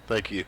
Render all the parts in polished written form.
Thank you.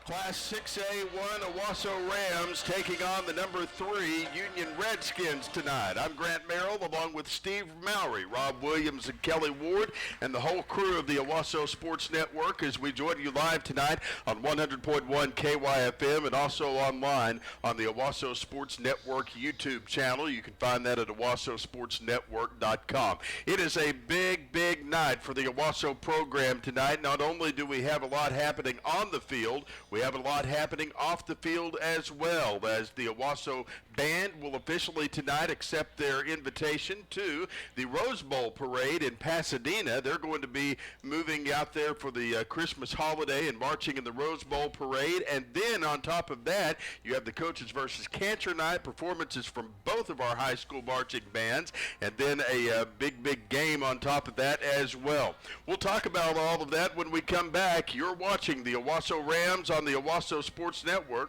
Class 6A1 Owasso Rams taking on the number 3 Union Redskins tonight. I'm Grant Merrill along with Steve Mowry, Rob Williams, and Kelly Ward, and the whole crew of the Owasso Sports Network as we join you live tonight on 100.1 KYFM and also online on the Owasso Sports Network YouTube channel. You can find that at owassosportsnetwork.com. It is a big night for the Owasso program tonight. Not only do we have a lot happening on the field, we have a lot happening off the field as well, as the Owasso Band will officially tonight accept their invitation to the Rose Bowl Parade in Pasadena. They're going to be moving out there for the Christmas holiday and marching in the Rose Bowl Parade. And then on top of that, you have the Coaches versus Cancer Night, performances from both of our high school marching bands, and then a big game on top of that as well. We'll talk about all of that when we come back. You're watching the Owasso Rams on the Owasso Sports Network.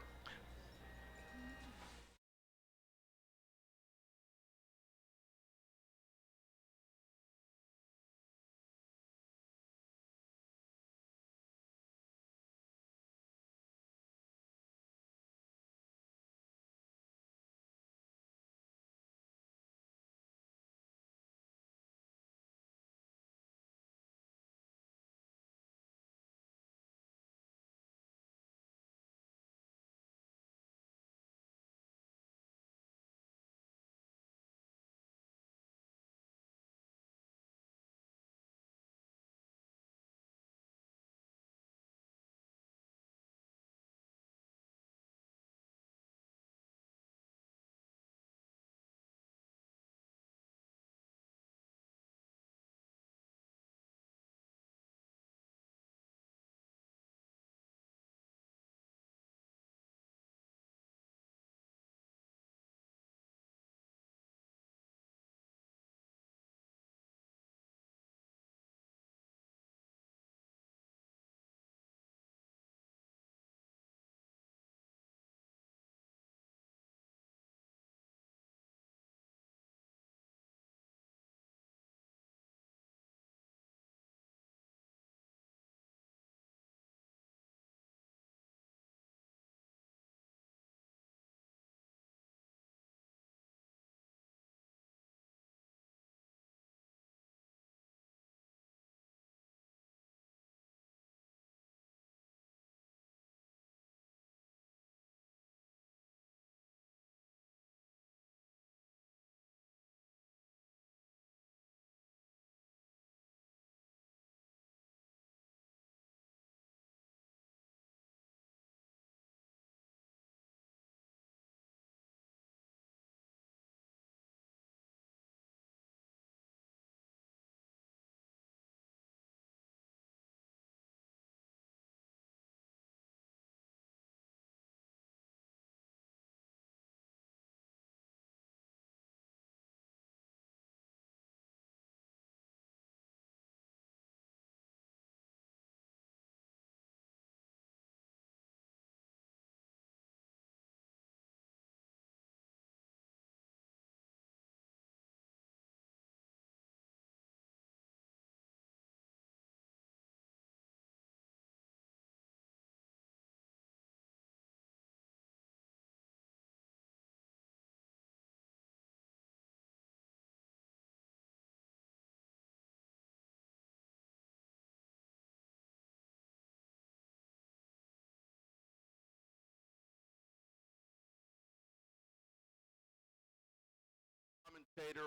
Commentator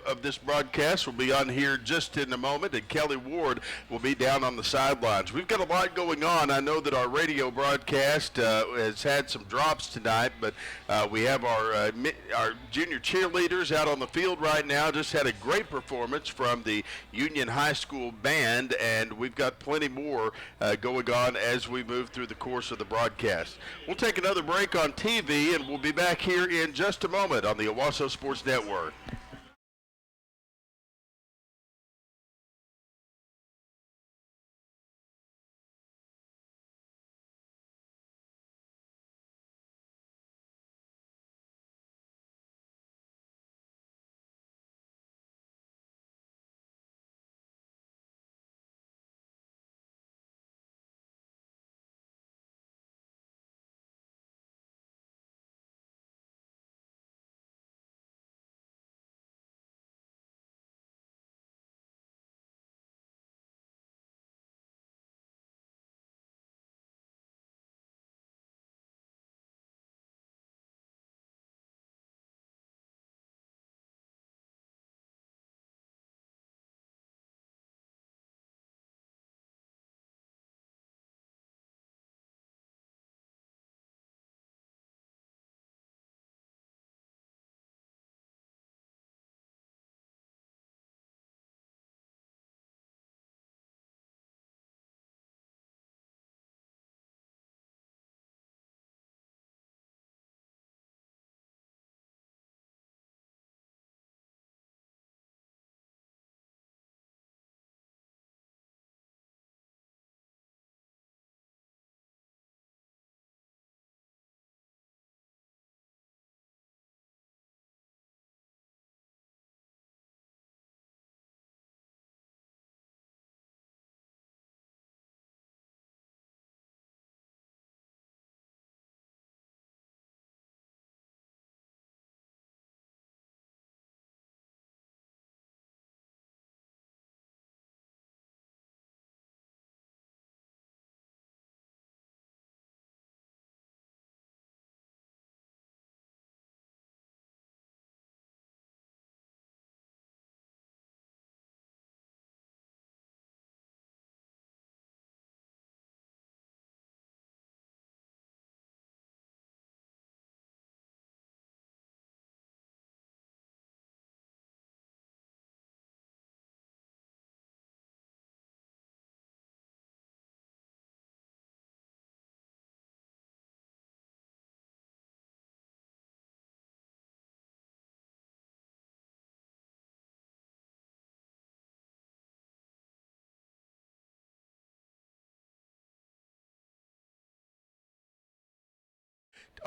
of this broadcast will be on here just in a moment, and Kelly Ward will be down on the sidelines. We've got a lot going on. I know that our radio broadcast has had some drops tonight, but we have our junior cheerleaders out on the field right now. Just had a great performance from the Union High School Band, and we've got plenty more going on as we move through the course of the broadcast. We'll take another break on TV, and we'll be back here in just a moment on the Owasso Sports Network.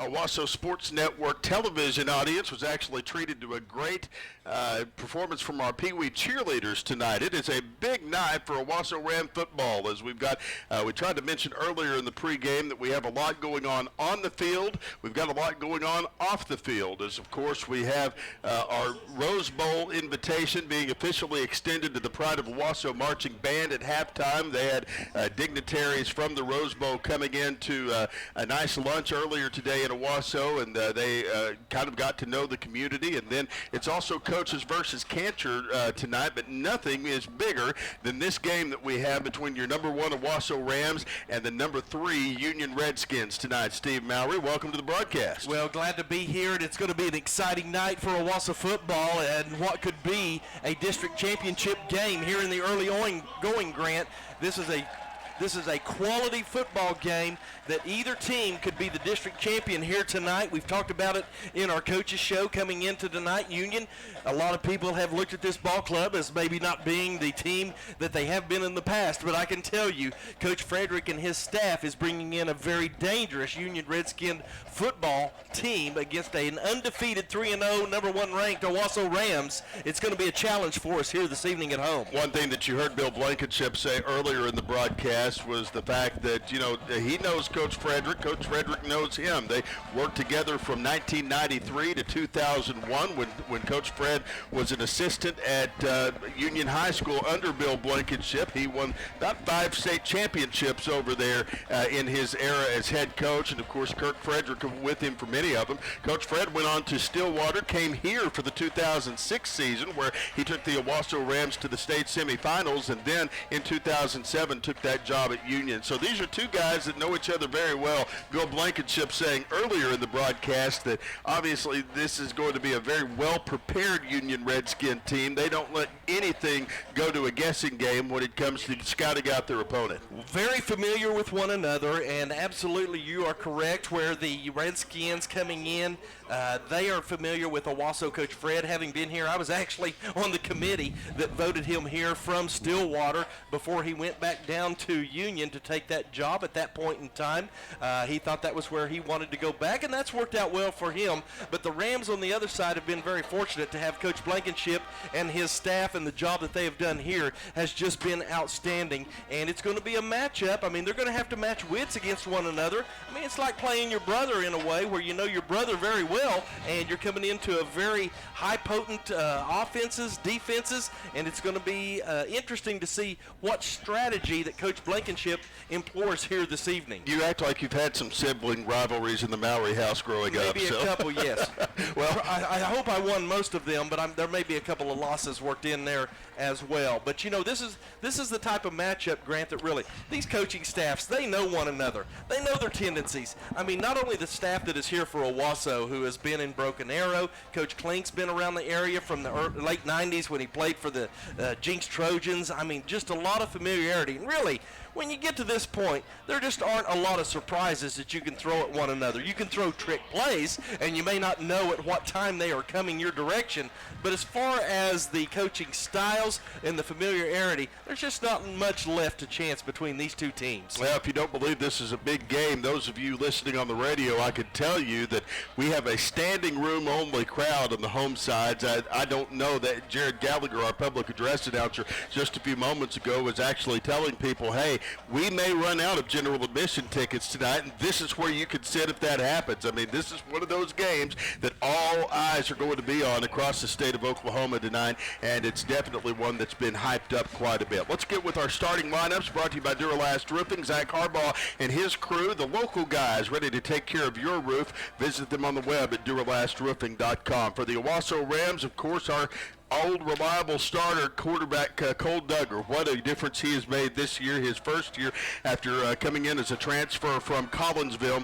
Owasso Sports Network television audience was actually treated to a great performance from our Pee Wee cheerleaders tonight. It is a big night for Owasso Ram football, as we've got, we tried to mention earlier in the pregame that we have a lot going on the field. We've got a lot going on off the field, as of course we have our Rose Bowl invitation being officially extended to the Pride of Owasso Marching Band at halftime. They had dignitaries from the Rose Bowl coming in to a nice lunch earlier today in Owasso, and they kind of got to know the community. And then it's also coaches versus cancer tonight, but nothing is bigger than this game that we have between your number 1 Owasso Rams and the number 3 Union Redskins tonight. Steve Mowry, welcome to the broadcast. Well, glad to be here, and it's going to be an exciting night for Owasso football and what could be a district championship game here in the early going, Grant. This is a quality football game that either team could be the district champion here tonight. We've talked about it in our coaches show coming into tonight. Union, a lot of people have looked at this ball club as maybe not being the team that they have been in the past, but I can tell you, Coach Frederick and his staff is bringing in a very dangerous Union Redskin football team against an undefeated 3-0, number 1 ranked Owasso Rams. It's going to be a challenge for us here this evening at home. One thing that you heard Bill Blankenship say earlier in the broadcast was the fact that, you know, he knows Coach Frederick. Coach Frederick knows him. They worked together from 1993 to 2001 when Coach Fred was an assistant at Union High School under Bill Blankenship. He won about 5 state championships over there in his era as head coach, and of course Kirk Frederick with him for many of them. Coach Fred went on to Stillwater, came here for the 2006 season where he took the Owasso Rams to the state semifinals, and then in 2007 took that job at Union. So these are two guys that know each other very well. Bill Blankenship saying earlier in the broadcast that obviously this is going to be a very well-prepared Union Redskin team. They don't let anything go to a guessing game when it comes to scouting out their opponent. Very familiar with one another, and absolutely you are correct where the Redskins coming in, they are familiar with Owasso. Coach Fred, having been here, I was actually on the committee that voted him here from Stillwater before he went back down to Union to take that job at that point in time. He thought that was where he wanted to go back, and that's worked out well for him. But the Rams on the other side have been very fortunate to have Coach Blankenship and his staff, and the job that they have done here has just been outstanding. And it's going to be a matchup. I mean, they're going to have to match wits against one another. I mean, it's like playing your brother in a way where you know your brother very well, and you're coming into a very high-potent offenses, defenses, and it's going to be interesting to see what strategy that Coach Blankenship employs here this evening. You act like you've had some sibling rivalries in the Mowry house growing up. Maybe a couple, yes. Well, I hope I won most of them, but there may be a couple of losses worked in there as well. But, you know, this is the type of matchup, Grant, that really, these coaching staffs, they know one another. They know their tendencies. I mean, not only the staff that is here for Owasso, who has been in Broken Arrow. Coach Klink's been around the area from the late 90s when he played for the Jinx Trojans. I mean, just a lot of familiarity. And really, when you get to this point, there just aren't a lot of surprises that you can throw at one another. You can throw trick plays, and you may not know at what time they are coming your direction. But as far as the coaching styles and the familiarity, there's just not much left to chance between these two teams. Well, if you don't believe this is a big game, those of you listening on the radio, I could tell you that we have a standing room only crowd on the home sides. I don't know that Jared Gallagher, our public address announcer, just a few moments ago was actually telling people, hey, we may run out of general admission tickets tonight, and this is where you can sit if that happens. I mean, this is one of those games that all eyes are going to be on across the state of Oklahoma tonight, and it's definitely one that's been hyped up quite a bit. Let's get with our starting lineups, brought to you by Duralast Roofing. Zach Harbaugh and his crew, the local guys ready to take care of your roof. Visit them on the web at duralastruffing.com. For the Owasso Rams, of course, our old reliable starter quarterback Cole Duggar. What a difference he has made this year, his first year after coming in as a transfer from Collinsville.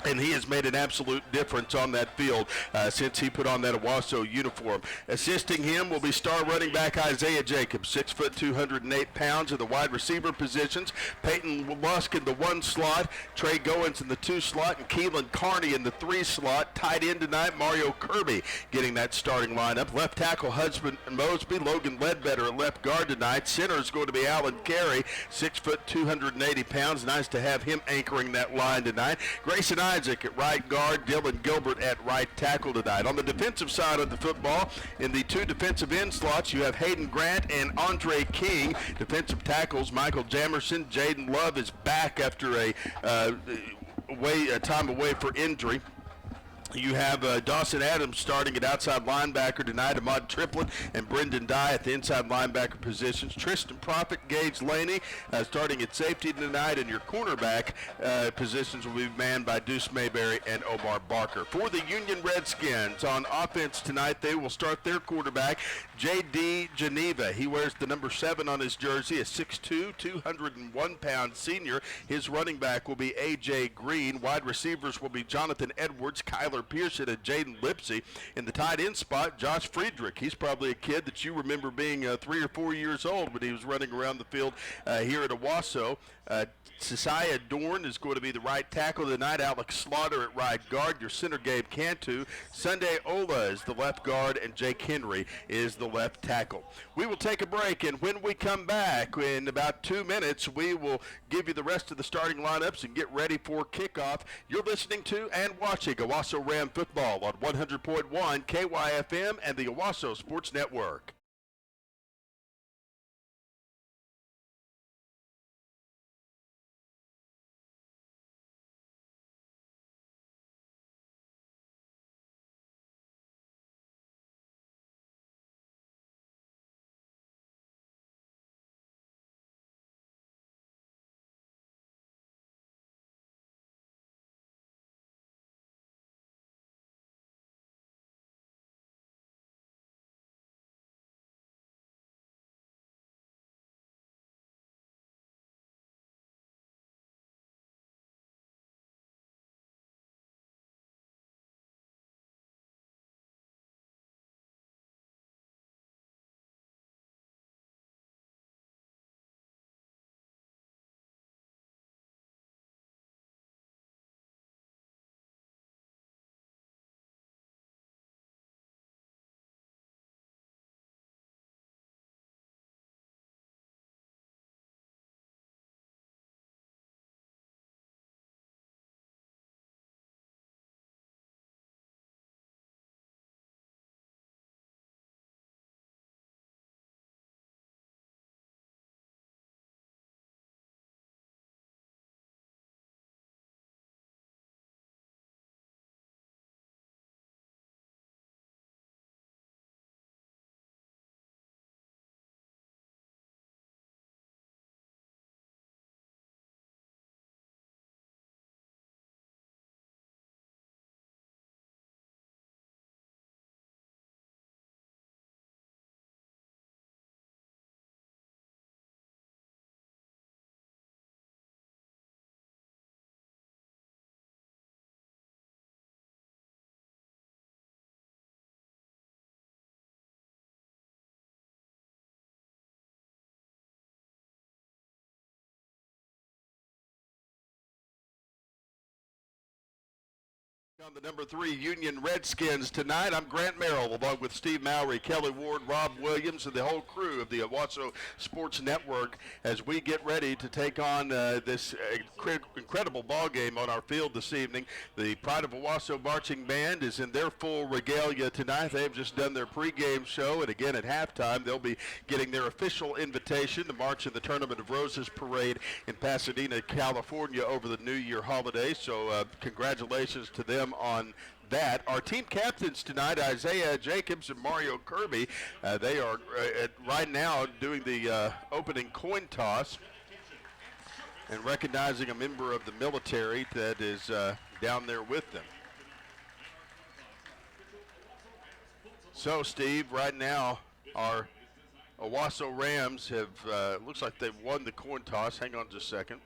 And he has made an absolute difference on that field since he put on that Owasso uniform. Assisting him will be star running back Isaiah Jacobs, 6 foot 208 pounds in the wide receiver positions. Peyton Lusk in the 1 slot, Trey Goins in the 2 slot, and Keelan Carney in the 3 slot. Tight end tonight, Mario Kirby getting that starting lineup. Left tackle Hudson Mosby, Logan Ledbetter at left guard tonight. Center is going to be Alan Carey, 6 foot 280 pounds. Nice to have him anchoring that line tonight. Grayson Isaac at right guard, Dylan Gilbert at right tackle tonight. On the defensive side of the football, in the two defensive end slots, you have Hayden Grant and Andre King. Defensive tackles, Michael Jamerson. Jaden Love is back after a time away for injury. You have Dawson Adams starting at outside linebacker tonight, Ahmad Triplett and Brendan Dye at the inside linebacker positions. Tristan Profit, Gage Laney starting at safety tonight, and your cornerback positions will be manned by Deuce Mayberry and Omar Barker. For the Union Redskins on offense tonight, they will start their quarterback, J.D. Geneva. He wears the number 7 on his jersey, a 6'2", 201-pound senior. His running back will be A.J. Green. Wide receivers will be Jonathan Edwards, Kyler Pearson, and Jaden Lipsey. In the tight end spot, Josh Friedrich. He's probably a kid that you remember being 3 or 4 years old when he was running around the field here at Owasso. Sisiah Dorn is going to be the right tackle tonight. Alex Slaughter at right guard. Your center, Gabe Cantu. Sunday Ola is the left guard, and Jake Henry is the left tackle. We will take a break, and when we come back in about 2 minutes, we will give you the rest of the starting lineups and get ready for kickoff. You're listening to and watching Owasso Ram football on 100.1 KYFM and the Owasso Sports Network. On the number 3 Union Redskins tonight, I'm Grant Merrill, along with Steve Mowry, Kelly Ward, Rob Williams, and the whole crew of the Owasso Sports Network as we get ready to take on this incredible ball game on our field this evening. The Pride of Owasso Marching Band is in their full regalia tonight. They've just done their pregame show, and again at halftime they'll be getting their official invitation to march in the Tournament of Roses parade in Pasadena, California over the New Year holiday. So congratulations to them on that. Our team captains tonight, Isaiah Jacobs and Mario Kirby, they are right now doing the opening coin toss and recognizing a member of the military that is down there with them. So, Steve, right now our Owasso Rams have, looks like they've won the coin toss. Hang on just a second.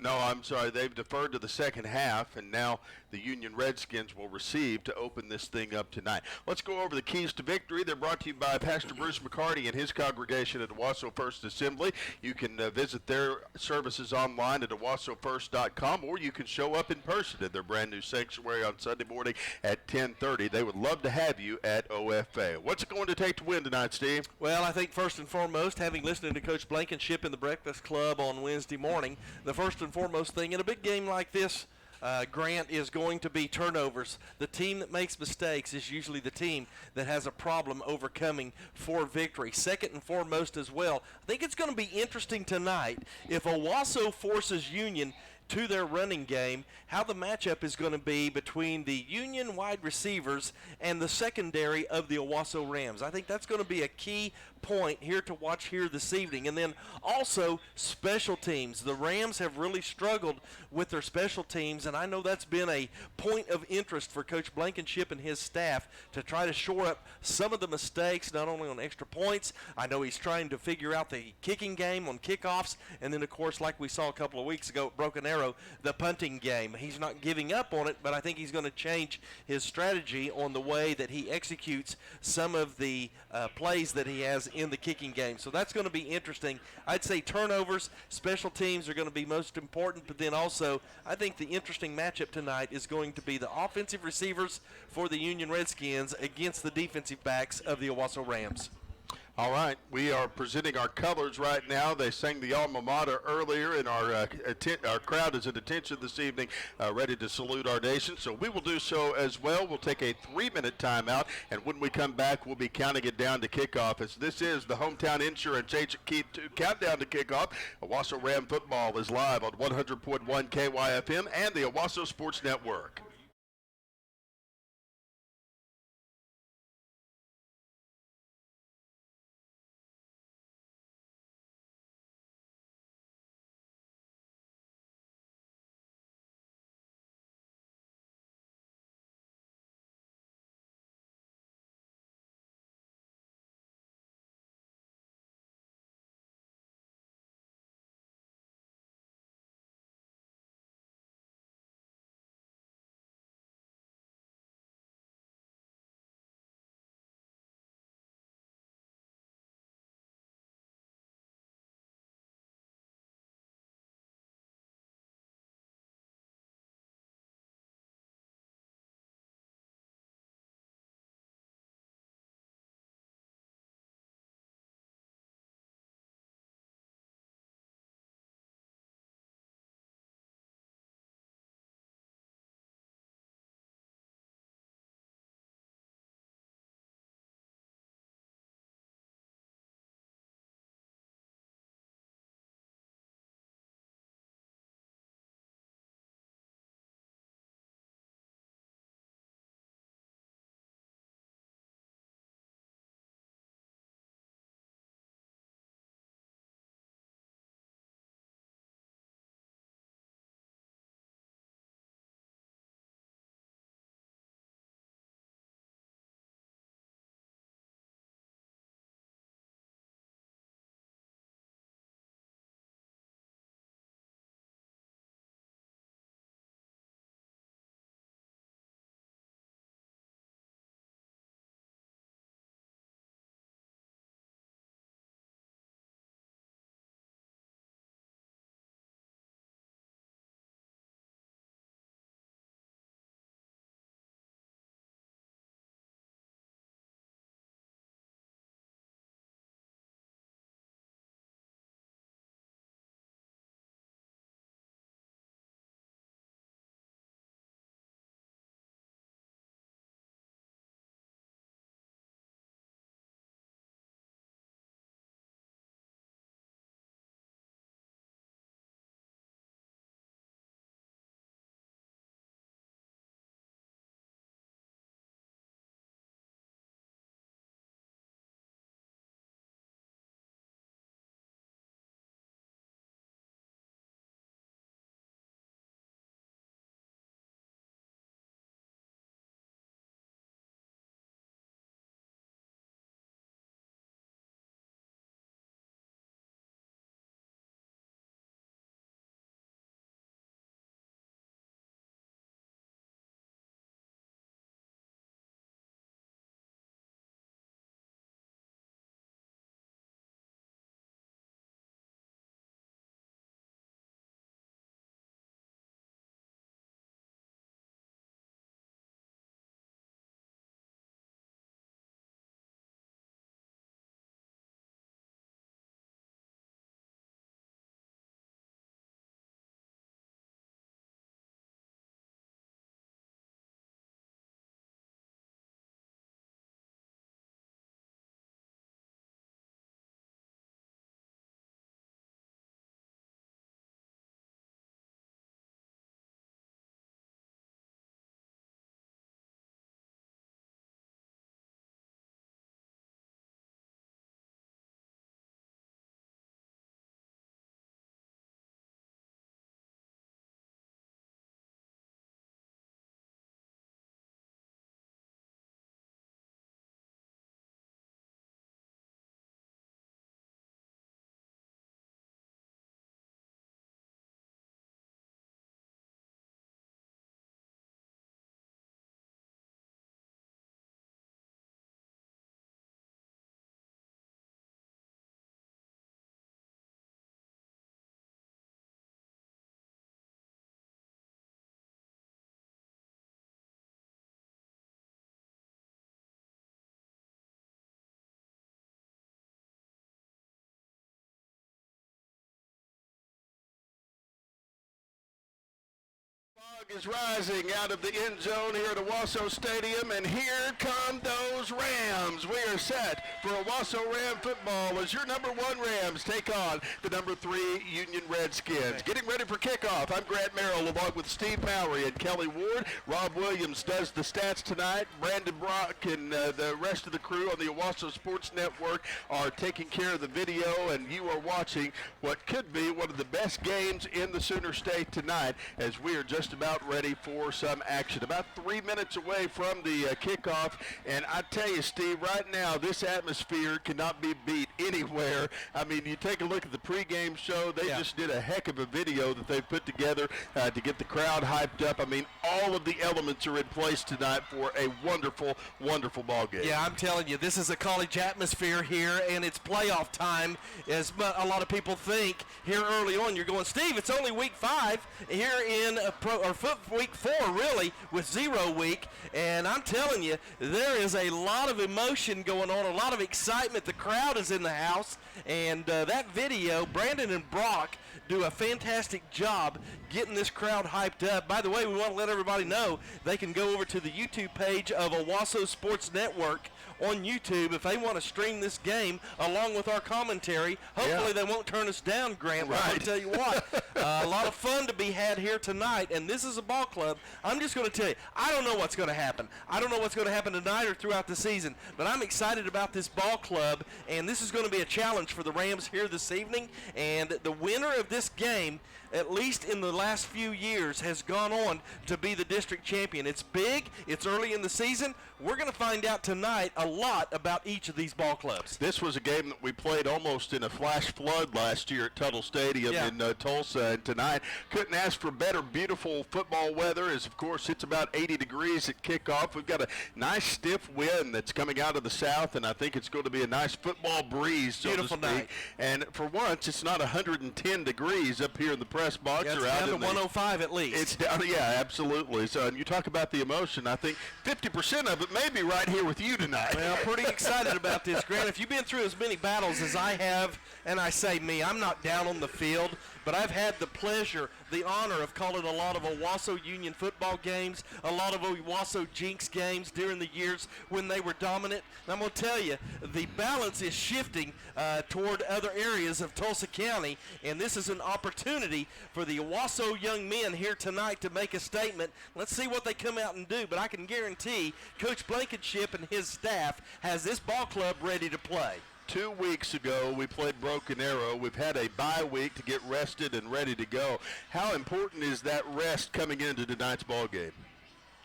No, I'm sorry. They've deferred to the second half, and now the Union Redskins will receive to open this thing up tonight. Let's go over the keys to victory. They're brought to you by Pastor Bruce McCarty and his congregation at Owasso First Assembly. You can visit their services online at owassofirst.com, or you can show up in person at their brand new sanctuary on Sunday morning at 10:30. They would love to have you at OFA. What's it going to take to win tonight, Steve? Well, I think first and foremost, having listened to Coach Blankenship in the Breakfast Club on Wednesday morning, the first and foremost thing in a big game like this, Grant, is going to be turnovers. The team that makes mistakes is usually the team that has a problem overcoming for victory. Second and foremost as well, I think it's going to be interesting tonight if Owasso forces Union to their running game, how the matchup is going to be between the Union wide receivers and the secondary of the Owasso Rams. I think that's going to be a key point here to watch here this evening. And then also special teams. The Rams have really struggled with their special teams, and I know that's been a point of interest for Coach Blankenship and his staff to try to shore up some of the mistakes, not only on extra points. I know he's trying to figure out the kicking game on kickoffs, and then, of course, like we saw a couple of weeks ago at Broken Arrow, the punting game. He's not giving up on it, but I think he's going to change his strategy on the way that he executes some of the plays that he has in the kicking game. So that's going to be interesting. I'd say turnovers, special teams are going to be most important, but then also I think the interesting matchup tonight is going to be the offensive receivers for the Union Redskins against the defensive backs of the Owasso Rams. All right, we are presenting our colors right now. They sang the alma mater earlier, and our crowd is at attention this evening, ready to salute our nation. So we will do so as well. We'll take a 3-minute timeout, and when we come back, we'll be counting it down to kickoff. As this is the Hometown Insurance Agent Key to Countdown to Kickoff. Owasso Ram football is live on 100.1 KYFM and the Owasso Sports Network. Is rising out of the end zone here at Owasso Stadium, and here come those Rams. We are set for Owasso Ram football as your number 1 Rams take on the number 3 Union Redskins. Getting ready for kickoff. I'm Grant Merrill along with Steve Mowry and Kelly Ward. Rob Williams does the stats tonight. Brandon Brock and the rest of the crew on the Owasso Sports Network are taking care of the video, and you are watching what could be one of the best games in the Sooner State tonight as we are just about ready for some action. About 3 minutes away from the kickoff, and I tell you, Steve, right now this atmosphere cannot be beat anywhere. I mean, you take a look at the pregame show. They just did a heck of a video that they've put together to get the crowd hyped up. I mean, all of the elements are in place tonight for a wonderful, wonderful ball game. Yeah, I'm telling you, this is a college atmosphere here, and it's playoff time, as a lot of people think. Here early on, you're going, Steve, it's only week 5 here in week 4, really, with 0 week, and I'm telling you, there is a lot of emotion going on, a lot of excitement. The crowd is in the house, and that video, Brandon and Brock do a fantastic job getting this crowd hyped up. By the way, we want to let everybody know they can go over to the YouTube page of Owasso Sports Network on YouTube if they want to stream this game along with our commentary. Hopefully they won't turn us down, Grant. Right. I'll tell you what, a lot of fun to be had here tonight, and this is a ball club. I'm just going to tell you, I don't know what's going to happen. I don't know what's going to happen tonight or throughout the season, but I'm excited about this ball club, and this is going to be a challenge for the Rams here this evening, and the winner of this game, at least in the last few years, has gone on to be the district champion. It's big. It's early in the season. We're going to find out tonight a lot about each of these ball clubs. This was a game that we played almost in a flash flood last year at Tuttle Stadium in Tulsa, and tonight couldn't ask for better, beautiful football weather. As of course it's about 80 degrees at kickoff. We've got a nice stiff wind that's coming out of the south, and I think it's going to be a nice football breeze, so beautiful to speak. Night. And for once, it's not 110 degrees up here in the press box. It's or down out to in 105 at least. It's down, yeah, absolutely. So, and you talk about the emotion. I think 50% of it may be right here with you tonight. Well, pretty excited about this, Grant. If you've been through as many battles as I have, and I say me, I'm not down on the field, but I've had the pleasure, the honor of calling a lot of Owasso Union football games, a lot of Owasso Jinx games during the years when they were dominant. And I'm going to tell you, the balance is shifting toward other areas of Tulsa County, and this is an opportunity for the Owasso young men here tonight to make a statement. Let's see what they come out and do, but I can guarantee Coach Blankenship and his staff has this ball club ready to play. 2 weeks ago, we played Broken Arrow. We've had a bye week to get rested and ready to go. How important is that rest coming into tonight's ball game?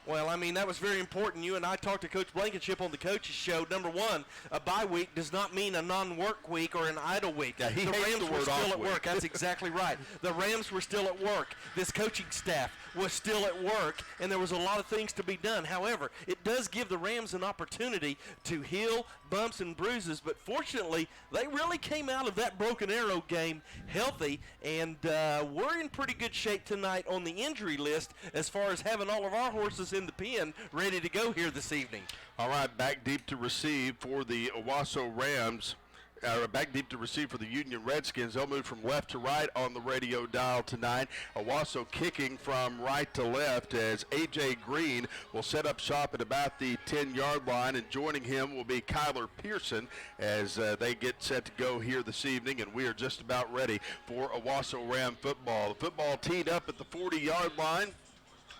Well, I mean, that was very important. You and I talked to Coach Blankenship on the coaches show. Number one, a bye week does not mean a non-work week or an idle week. Yeah, the Rams were still at work. That's exactly right. The Rams were still at work. This coaching staff was still at work, and there was a lot of things to be done. However, it does give the Rams an opportunity to heal bumps and bruises, but fortunately, they really came out of that Broken Arrow game healthy, and we're in pretty good shape tonight on the injury list as far as having all of our horses in the pen ready to go here this evening. All right, back deep to receive for the Owasso Rams. Back deep to receive for the Union Redskins. They'll move from left to right on the radio dial tonight. Owasso kicking from right to left as A.J. Green will set up shop at about the 10-yard line, and joining him will be Kyler Pearson as they get set to go here this evening, and we are just about ready for Owasso Ram football. The football teed up at the 40-yard line.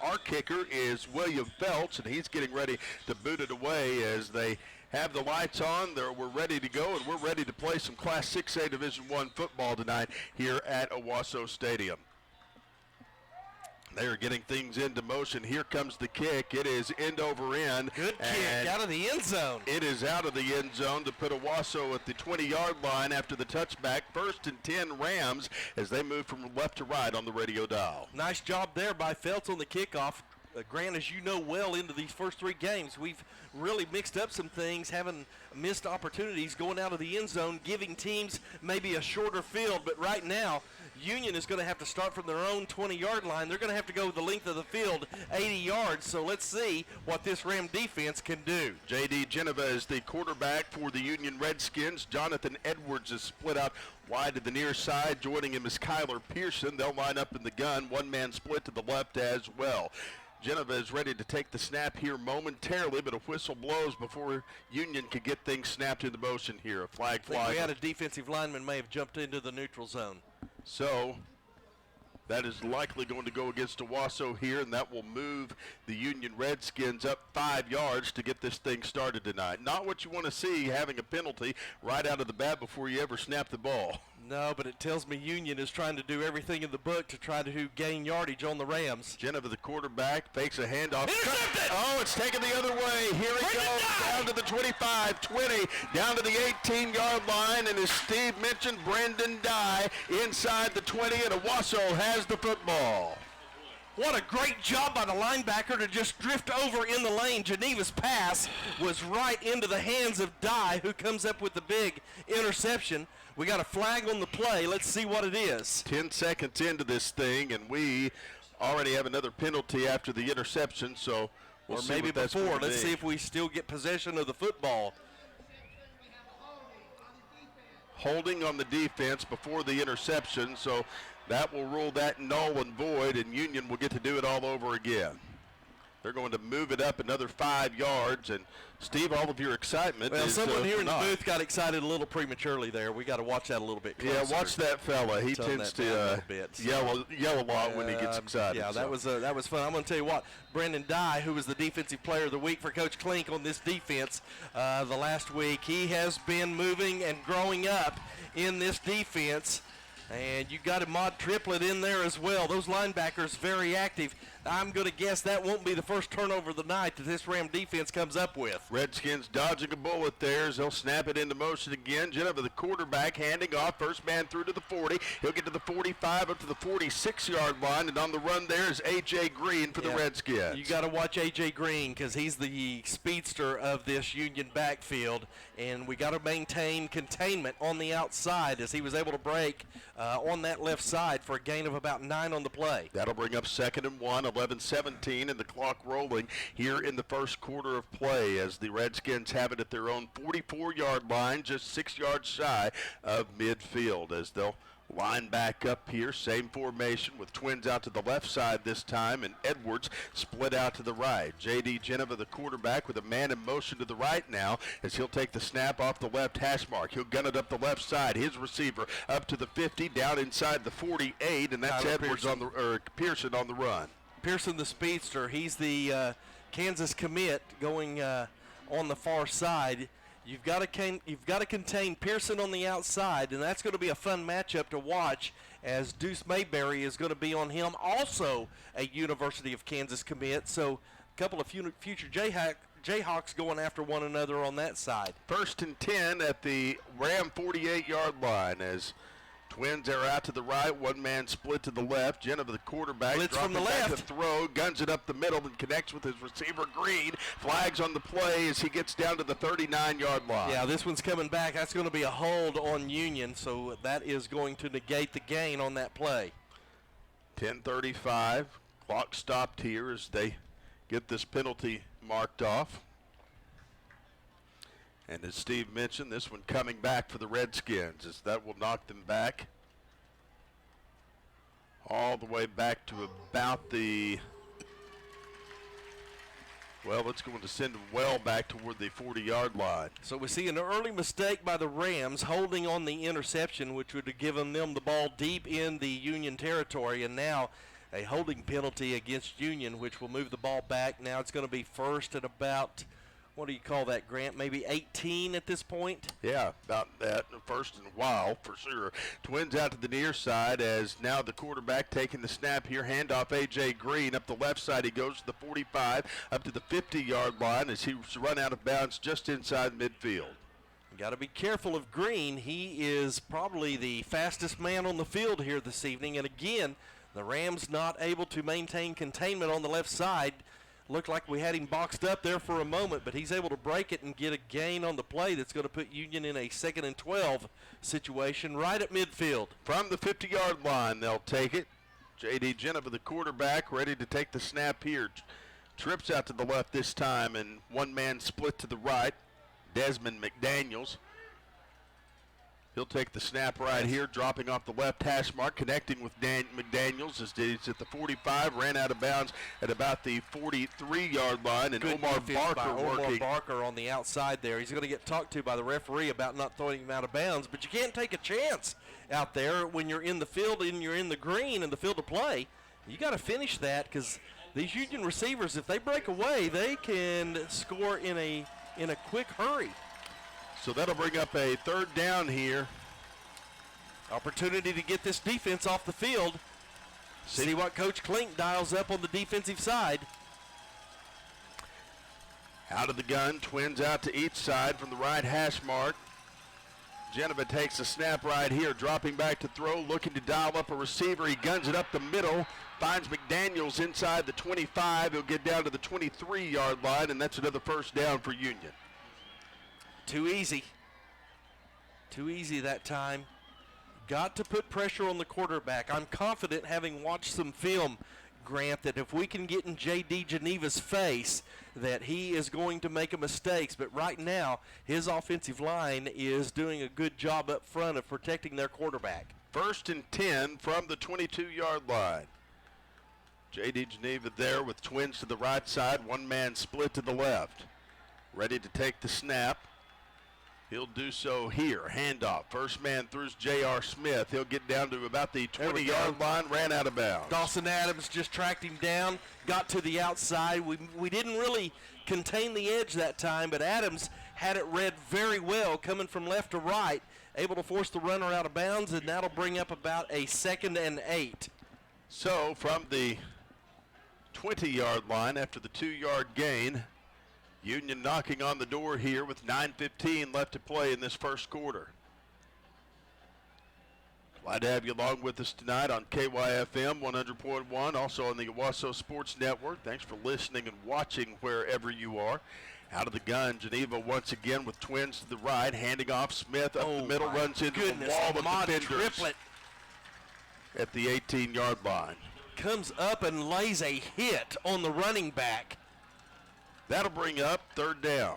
Our kicker is William Feltz, and he's getting ready to boot it away as they have the lights on. We're ready to go, and we're ready to play some Class 6A Division I football tonight here at Owasso Stadium. They are getting things into motion. Here comes the kick. It is end over end. Good kick out of the end zone. It is out of the end zone to put Owasso at the 20-yard line after the touchback. 1st and 10 Rams as they move from left to right on the radio dial. Nice job there by Feltz on the kickoff. Grant, as you know well, into these first 3 games, we've really mixed up some things, having missed opportunities going out of the end zone, giving teams maybe a shorter field. But right now, Union is going to have to start from their own 20-yard line. They're going to have to go the length of the field, 80 yards. So let's see what this Ram defense can do. J.D. Geneva is the quarterback for the Union Redskins. Jonathan Edwards is split out wide to the near side. Joining him is Kyler Pearson. They'll line up in the gun. One-man split to the left as well. Geneva is ready to take the snap here momentarily, but a whistle blows before Union can get things snapped into motion here. A flag fly. We had a defensive lineman may have jumped into the neutral zone. So that is likely going to go against Owasso here, and that will move the Union Redskins up 5 yards to get this thing started tonight. Not what you want to see, having a penalty right out of the bat before you ever snap the ball. No, but it tells me Union is trying to do everything in the book to try to gain yardage on the Rams. Geneva, the quarterback, fakes a handoff. Intercepted! Oh, it's taken the other way. Here it goes down to the 25, 20, down to the 18-yard line. And as Steve mentioned, Brendan Dye inside the 20, and Owasso has the football. What a great job by the linebacker to just drift over in the lane. Geneva's pass was right into the hands of Dye, who comes up with the big interception. We got a flag on the play. Let's see what it is. 10 seconds into this thing, and we already have another penalty after the interception, so we'll see maybe what that's before. going to Let's be. see if we still get possession of the football. Holding on the defense before the interception, so that will rule that null and void, and Union will get to do it all over again. They're going to move it up another 5 yards, and Steve, all of your excitement Well, is someone here in the not. booth got excited a little prematurely there. We got to watch that a little bit closer. Yeah, watch that fella. He Tone tends that down a to little bit, so. yell a lot when he gets excited. Yeah, that was fun. I'm going to tell you what, Brendan Dye, who was the defensive player of the week for Coach Klink on this defense the last week, he has been moving and growing up in this defense. And you got a mod triplet in there as well. Those linebackers very active. I'm going to guess that won't be the first turnover of the night that this Ram defense comes up with. Redskins dodging a bullet there as they'll snap it into motion again. Geneva, the quarterback, handing off. First man through to the 40. He'll get to the 45, up to the 46-yard line. And on the run there is A.J. Green for the Redskins. You got to watch A.J. Green because he's the speedster of this Union backfield. And we got to maintain containment on the outside as he was able to break on that left side for a gain of about 9 on the play. That'll bring up 2nd and 1, 11-17, and the clock rolling here in the first quarter of play as the Redskins have it at their own 44-yard line, just 6 yards shy of midfield as they'll line back up here. Same formation with Twins out to the left side this time, and Edwards split out to the right. J.D. Geneva, the quarterback, with a man in motion to the right now as he'll take the snap off the left hash mark. He'll gun it up the left side. His receiver up to the 50, down inside the 48, and that's Edwards Pearson on the run. Pearson, the speedster, he's the Kansas commit going on the far side. You've got to contain Pearson on the outside, and that's going to be a fun matchup to watch as Deuce Mayberry is going to be on him, also a University of Kansas commit. So a couple of future Jayhawks going after one another on that side. 1st and 10 at the Ram 48-yard line as Twins are out to the right, one man split to the left. Geneva, the quarterback, blitz from the left. To throw, guns it up the middle and connects with his receiver Green. Flags on the play as he gets down to the 39-yard line. Yeah, this one's coming back. That's going to be a hold on Union, so that is going to negate the gain on that play. 10:35, clock stopped here as they get this penalty marked off. And as Steve mentioned, this one coming back for the Redskins as that will knock them back all the way back to about the, well, it's going to send them well back toward the 40-yard line. So we see an early mistake by the Rams holding on the interception, which would have given them the ball deep in the Union territory, and now a holding penalty against Union, which will move the ball back. Now it's going to be first at about, what do you call that, Grant? Maybe 18 at this point? Yeah, about that. First in a while, for sure. Twins out to the near side as now the quarterback taking the snap here. Handoff A.J. Green. Up the left side he goes to the 45, up to the 50-yard line as he's run out of bounds just inside midfield. Got to be careful of Green. He is probably the fastest man on the field here this evening. And again, the Rams not able to maintain containment on the left side. Looked like we had him boxed up there for a moment, but he's able to break it and get a gain on the play that's going to put Union in a 2nd and 12 situation right at midfield. From the 50-yard line, they'll take it. J.D. Geneva, the quarterback, ready to take the snap here. Trips out to the left this time, and one-man split to the right. Desmond McDaniels. He'll take the snap right here, dropping off the left hash mark, connecting with McDaniels as he's at the 45, ran out of bounds at about the 43-yard line, and Good Omar Barker Omar working. Barker on the outside there. He's going to get talked to by the referee about not throwing him out of bounds, but you can't take a chance out there when you're in the field and you're in the green in the field of play. You got to finish that because these Union receivers, if they break away, they can score in a quick hurry. So that'll bring up a 3rd down here. Opportunity to get this defense off the field. See what Coach Klink dials up on the defensive side. Out of the gun, Twins out to each side from the right hash mark. Geneva takes the snap right here, dropping back to throw, looking to dial up a receiver. He guns it up the middle, finds McDaniels inside the 25. He'll get down to the 23-yard line, and that's another 1st down for Union. Too easy. Too easy that time. Got to put pressure on the quarterback. I'm confident, having watched some film, Grant, that if we can get in J.D. Geneva's face, that he is going to make a mistake. But right now, his offensive line is doing a good job up front of protecting their quarterback. 1st and 10 from the 22-yard line. J.D. Geneva there with Twins to the right side, one-man split to the left. Ready to take the snap. He'll do so here. Handoff. First man through J.R. Smith. He'll get down to about the 20-yard line, ran out of bounds. Dawson Adams just tracked him down, got to the outside. We didn't really contain the edge that time, but Adams had it read very well, coming from left to right, able to force the runner out of bounds, and that'll bring up about a 2nd and 8. So from the 20-yard line after the 2-yard gain, Union knocking on the door here with 9:15 left to play in this 1st quarter. Glad to have you along with us tonight on KYFM 100.1, also on the Owasso Sports Network. Thanks for listening and watching wherever you are. Out of the gun, Geneva once again with Twins to the right, handing off Smith up the middle, runs into the wall of defenders triplet at the 18-yard line. Comes up and lays a hit on the running back. That'll bring up 3rd down.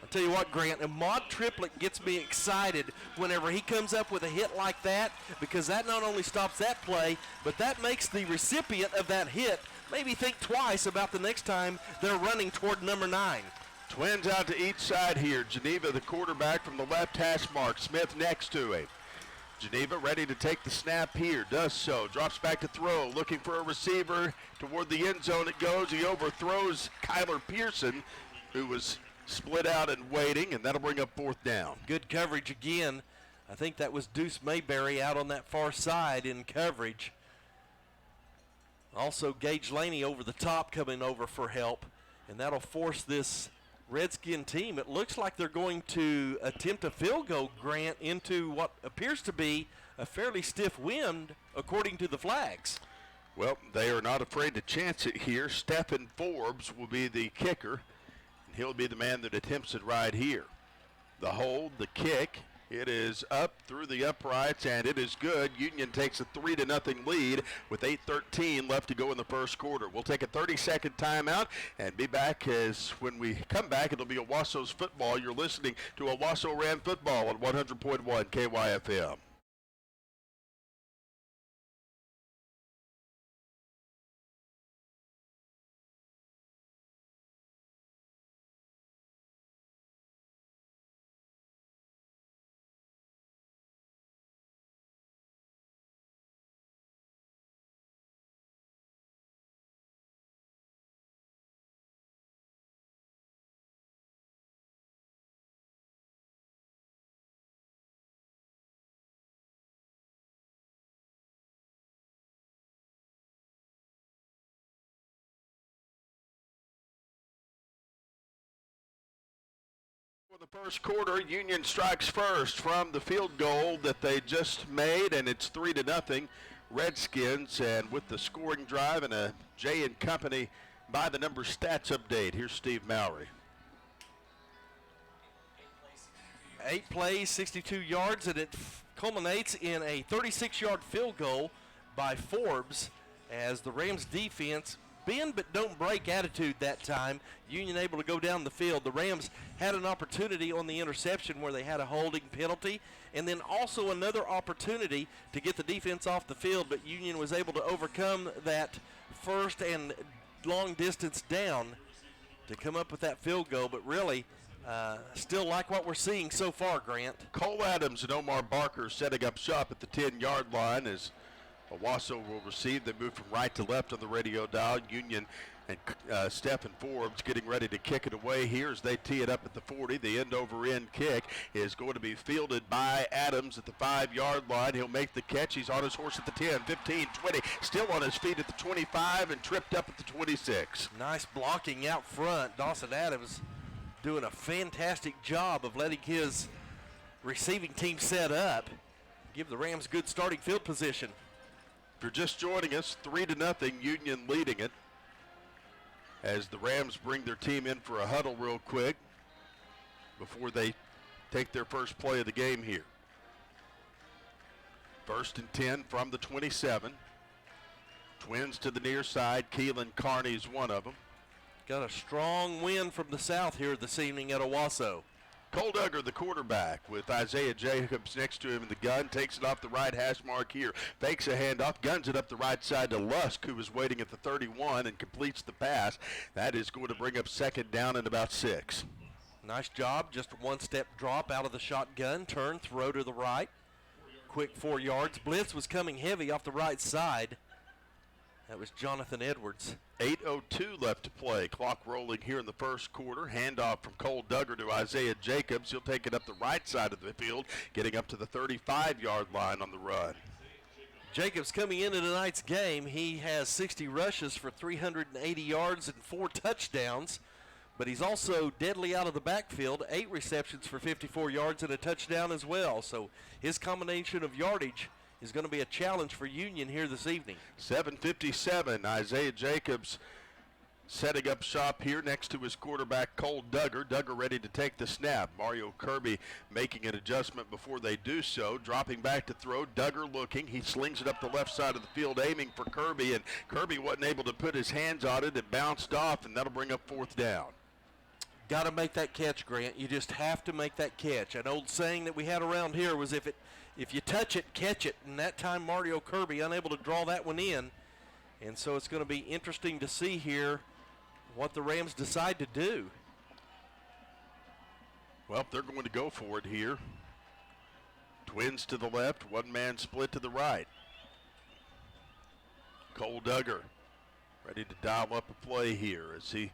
I'll tell you what, Grant, Ahmad Triplett gets me excited whenever he comes up with a hit like that, because that not only stops that play, but that makes the recipient of that hit maybe think twice about the next time they're running toward number 9. Twins out to each side here. Geneva, the quarterback, from the left hash mark. Smith next to him. Geneva ready to take the snap here, does so, drops back to throw, looking for a receiver. Toward the end zone it goes. He overthrows Kyler Pearson, who was split out and waiting, and that'll bring up 4th down. Good coverage again. I think that was Deuce Mayberry out on that far side in coverage. Also Gage Laney over the top coming over for help, and that'll force this Redskin team. It looks like they're going to attempt a field goal, Grant, into what appears to be a fairly stiff wind, according to the flags. Well, they are not afraid to chance it here. Stephen Forbes will be the kicker, and he'll be the man that attempts it right here. The hold, the kick, it is up through the uprights, and it is good. Union takes a 3-0 lead with 8:13 left to go in the 1st quarter. We'll take a 30-second timeout and be back, as when we come back, it'll be Owasso's football. You're listening to Owasso Ram Football on 100.1 KYFM. For the 1st quarter, Union strikes first from the field goal that they just made, and it's 3-0 Redskins. And with the scoring drive and a Jay and Company by the number stats update. Here's Steve Mowry. 8 plays, 62 yards, and it culminates in a 36-yard field goal by Forbes as the Rams defense bend but don't break attitude that time. Union able to go down the field. The Rams had an opportunity on the interception where they had a holding penalty, and then also another opportunity to get the defense off the field, but Union was able to overcome that first and long distance down to come up with that field goal. But really, still like what we're seeing so far, Grant. Cole Adams and Omar Barker setting up shop at the 10-yard line as Owasso will receive. They move from right to left on the radio dial. Union and Stephen Forbes getting ready to kick it away here as they tee it up at the 40. The end-over-end kick is going to be fielded by Adams at the 5-yard line. He'll make the catch. He's on his horse at the 10, 15, 20. Still on his feet at the 25 and tripped up at the 26. Nice blocking out front. Dawson Adams doing a fantastic job of letting his receiving team set up. Give the Rams good starting field position. If you're just joining us, 3-0, Union leading it as the Rams bring their team in for a huddle real quick before they take their first play of the game here. 1st and 10 from the 27. Twins to the near side. Keelan Carney's one of them. Got a strong wind from the south here this evening at Owasso. Cole Duggar, the quarterback, with Isaiah Jacobs next to him in the gun, takes it off the right hash mark here, fakes a handoff, guns it up the right side to Lusk, who was waiting at the 31, and completes the pass. That is going to bring up 2nd down and about 6. Nice job, just a one-step drop out of the shotgun, turn, throw to the right. Quick 4 yards. Blitz was coming heavy off the right side. That was Jonathan Edwards. 8:02 left to play. Clock rolling here in the first quarter. Handoff from Cole Duggar to Isaiah Jacobs. He'll take it up the right side of the field, getting up to the 35-yard line on the run. Jacobs coming into tonight's game, he has 60 rushes for 380 yards and 4 touchdowns, but he's also deadly out of the backfield, 8 receptions for 54 yards and a touchdown as well. So his combination of yardage is going to be a challenge for Union here this evening. 7:57, Isaiah Jacobs setting up shop here next to his quarterback, Cole Duggar. Duggar ready to take the snap. Mario Kirby making an adjustment before they do so. Dropping back to throw. Duggar looking. He slings it up the left side of the field, aiming for Kirby, and Kirby wasn't able to put his hands on it. It bounced off, and that'll bring up 4th down. Got to make that catch, Grant. You just have to make that catch. An old saying that we had around here was if you touch it, catch it. And that time Mario Kirby unable to draw that one in. And so it's going to be interesting to see here what the Rams decide to do. Well, they're going to go for it here. Twins to the left, one-man split to the right. Cole Duggar ready to dial up a play here as he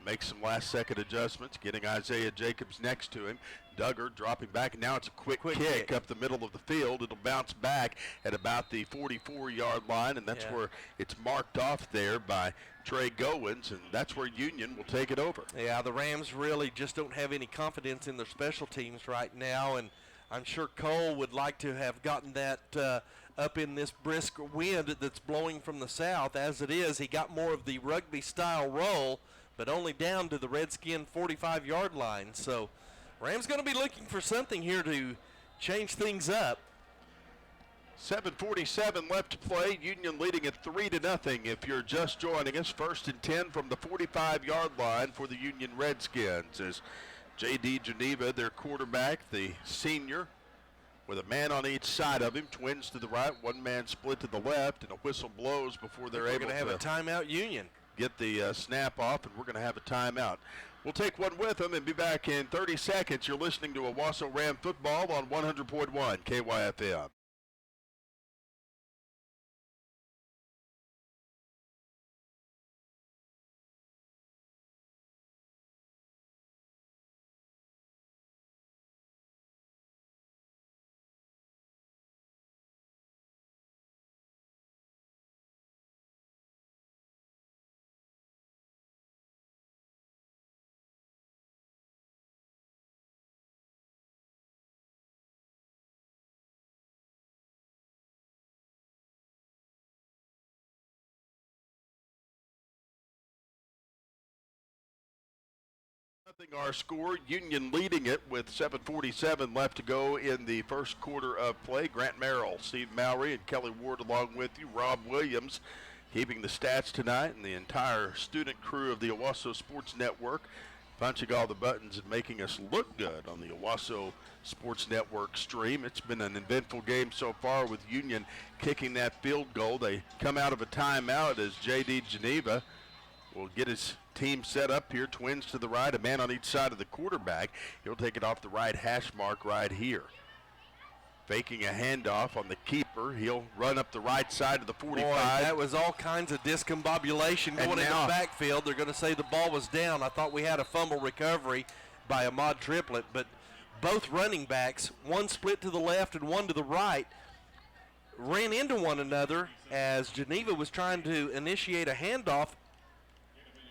makes some last-second adjustments, getting Isaiah Jacobs next to him. Duggar dropping back, and now it's a quick kick up the middle of the field. It'll bounce back at about the 44-yard line, and that's where it's marked off there by Trey Goins, and that's where Union will take it over. Yeah, the Rams really just don't have any confidence in their special teams right now, and I'm sure Cole would like to have gotten that up in this brisk wind that's blowing from the south. As it is, he got more of the rugby-style roll, but only down to the Redskin 45-yard line. So Rams going to be looking for something here to change things up. 7:47 left to play. Union leading at 3-0. If you're just joining us, 1st and 10 from the 45-yard line for the Union Redskins. As J.D. Geneva, their quarterback, the senior, with a man on each side of him. Twins to the right, one-man split to the left, and a whistle blows before they're able to have a timeout, Union. Get the snap off, and we're going to have a timeout. We'll take one with them and be back in 30 seconds. You're listening to Owasso Ram Football on 100.1 KYFM. Our score, Union leading it with 7:47 left to go in the first quarter of play. Grant Merrill, Steve Mowry, and Kelly Ward along with you. Rob Williams keeping the stats tonight, and the entire student crew of the Owasso Sports Network punching all the buttons and making us look good on the Owasso Sports Network stream. It's been an eventful game so far with Union kicking that field goal. They come out of a timeout as J.D. Geneva will get his team set up here. Twins to the right, a man on each side of the quarterback. He'll take it off the right hash mark right here. Faking a handoff on the keeper. He'll run up the right side of the 45. Boy, that was all kinds of discombobulation going in the backfield. They're going to say the ball was down. I thought we had a fumble recovery by Ahmad Triplett, but both running backs, one split to the left and one to the right, ran into one another as Geneva was trying to initiate a handoff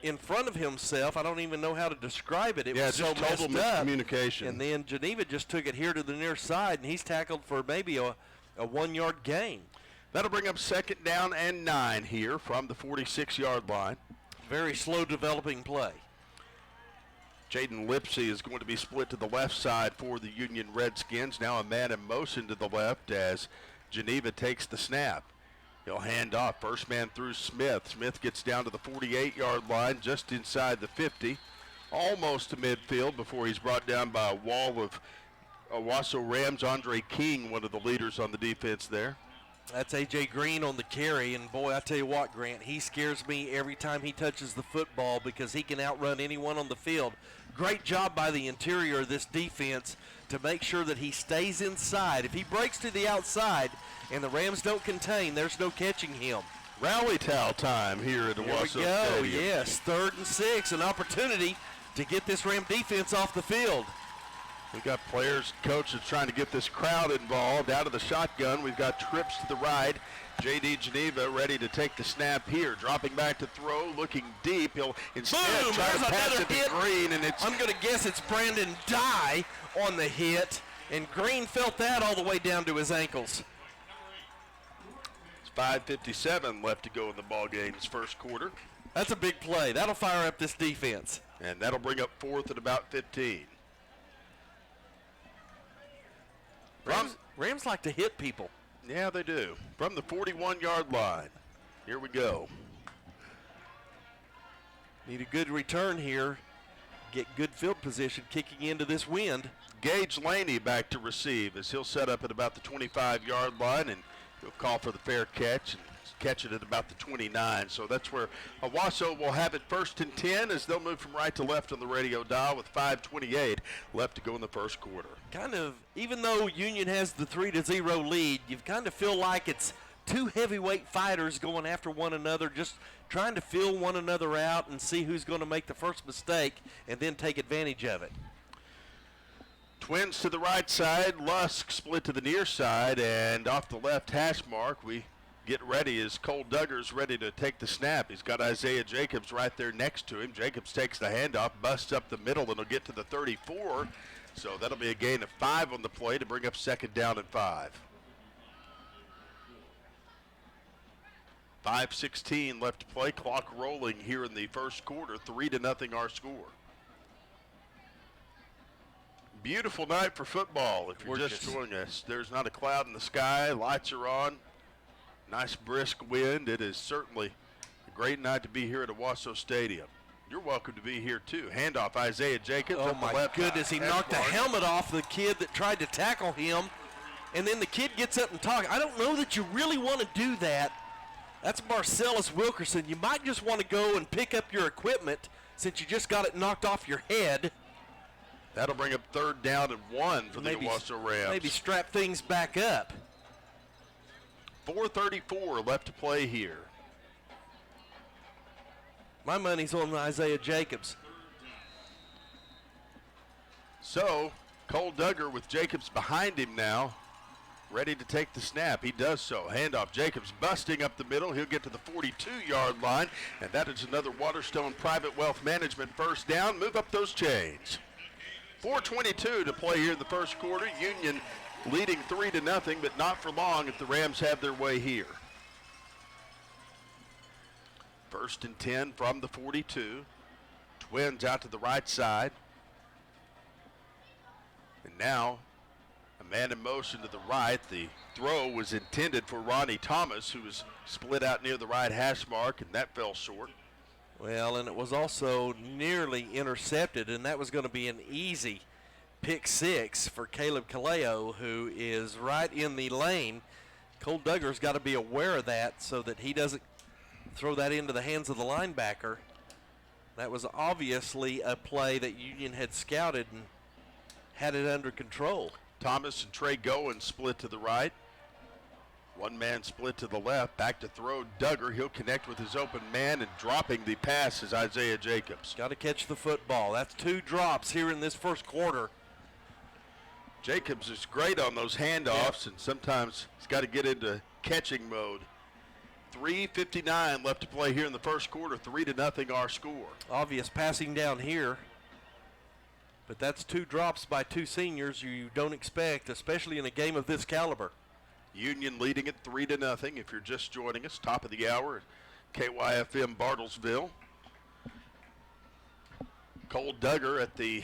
in front of himself. I don't even know how to describe it. It was so messed up. Miscommunication. And then Geneva just took it here to the near side, and he's tackled for maybe a 1-yard gain. That'll bring up 2nd down and 9 here from the 46-yard line. Very slow developing play. Jaden Lipsey is going to be split to the left side for the Union Redskins. Now a man in motion to the left as Geneva takes the snap. He'll hand off. First man through Smith. Smith gets down to the 48-yard line, just inside the 50, almost to midfield before he's brought down by a wall of Owasso Rams. Andre King, one of the leaders on the defense there. That's A.J. Green on the carry, and boy, I tell you what, Grant, he scares me every time he touches the football because he can outrun anyone on the field. Great job by the interior of this defense to make sure that he stays inside. If he breaks to the outside and the Rams don't contain, there's no catching him. Rally towel time here at Owasso Stadium. Yes, 3rd and 6, an opportunity to get this Ram defense off the field. We've got players, coaches trying to get this crowd involved. Out of the shotgun, we've got trips to the right. J.D. Geneva ready to take the snap here. Dropping back to throw, looking deep. He'll instead try to pass it to Green, and it's... I'm going to guess it's Brandon Dye on the hit, and Green felt that all the way down to his ankles. It's 5:57 left to go in the ball game's first quarter. That's a big play. That'll fire up this defense. And that'll bring up 4th at about 15. Rams like to hit people. Yeah, they do. From the 41-yard line. Here we go. Need a good return here. Get good field position kicking into this wind. Gage Laney back to receive as he'll set up at about the 25-yard line, and he'll call for the fair catch and catch it at about the 29. So that's where Owasso will have it 1st and 10 as they'll move from right to left on the radio dial with 5:28 left to go in the first quarter. Kind of, even though Union has the 3-0 lead, you kind of feel like it's two heavyweight fighters going after one another, just trying to feel one another out and see who's going to make the first mistake and then take advantage of it. Twins to the right side, Lusk split to the near side, and off the left hash mark, we get ready as Cole Duggar's ready to take the snap. He's got Isaiah Jacobs right there next to him. Jacobs takes the handoff, busts up the middle, and will get to the 34. So that'll be a gain of 5 on the play to bring up 2nd down and 5. 5:16 left to play. Clock rolling here in the first quarter. 3-0 our score. Beautiful night for football. If you're just joining us, there's not a cloud in the sky. Lights are on. Nice brisk wind. It is certainly a great night to be here at Owasso Stadium. You're welcome to be here too. Handoff Isaiah Jacobs. Oh my goodness, he knocked the helmet off the kid that tried to tackle him, and then the kid gets up and talks. I don't know that you really want to do that. That's Marcellus Wilkerson. You might just want to go and pick up your equipment since you just got it knocked off your head. That'll bring up 3rd down and 1 for the Owasso Rams. Maybe strap things back up. 4:34 left to play here. My money's on Isaiah Jacobs. So, Cole Duggar with Jacobs behind him now, ready to take the snap. He does so. Handoff. Jacobs busting up the middle. He'll get to the 42-yard line, and that is another Waterstone Private Wealth Management first down. Move up those chains. 4:22 to play here in the first quarter. Union leading 3-0, but not for long if the Rams have their way here. 1st and 10 from the 42. Twins out to the right side. Now, a man in motion to the right. The throw was intended for Ronnie Thomas, who was split out near the right hash mark, and that fell short. Well, and it was also nearly intercepted, and that was going to be an easy pick six for Caleb Kaleo, who is right in the lane. Cole Duggar's got to be aware of that so that he doesn't throw that into the hands of the linebacker. That was obviously a play that Union had scouted and had it under control. Thomas and Trey Goen split to the right. One man split to the left. Back to throw Duggar. He'll connect with his open man, and dropping the pass is Isaiah Jacobs. Got to catch the football. That's 2 drops here in this first quarter. Jacobs is great on those handoffs, and sometimes he's got to get into catching mode. 3:59 left to play here in the first quarter. 3-0 our score. Obvious passing down here. But that's 2 drops by 2 seniors you don't expect, especially in a game of this caliber. Union leading it 3-0. If you're just joining us, top of the hour at KYFM Bartlesville. Cole Duggar at the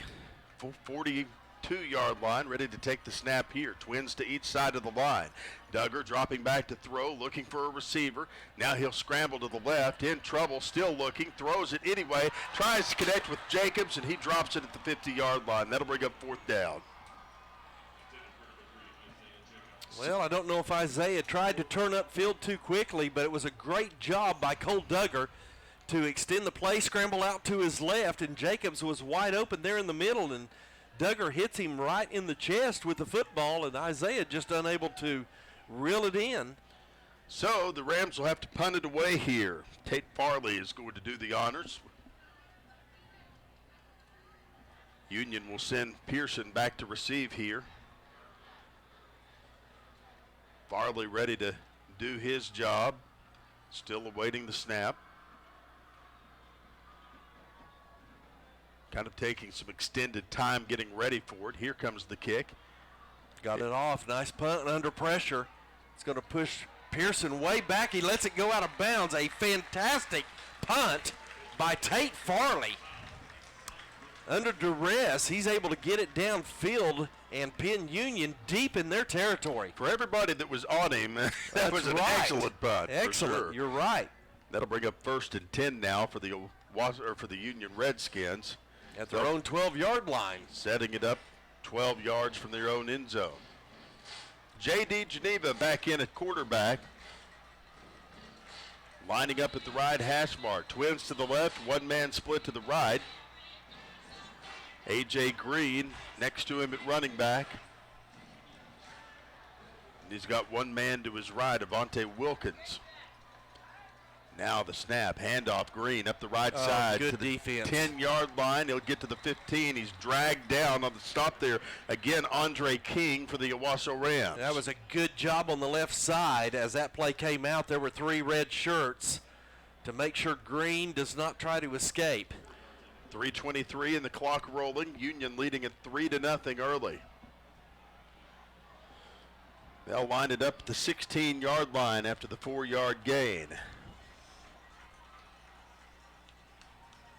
42-yard line, ready to take the snap here. Twins to each side of the line. Duggar dropping back to throw, looking for a receiver. Now he'll scramble to the left, in trouble, still looking, throws it anyway, tries to connect with Jacobs, and he drops it at the 50-yard line. That'll bring up 4th down. Well, I don't know if Isaiah tried to turn upfield too quickly, but it was a great job by Cole Duggar to extend the play, scramble out to his left, and Jacobs was wide open there in the middle, and Duggar hits him right in the chest with the football, and Isaiah just unable to reel it in. So the Rams will have to punt it away here. Tate Farley is going to do the honors. Union will send Pearson back to receive here. Farley ready to do his job. Still awaiting the snap. Kind of taking some extended time getting ready for it. Here comes the kick. Got it off. Nice punt under pressure. It's going to push Pearson way back. He lets it go out of bounds. A fantastic punt by Tate Farley. Under duress, he's able to get it downfield and pin Union deep in their territory. For everybody that was on him, that was an excellent punt. Excellent, for sure. You're right. That'll bring up 1st and 10 now for the Union Redskins. At their own 12-yard line. Setting it up 12 yards from their own end zone. J.D. Geneva back in at quarterback. Lining up at the right hash mark. Twins to the left, one man split to the right. A.J. Green next to him at running back. And he's got one man to his right, Avante Wilkins. Now the snap, handoff, Green up the right side good to the defense. 10-yard line. He'll get to the 15. He's dragged down on the stop there. Again, Andre King for the Owasso Rams. That was a good job on the left side. As that play came out, there were 3 red shirts to make sure Green does not try to escape. 3:23 and the clock rolling. Union leading at 3-0 early. They'll line it up at the 16-yard line after the 4-yard gain.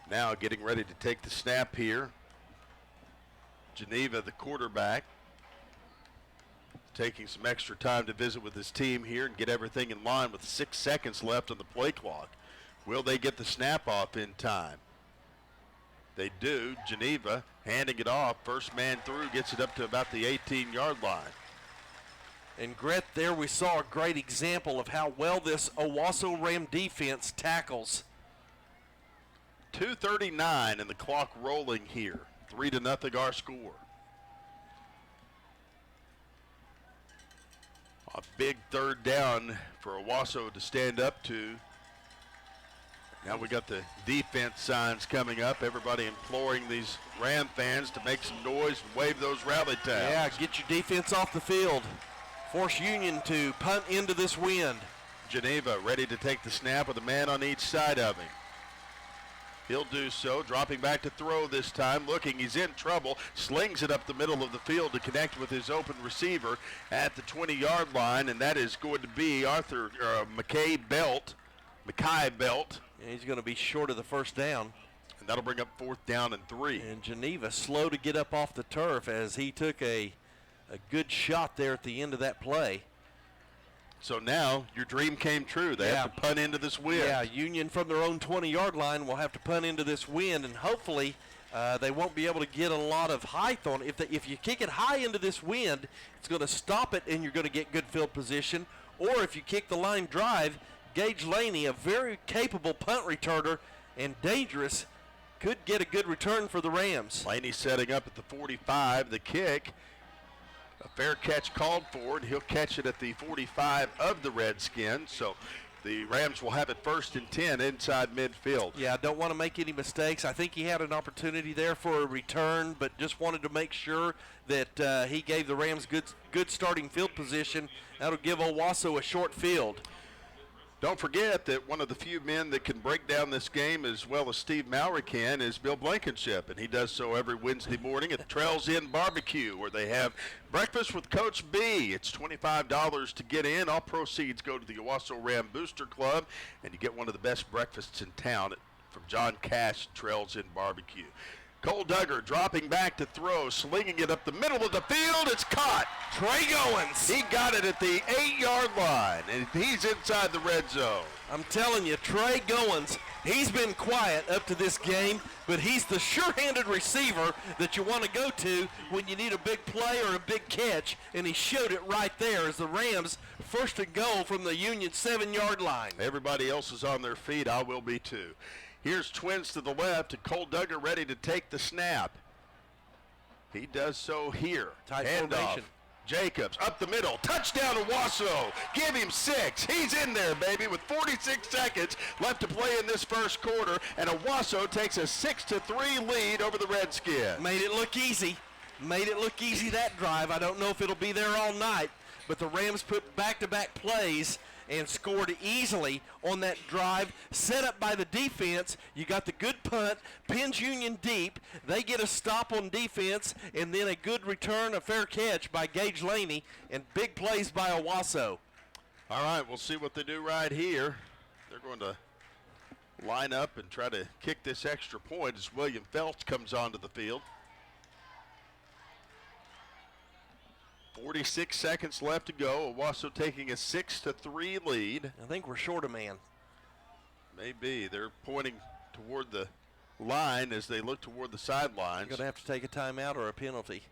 Now getting ready to take the snap here. Geneva, the quarterback, taking some extra time to visit with his team here and get everything in line with 6 seconds left on the play clock. Will they get the snap off in time? They do. Geneva handing it off. First man through, gets it up to about the 18-yard line. And Gret, there we saw a great example of how well this Owasso Ram defense tackles. 2:39 and the clock rolling here. 3-0 our score. A big 3rd down for Owasso to stand up to. Now we got the defense signs coming up. Everybody imploring these Ram fans to make some noise and wave those rally tags. Yeah, get your defense off the field. Force Union to punt into this wind. Geneva ready to take the snap with a man on each side of him. He'll do so, dropping back to throw this time, looking, he's in trouble, slings it up the middle of the field to connect with his open receiver at the 20-yard line, and that is going to be Mackay Belt. And he's going to be short of the first down. And That'll bring up 4th down and 3. And Geneva slow to get up off the turf as he took a good shot there at the end of that play. So now your dream came true. They have to punt into this wind. Yeah, Union from their own 20-yard line will have to punt into this wind, and hopefully they won't be able to get a lot of height on it. If you kick it high into this wind, it's going to stop it, and you're going to get good field position. Or if you kick the line drive, Gage Laney, a very capable punt returner and dangerous, could get a good return for the Rams. Laney setting up at the 45. The kick, a fair catch called for it. He'll catch it at the 45 of the Redskins. So the Rams will have it 1st and 10 inside midfield. Yeah, I don't want to make any mistakes. I think he had an opportunity there for a return, but just wanted to make sure that he gave the Rams good starting field position. That'll give Owasso a short field. Don't forget that one of the few men that can break down this game as well as Steve Mowry can is Bill Blankenship, and he does so every Wednesday morning at Trails Inn Barbecue, where they have breakfast with Coach B. It's $25 to get in. All proceeds go to the Owasso Ram Booster Club, and you get one of the best breakfasts in town from John Cash Trails Inn Barbecue. Cole Duggar dropping back to throw, slinging it up the middle of the field. It's caught. Trey Goins. He got it at the 8-yard line, and he's inside the red zone. I'm telling you, Trey Goins, he's been quiet up to this game, but he's the sure-handed receiver that you want to go to when you need a big play or a big catch, and he showed it right there as the Rams 1st and goal from the Union 7-yard line. Everybody else is on their feet. I will be too. Here's Twins to the left, and Cole Duggar ready to take the snap. He does so here. Tight Handoff. formation. Jacobs up the middle. Touchdown to Owasso. Give him 6. He's in there, baby, with 46 seconds left to play in this first quarter, and Owasso takes a 6-3 lead over the Redskins. Made it look easy. Made it look easy that drive. I don't know if it'll be there all night, but the Rams put back-to-back plays and scored easily on that drive, set up by the defense. You got the good punt, pins Union deep. They get a stop on defense, and then a good return, a fair catch by Gage Laney, and big plays by Owasso. All right, we'll see what they do right here. They're going to line up and try to kick this extra point as William Phelps comes onto the field. 46 seconds left to go. Owasso taking a 6-3 lead. I think we're short a man. Maybe. They're pointing toward the line as they look toward the sidelines. You're going to have to take a timeout or a penalty.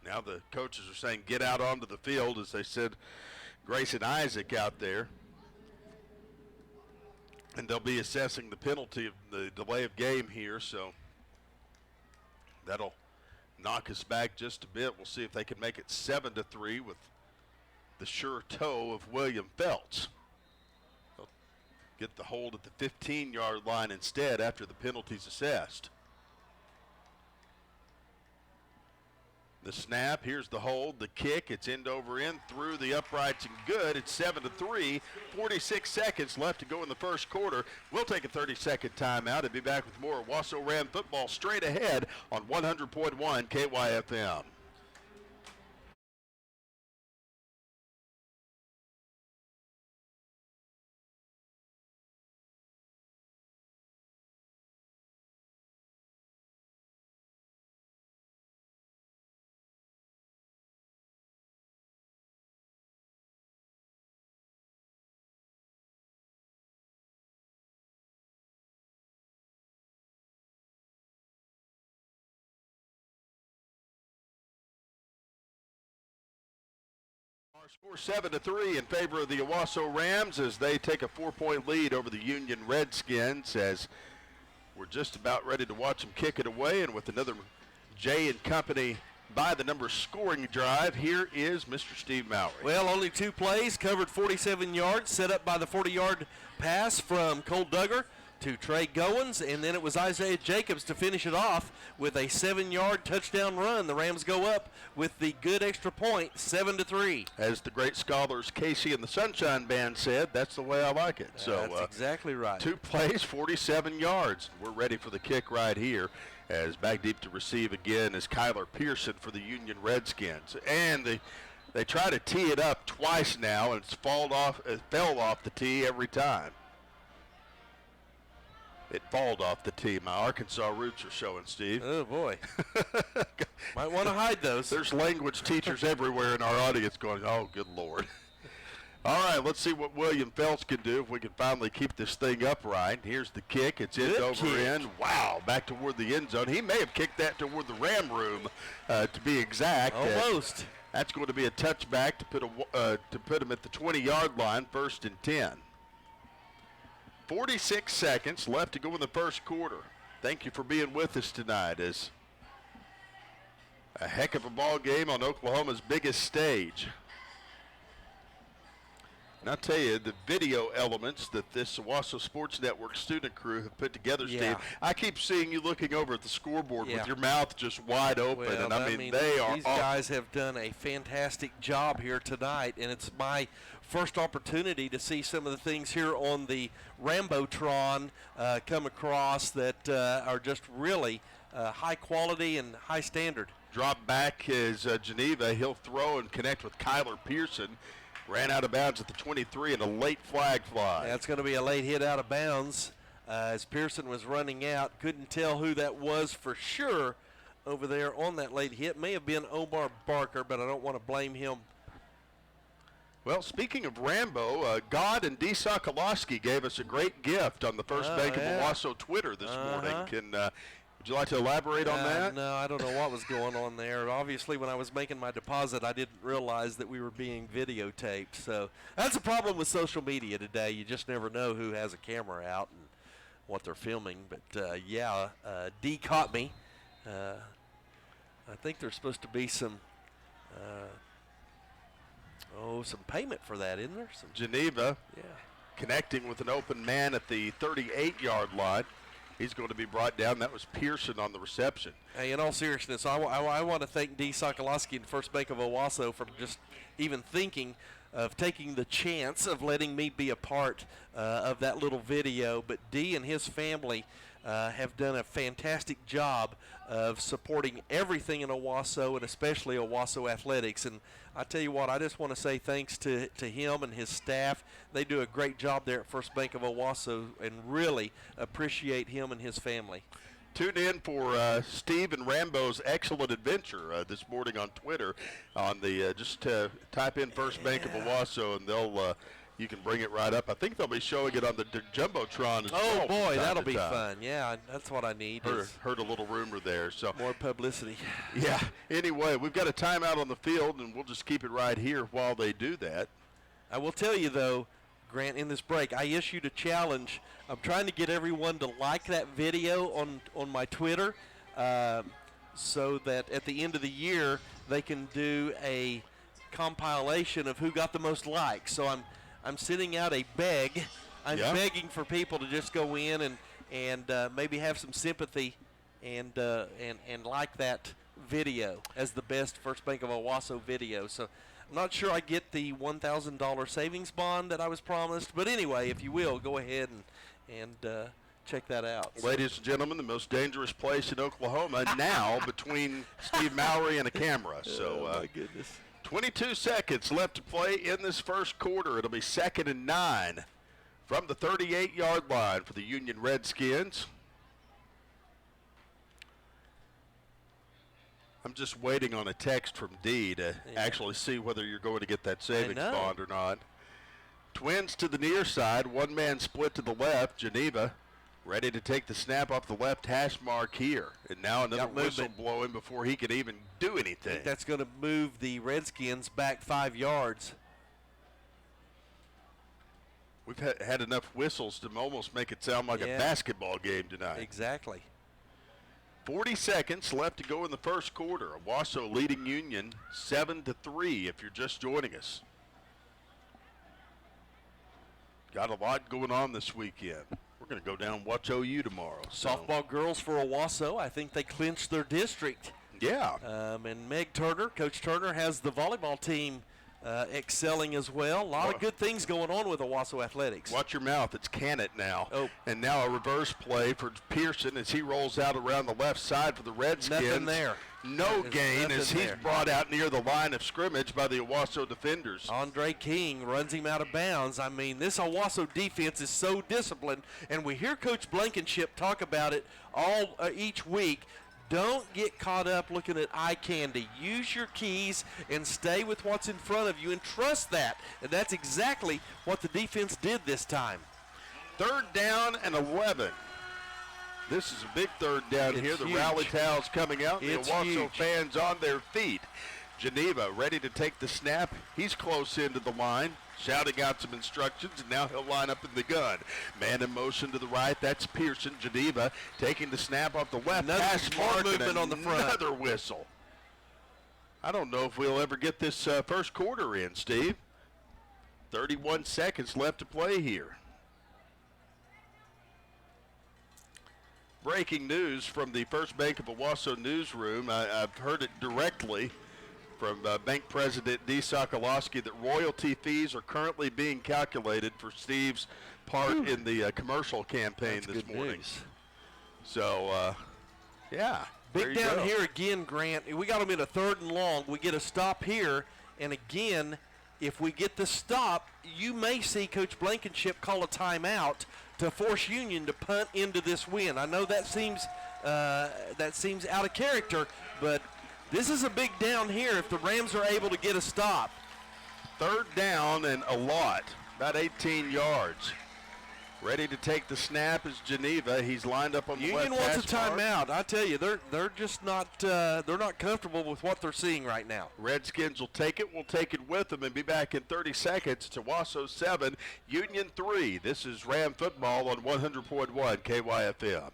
Now the coaches are saying get out onto the field as they said Grayson Isaac out there. And they'll be assessing the penalty of the delay of game here, so that'll knock us back just a bit. We'll see if they can make it 7-3 with the sure toe of William Phelps. They'll get the hold at the 15-yard line instead after the penalty's assessed. The snap, here's the hold, the kick, it's end over end through the uprights and good. It's 7-3, 46 seconds left to go in the first quarter. We'll take a 30-second timeout and be back with more Owasso Ram football straight ahead on 100.1 KYFM. Our score 7-3 in favor of the Owasso Rams as they take a 4-point lead over the Union Redskins, as we're just about ready to watch them kick it away. And with another Jay and company by the number scoring drive, here is Mr. Steve Mowry. Well, only 2 plays, covered 47 yards, set up by the 40-yard pass from Cole Duggar to Trey Goins, and then it was Isaiah Jacobs to finish it off with a 7-yard touchdown run. The Rams go up with the good extra point, 7-3. As the great scholars Casey and the Sunshine Band said, that's the way I like it. So that's exactly right. 2 plays, 47 yards. We're ready for the kick right here, as back deep to receive again is Kyler Pearson for the Union Redskins. And they try to tee it up twice now, and it fell off the tee every time. It falled off the tee. My Arkansas roots are showing, Steve. Oh, boy. Might want to hide those. There's language teachers everywhere in our audience going, oh, good Lord. All right, let's see what William Phelps can do if we can finally keep this thing upright. Here's the kick. It's end over end. Wow, back toward the end zone. He may have kicked that toward the Ram room, to be exact. Almost. That's going to be a touchback to put him at the 20-yard line, 1st and 10. 46 seconds left to go in the first quarter. Thank you for being with us tonight. As a heck of a ball game on Oklahoma's biggest stage. And I'll tell you, the video elements that this Owasso Sports Network student crew have put together, Steve, I keep seeing you looking over at the scoreboard with your mouth just wide open. Well, and I mean, they are these guys have done a fantastic job here tonight, and it's my first opportunity to see some of the things here on the Rambotron come across that are just really high quality and high standard. Drop back is Geneva. He'll throw and connect with Kyler Pearson. Ran out of bounds at the 23 and a late flag fly. That's going to be a late hit out of bounds as Pearson was running out. Couldn't tell who that was for sure over there on that late hit. May have been Omar Barker, but I don't want to blame him. Well, speaking of Rambo, God and D. Sokolowski gave us a great gift on the First Bank of Owasso Twitter this morning. Would you like to elaborate on that? No, I don't know what was going on there. Obviously, when I was making my deposit, I didn't realize that we were being videotaped. So that's a problem with social media today. You just never know who has a camera out and what they're filming. But, D caught me. I think there's supposed to be some payment for that, isn't there? Geneva connecting with an open man at the 38-yard line. He's going to be brought down. That was Pearson on the reception. Hey, in all seriousness, I want to thank D. Sokolowski and First Bank of Owasso for just even thinking of taking the chance of letting me be a part of that little video. But D and his family have done a fantastic job of supporting everything in Owasso and especially Owasso athletics. And I tell you what, I just want to say thanks to him and his staff. They do a great job there at First Bank of Owasso and really appreciate him and his family. Tune in for Steve and Rambo's excellent adventure this morning on Twitter. On the just type in First Bank of Owasso and they'll you can bring it right up. I think they'll be showing it on the Jumbotron as well. Oh boy, that'll be fun. Yeah, that's what I need. Heard a little rumor there. So more publicity. Yeah. Anyway, we've got a timeout on the field, and we'll just keep it right here while they do that. I will tell you though, Grant, in this break, I issued a challenge. I'm trying to get everyone to like that video on my Twitter, so that at the end of the year they can do a compilation of who got the most likes. So I'm sending out a beg. I'm begging for people to just go in and maybe have some sympathy and like that video as the best First Bank of Owasso video. So I'm not sure I get the $1,000 savings bond that I was promised, but anyway, if you will, go ahead and check that out. Ladies and gentlemen, the most dangerous place in Oklahoma now between Steve Mowry and a camera. So, oh my goodness. 22 seconds left to play in this first quarter. It'll be 2nd and 9 from the 38-yard line for the Union Redskins. I'm just waiting on a text from D to actually see whether you're going to get that savings bond or not. Twins to the near side, one man split to the left. Geneva ready to take the snap off the left hash mark here. And now another whistle blowing before he can even do anything. I think that's going to move the Redskins back 5 yards. We've had enough whistles to almost make it sound like a basketball game tonight. Exactly. 40 seconds left to go in the first quarter. Owasso leading Union 7-3 if you're just joining us. Got a lot going on this weekend. We're going to go down and watch OU tomorrow. Softball girls for Owasso, I think they clinched their district. Yeah. And Meg Turner, Coach Turner, has the volleyball team excelling as well. A lot of good things going on with Owasso Athletics. Watch your mouth. It's can it now. Oh. And now a reverse play for Pearson as he rolls out around the left side for the Redskins. Nothing there. No gain as he's brought out near the line of scrimmage by the Owasso defenders. Andre King runs him out of bounds. I mean, this Owasso defense is so disciplined, and we hear Coach Blankenship talk about it each week. Don't get caught up looking at eye candy. Use your keys and stay with what's in front of you and trust that. And that's exactly what the defense did this time. 3rd down and 11. This is a big 3rd down here. The rally towels coming out. The Owasso fans on their feet. Geneva ready to take the snap. He's close into the line, shouting out some instructions, and now he'll line up in the gun. Man in motion to the right. That's Pearson. Geneva taking the snap off the left. Pass mark movement on the front. Another whistle. I don't know if we'll ever get this first quarter in, Steve. 31 seconds left to play here. Breaking news from the First Bank of Owasso newsroom. I've heard it directly from Bank President Dee Sokolowski that royalty fees are currently being calculated for Steve's part in the commercial campaign this morning. News. So, yeah. Big down here again, Grant. We got them in a 3rd and long. We get a stop here, and again, if we get the stop, you may see Coach Blankenship call a timeout to force Union to punt into this win. I know that seems out of character, but this is a big down here if the Rams are able to get a stop. 3rd down and a lot, about 18 yards. Ready to take the snap is Geneva. He's lined up on the left. Union wants a timeout. I tell you, they're just not they're not comfortable with what they're seeing right now. Redskins will take it. We'll take it with them and be back in 30 seconds. It's Owasso 7, Union 3. This is Ram Football on 100.1 KYFM.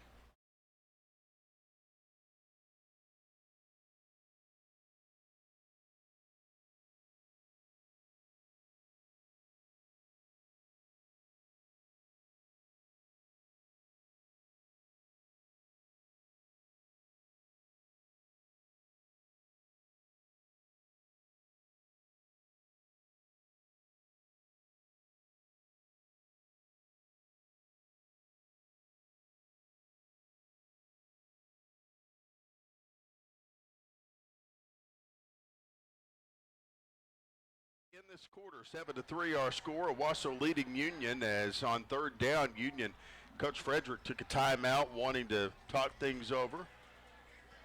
In this quarter, 7-3 our score. Owasso leading Union as on 3rd down, Union Coach Frederick took a timeout wanting to talk things over.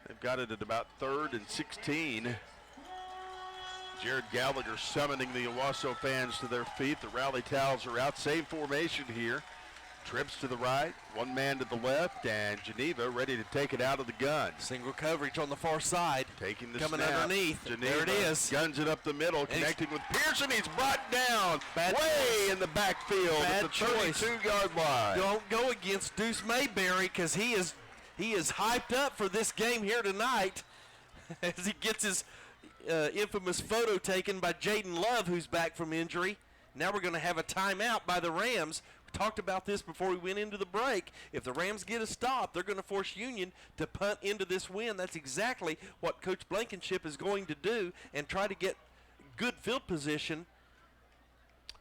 They've got it at about 3rd and 16. Jared Gallagher summoning the Owasso fans to their feet. The rally towels are out. Same formation here. Trips to the right, one man to the left, and Geneva ready to take it out of the gun. Single coverage on the far side. Taking the coming snap. Underneath. Geneva there it is. Guns it up the middle, connecting with Pearson. He's brought down way in the backfield at the 32-yard line. Don't go against Deuce Mayberry because he is hyped up for this game here tonight as he gets his infamous photo taken by Jaden Love, who's back from injury. Now we're going to have a timeout by the Rams. We talked about this before we went into the break. If the Rams get a stop, they're going to force Union to punt into this win. That's exactly what Coach Blankenship is going to do and try to get good field position.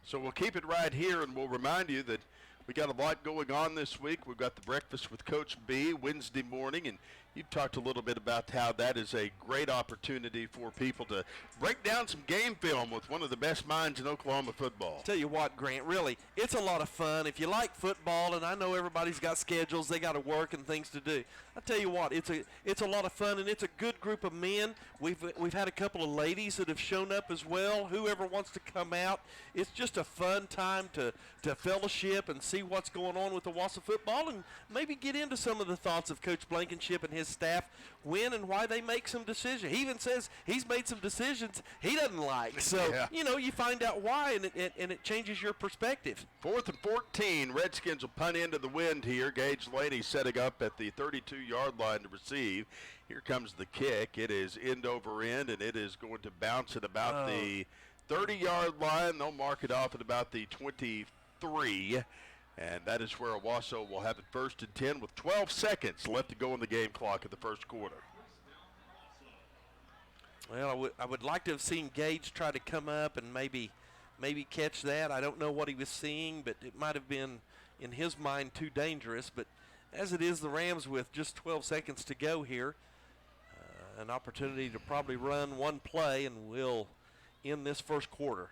So we'll keep it right here, and we'll remind you that we got a lot going on this week. We've got the Breakfast with Coach B Wednesday morning, and you've talked a little bit about how that is a great opportunity for people to break down some game film with one of the best minds in Oklahoma football. Tell you what, Grant, really, it's a lot of fun. If you like football, and I know everybody's got schedules, they got to work and things to do. I tell you what, it's a lot of fun, and it's a good group of men. We've had a couple of ladies that have shown up as well. Whoever wants to come out, it's just a fun time to fellowship and see what's going on with the Owasso football, and maybe get into some of the thoughts of Coach Blankenship and his staff, when and why they make some decisions. He even says he's made some decisions he doesn't like. So, you find out why, and it changes your perspective. 4th and 14. Redskins will punt into the wind here. Gage Laney setting up at the 32-yard line to receive. Here comes the kick. It is end over end, and it is going to bounce at about the 30-yard line. They'll mark it off at about the 23. And that is where Owasso will have it 1st and 10 with 12 seconds left to go in the game clock of the first quarter. Well, I would like to have seen Gage try to come up and maybe catch that. I don't know what he was seeing, but it might have been, in his mind, too dangerous. But as it is, the Rams with just 12 seconds to go here, an opportunity to probably run one play, and we'll end this first quarter.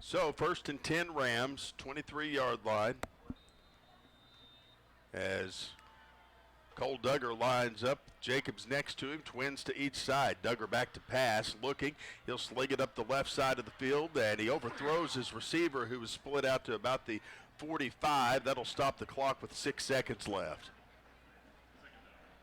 So 1st and 10 Rams, 23-yard line, as Cole Duggar lines up. Jacobs next to him, twins to each side. Duggar back to pass, looking. He'll sling it up the left side of the field, and he overthrows his receiver, who was split out to about the 45. That'll stop the clock with 6 seconds left.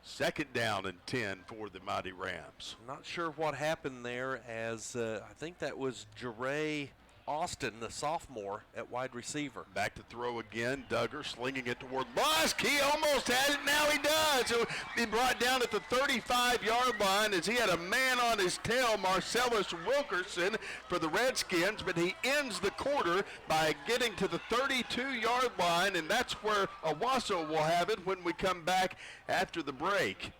2nd down and 10 for the mighty Rams. Not sure what happened there, as I think that was Jeray Austin, the sophomore, at wide receiver. Back to throw again. Duggar slinging it toward Lusk. He almost had it. Now he does. So he brought down at the 35-yard line as he had a man on his tail, Marcellus Wilkerson, for the Redskins. But he ends the quarter by getting to the 32-yard line, and that's where Owasso will have it when we come back after the break.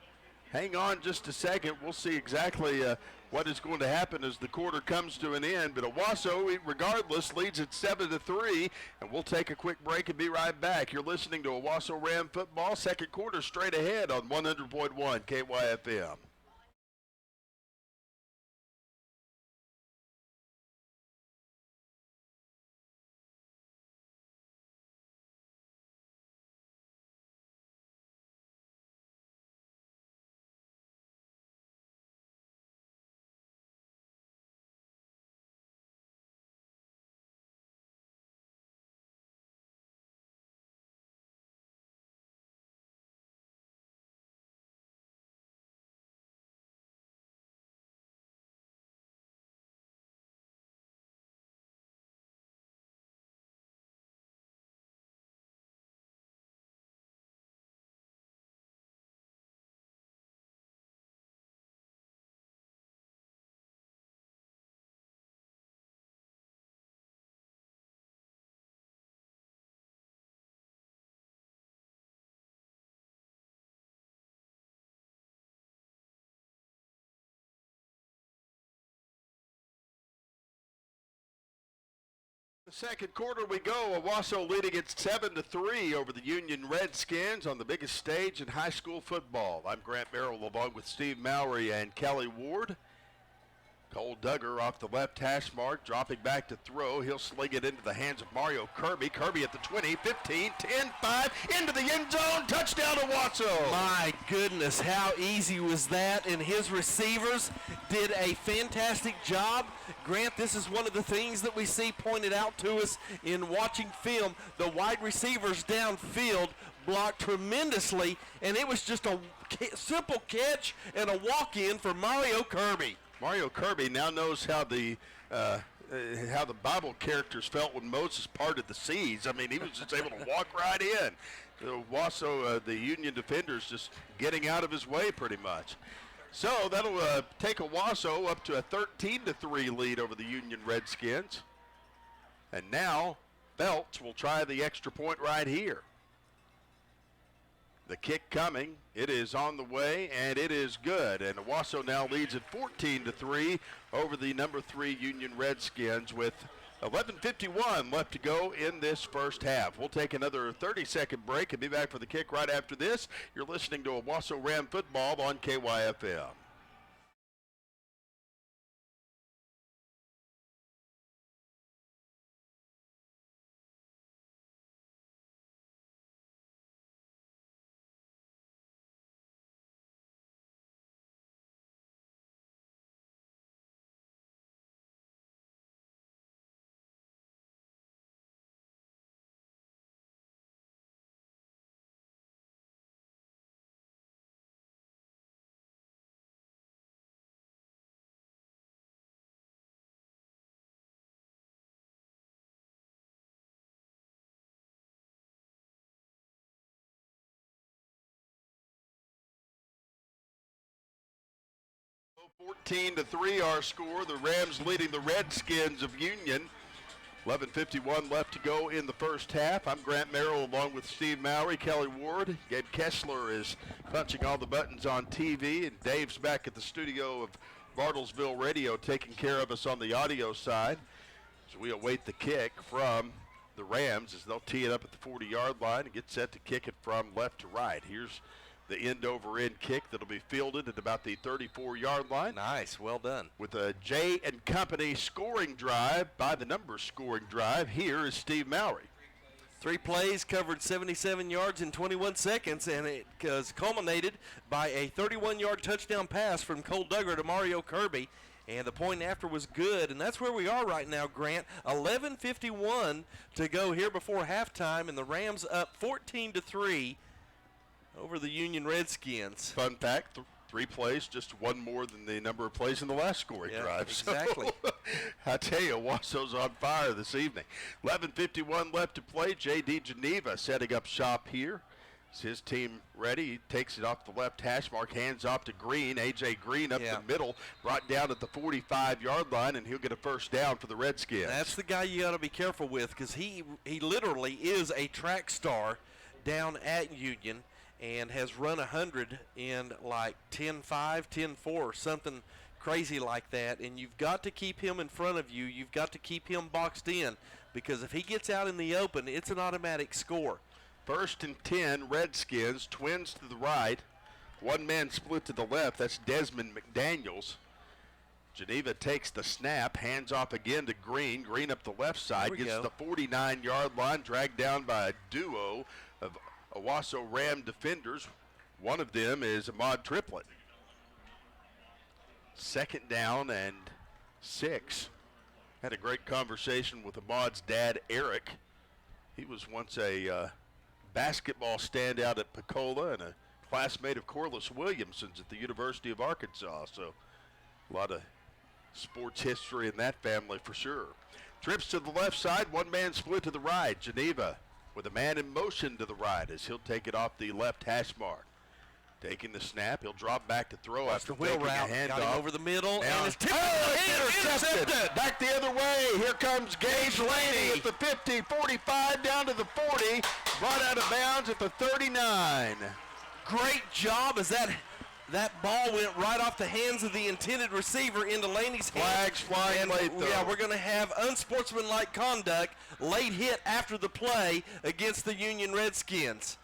Hang on just a second. We'll see exactly what is going to happen as the quarter comes to an end. But Owasso, regardless, leads at 7-3, and we'll take a quick break and be right back. You're listening to Owasso Ram football, second quarter straight ahead on 100.1 KYFM. The second quarter we go. Owasso leading at 7-3 over the Union Redskins on the biggest stage in high school football. I'm Grant Merrill along with Steve Mowry and Kelly Ward. Cole Duggar off the left hash mark, dropping back to throw. He'll sling it into the hands of Mario Kirby. Kirby at the 20, 15, 10, 5, into the end zone. Touchdown Owasso. My goodness, how easy was that? And his receivers did a fantastic job. Grant, this is one of the things that we see pointed out to us in watching film. The wide receivers downfield blocked tremendously, and it was just a simple catch and a walk-in for Mario Kirby. Mario Kirby now knows how the Bible characters felt when Moses parted the seas. I mean, he was just able to walk right in. Owasso, the Union defenders, just getting out of his way pretty much. So that'll take Owasso up to a 13-3 lead over the Union Redskins. And now Feltz will try the extra point right here. The kick coming, it is on the way, and it is good. And Owasso now leads at 14-3 over the number 3 Union Redskins with 11:51 left to go in this first half. We'll take another 30-second break and be back for the kick right after this. You're listening to Owasso Ram football on KYFM. Oh, 14-3 our score. The Rams leading the Redskins of Union. 11:51 left to go in the first half. I'm Grant Merrill along with Steve Mowry, Kelly Ward. Gabe Kessler is punching all the buttons on TV, and Dave's back at the studio of Bartlesville Radio taking care of us on the audio side. So we await the kick from the Rams as they'll tee it up at the 40-yard line and get set to kick it from left to right. Here's the end-over-end kick that'll be fielded at about the 34-yard line. Nice, well done. With a J and Company scoring drive, by the numbers scoring drive, here is Steve Mowry. 3 plays, covered 77 yards in 21 seconds, and it was culminated by a 31-yard touchdown pass from Cole Duggar to Mario Kirby. And the point after was good, and that's where we are right now, Grant. 11:51 to go here before halftime, and the Rams up 14-3 over the Union Redskins. Fun fact, 3 plays, just one more than the number of plays in the last scoring drive. Exactly. So, I tell you, Owasso's on fire this evening. 11:51 left to play. J.D. Geneva setting up shop here. Is his team ready? He takes it off the left hash mark, hands off to Green. A.J. Green up the middle, brought down at the 45-yard line, and he'll get a first down for the Redskins. That's the guy you got to be careful with, because he literally is a track star down at Union and has run 100 in like 10.5, 10.4, something crazy like that. And you've got to keep him in front of you. You've got to keep him boxed in, because if he gets out in the open, it's an automatic score. 1st and 10, Redskins, twins to the right. One man split to the left. That's Desmond McDaniels. Geneva takes the snap, hands off again to Green. Green up the left side, gets to the 49-yard line, dragged down by a duo of Owasso Ram defenders. One of them is Ahmad Triplett. 2nd down and 6. Had a great conversation with Ahmad's dad, Eric. He was once a basketball standout at Pecola and a classmate of Corliss Williamson's at the University of Arkansas. So a lot of sports history in that family for sure. Trips to the left side, one man split to the right. Geneva with a man in motion to the right as he'll take it off the left hash mark. Taking the snap, he'll drop back to throw after wheel route. a handoff. Got him over the middle, now, and it's tipped intercepted. Back the other way. Here comes Gage Laney at the 50, 45, down to the 40. Brought out of bounds at the 39. Great job as that ball went right off the hands of the intended receiver into Laney's hands. Flags flying late, though. Yeah, we're going to have unsportsmanlike conduct, late hit after the play against the Union Redskins.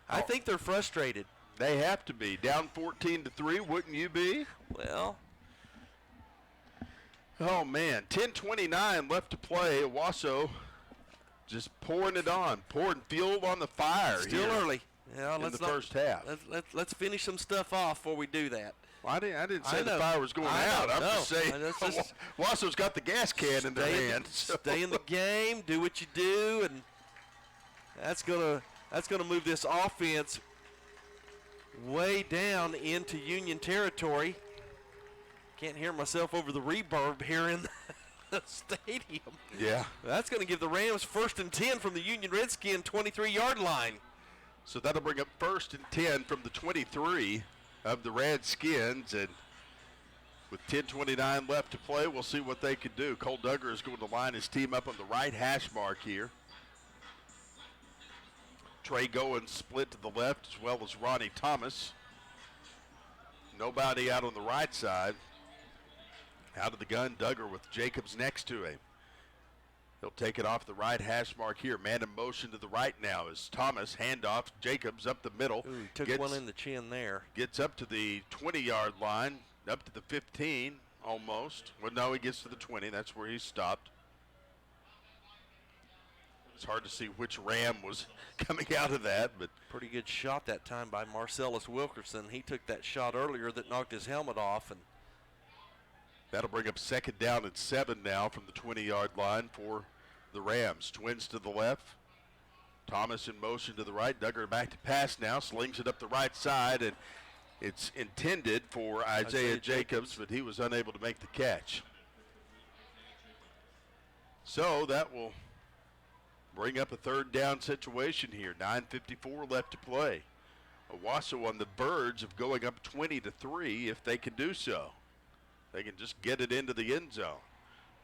I think they're frustrated. They have to be. Down 14-3, wouldn't you be? Well. Oh, man. 10:29 left to play. Owasso just pouring it on, pouring fuel on the fire. Still early. Yeah, in the first half. Let's finish some stuff off before we do that. Well, I didn't say the fire was going out. I'm just saying Owasso's got the gas can in their hand. Stay in the game, do what you do, and that's gonna move this offense way down into Union territory. Can't hear myself over the reverb here in the stadium. Yeah. That's going to give the Rams 1st and 10 from the Union Redskin 23-yard line. So that'll bring up 1st and 10 from the 23 of the Redskins. And with 10:29 left to play, we'll see what they can do. Cole Duggar is going to line his team up on the right hash mark here. Trey Goins split to the left, as well as Ronnie Thomas. Nobody out on the right side. Out of the gun, Duggar with Jacobs next to him. He'll take it off the right hash mark here. Man in motion to the right now is Thomas. Handoff, Jacobs up the middle. Ooh, took one in the chin there. Gets up to the 20-yard line, up to the 15 almost. Well, no, he gets to the 20. That's where he stopped. It's hard to see which Ram was coming out of that, but pretty good shot that time by Marcellus Wilkerson. He took that shot earlier that knocked his helmet off, and that'll bring up 2nd down and 7 now from the 20-yard line for the Rams. Twins to the left. Thomas in motion to the right. Duggar back to pass now. Slings it up the right side, and it's intended for Isaiah Jacobs, but he was unable to make the catch. So that will bring up a 3rd down situation here. 9:54 left to play. Owasso on the verge of going up 20-3 if they can do so. They can just get it into the end zone.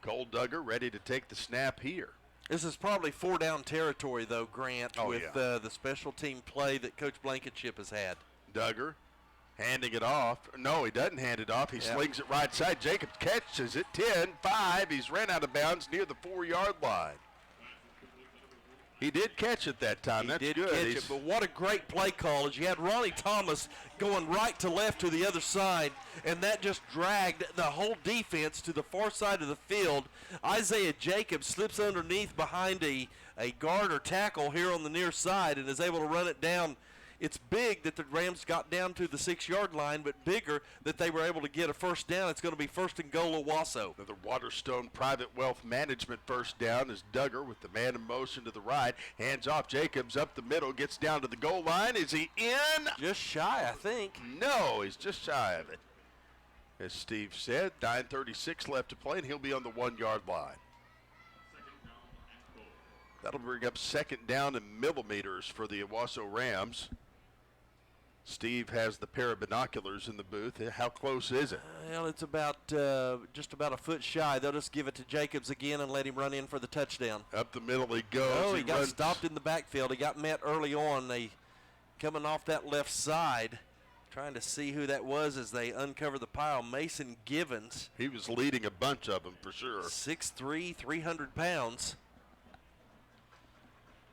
Cole Duggar ready to take the snap here. This is probably 4-down territory, though, Grant, with the special team play that Coach Blankenship has had. Duggar Handing it off. No, he doesn't hand it off. He slings it right side. Jacobs catches it. 10-5. He's ran out of bounds near the 4-yard line. He did catch it that time. That's good. Catch it, but what a great play call. As you had Ronnie Thomas going right to left to the other side, and that just dragged the whole defense to the far side of the field. Isaiah Jacobs slips underneath behind a guard or tackle here on the near side and is able to run it down. It's big that the Rams got down to the 6-yard line, but bigger that they were able to get a first down. It's going to be 1st and goal Owasso. The Waterstone Private Wealth Management first down is Duggar with the man in motion to the right. Hands off Jacobs up the middle, gets down to the goal line. Is he in? Just shy, I think. No, he's just shy of it. As Steve said, 9:36 left to play, and he'll be on the 1-yard line. That'll bring up 2nd down in millimeters for the Owasso Rams. Steve has the pair of binoculars in the booth. How close is it? Well, it's about just about a foot shy. They'll just give it to Jacobs again and let him run in for the touchdown. Up the middle he goes. Oh, he got stopped in the backfield. He got met early on. They coming off that left side, trying to see who that was as they uncover the pile. Mason Givens. He was leading a bunch of them for sure. 6'3", 300 pounds.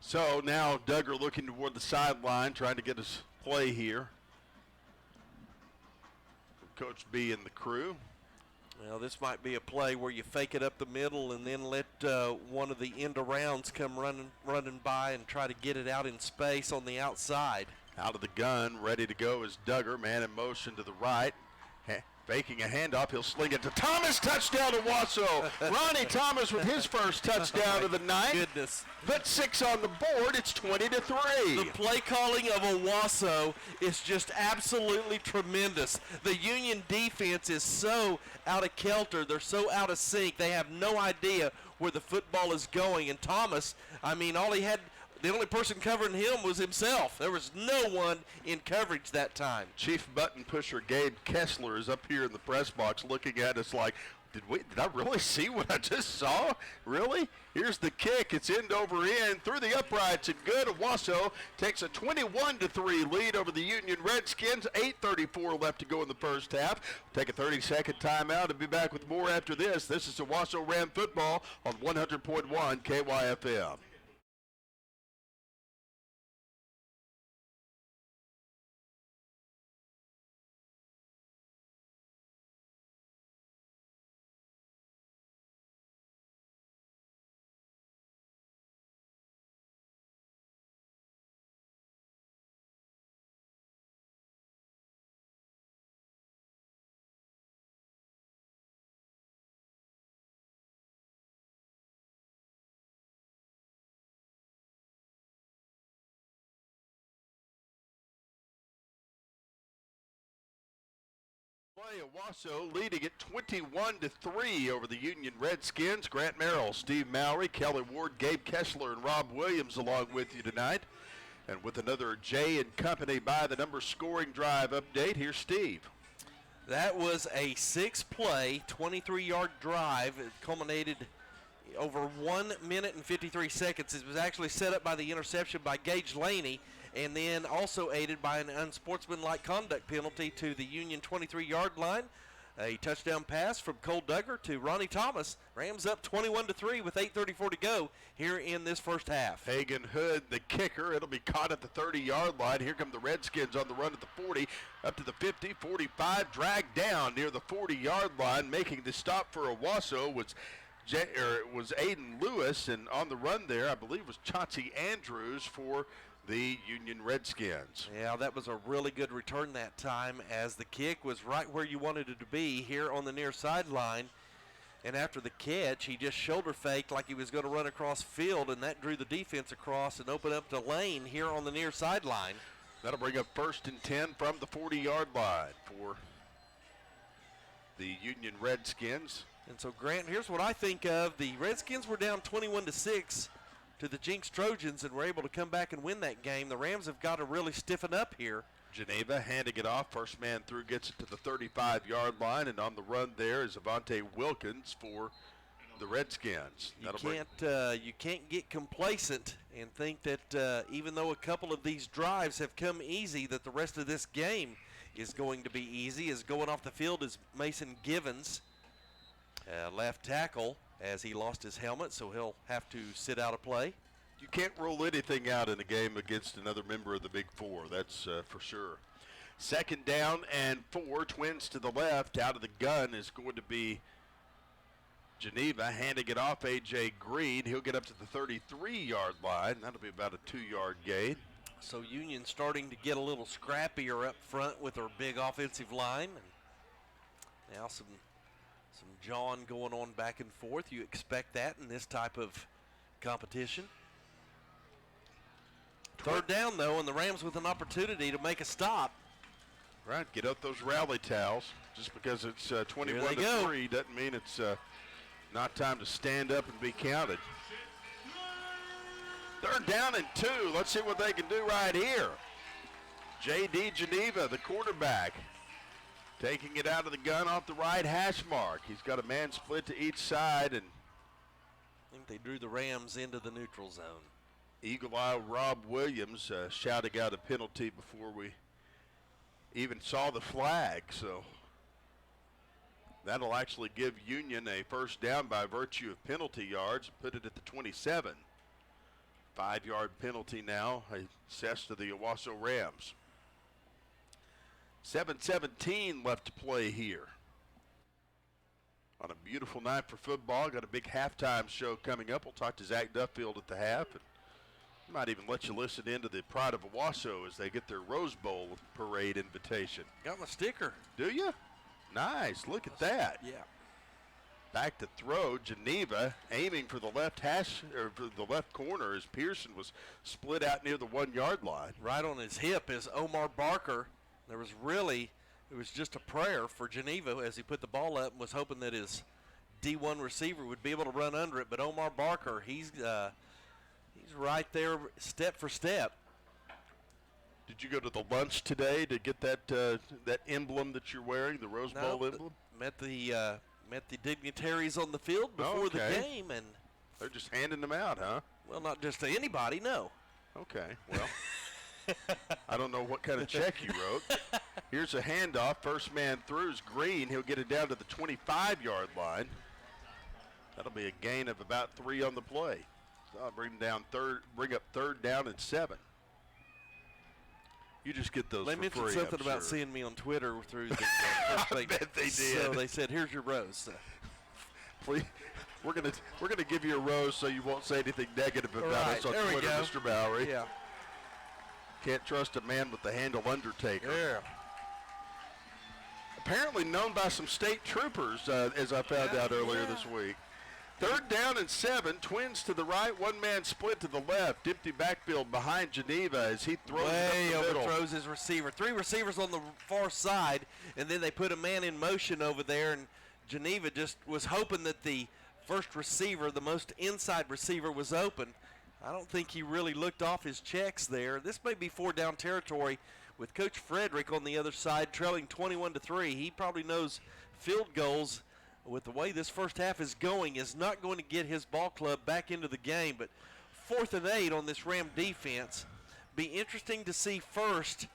So now Duggar looking toward the sideline, trying to get his play here. Coach B and the crew. Well, this might be a play where you fake it up the middle and then let one of the end arounds come running by and try to get it out in space on the outside. Out of the gun, ready to go is Duggar, man in motion to the right. Faking a handoff, he'll sling it to Thomas. Touchdown to Owasso. Ronnie Thomas with his first touchdown of the night. Goodness. Put 6 on the board. It's 20-3. The play calling of Owasso is just absolutely tremendous. The Union defense is so out of kilter. They're so out of sync. They have no idea where the football is going. And Thomas, I mean, the only person covering him was himself. There was no one in coverage that time. Chief button pusher Gabe Kessler is up here in the press box looking at us like, did I really see what I just saw? Really? Here's the kick. It's end over end through the uprights and good. Owasso takes a 21-3 lead over the Union Redskins. 8:34 left to go in the first half. Take a 30-second timeout and be back with more after this. This is Owasso Ram football on 100.1 KYFM. Owasso leading at 21-3 over the Union Redskins. Grant Merrill, Steve Mowry, Kelly Ward, Gabe Kessler, and Rob Williams along with you tonight. And with another J and Company by the number scoring drive update, here's Steve. That was a 6-play, 23-yard drive. It culminated over 1 minute and 53 seconds. It was actually set up by the interception by Gage Laney, and then also aided by an unsportsmanlike conduct penalty to the Union 23-yard line. A touchdown pass from Cole Duggar to Ronnie Thomas. Rams up 21-3 with 8:34 to go here in this first half. Hagan Hood, the kicker. It'll be caught at the 30-yard line. Here come the Redskins on the run at the 40, up to the 50, 45, dragged down near the 40-yard line. Making the stop for Owasso was Aiden Lewis, and on the run there, I believe, was Chauncey Andrews for the Union Redskins. Yeah, that was a really good return that time, as the kick was right where you wanted it to be here on the near sideline. And after the catch, he just shoulder faked like he was going to run across field, and that drew the defense across and opened up the lane here on the near sideline. That'll bring up 1st and 10 from the 40-yard line for the Union Redskins. And so, Grant, here's what I think of. The Redskins were down 21-6 to the Jinx Trojans and were able to come back and win that game. The Rams have got to really stiffen up here. Geneva handing it off. First man through gets it to the 35-yard line, and on the run there is Avante Wilkins for the Redskins. You can't get complacent and think that even though a couple of these drives have come easy, that the rest of this game is going to be easy, as going off the field is Mason Givens, left tackle, as he lost his helmet, so he'll have to sit out of play. You can't rule anything out in a game against another member of the Big Four, that's for sure. 2nd down and 4, Twins to the left. Out of the gun is going to be Geneva, handing it off A.J. Green. He'll get up to the 33-yard line. That'll be about a 2-yard gain. So Union starting to get a little scrappier up front with their big offensive line. And now some jawing going on back and forth. You expect that in this type of competition. 3rd down, though, and the Rams with an opportunity to make a stop. Right, get out those rally towels. Just because it's 21-3 doesn't mean it's not time to stand up and be counted. 3rd down and 2. Let's see what they can do right here. J.D. Geneva, the quarterback, taking it out of the gun off the right hash mark. He's got a man split to each side, and I think they drew the Rams into the neutral zone. Eagle Eye Rob Williams shouting out a penalty before we even saw the flag, so that'll actually give Union a 1st down by virtue of penalty yards, put it at the 27. 5-yard penalty now assessed to the Owasso Rams. 7:17 left to play here. On a beautiful night for football, got a big halftime show coming up. We'll talk to Zach Duffield at the half, and might even let you listen into the Pride of Owasso as they get their Rose Bowl parade invitation. Got my sticker. Do you? Nice. Look at that. Yeah. Back to throw. Geneva aiming for the left hash or for the left corner as Pearson was split out near the 1-yard line. Right on his hip is Omar Barker. It was just a prayer for Geneva as he put the ball up and was hoping that his D1 receiver would be able to run under it. But Omar Barker, he's right there step for step. Did you go to the lunch today to get that that emblem that you're wearing, the Rose Bowl emblem? Met the dignitaries on the field before the game, and they're just handing them out, huh? Well, not just to anybody, no. Okay, well, I don't know what kind of check you wrote. Here's a handoff. First man through is Green. He'll get it down to the 25-yard line. That'll be a gain of about 3 on the play. So I'll bring up 3rd down and 7. You just get those They for mentioned free, something I'm about sure. seeing me on Twitter through the first thing. I bet they did. So they said, "Here's your rose." Please, we're gonna give you a rose so you won't say anything negative about us on there we Twitter, go. Mr. Bowery. Yeah. Can't trust a man with the handle Undertaker. Yeah. Apparently known by some state troopers, as I found out earlier this week. 3rd down and 7. Twins to the right. 1-man split to the left. Empty backfield behind Geneva as he throws Way it up the middle. overthrows his receiver. 3 receivers on the far side, and then they put a man in motion over there, and Geneva just was hoping that the first receiver, the most inside receiver, was open. I don't think he really looked off his checks there. This may be 4-down territory with Coach Frederick on the other side trailing 21-3. He probably knows field goals with the way this first half is going is not going to get his ball club back into the game. But 4th and 8 on this Ram defense. Be interesting to see first,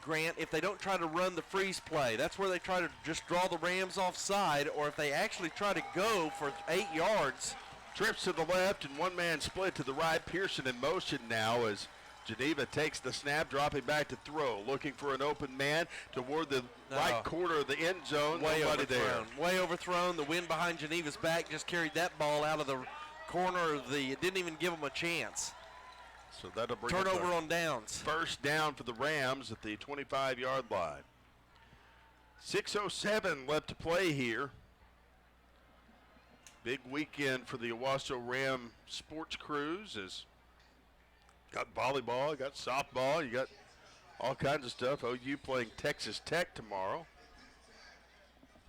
Grant, if they don't try to run the freeze play. That's where they try to just draw the Rams offside, or if they actually try to go for 8 yards. Trips to the left and 1-man split to the right. Pearson in motion now as Geneva takes the snap, dropping back to throw, looking for an open man toward the right corner of the end zone. Way Nobody overthrown. there. Way overthrown. The wind behind Geneva's back just carried that ball out of the corner of the. It didn't even give them a chance. So that'll bring turnover on downs. 1st down for the Rams at the 25-yard line. 6:07 left to play here. Big weekend for the Owasso Ram sports crews. Is got volleyball, got softball, you got all kinds of stuff. OU playing Texas Tech tomorrow.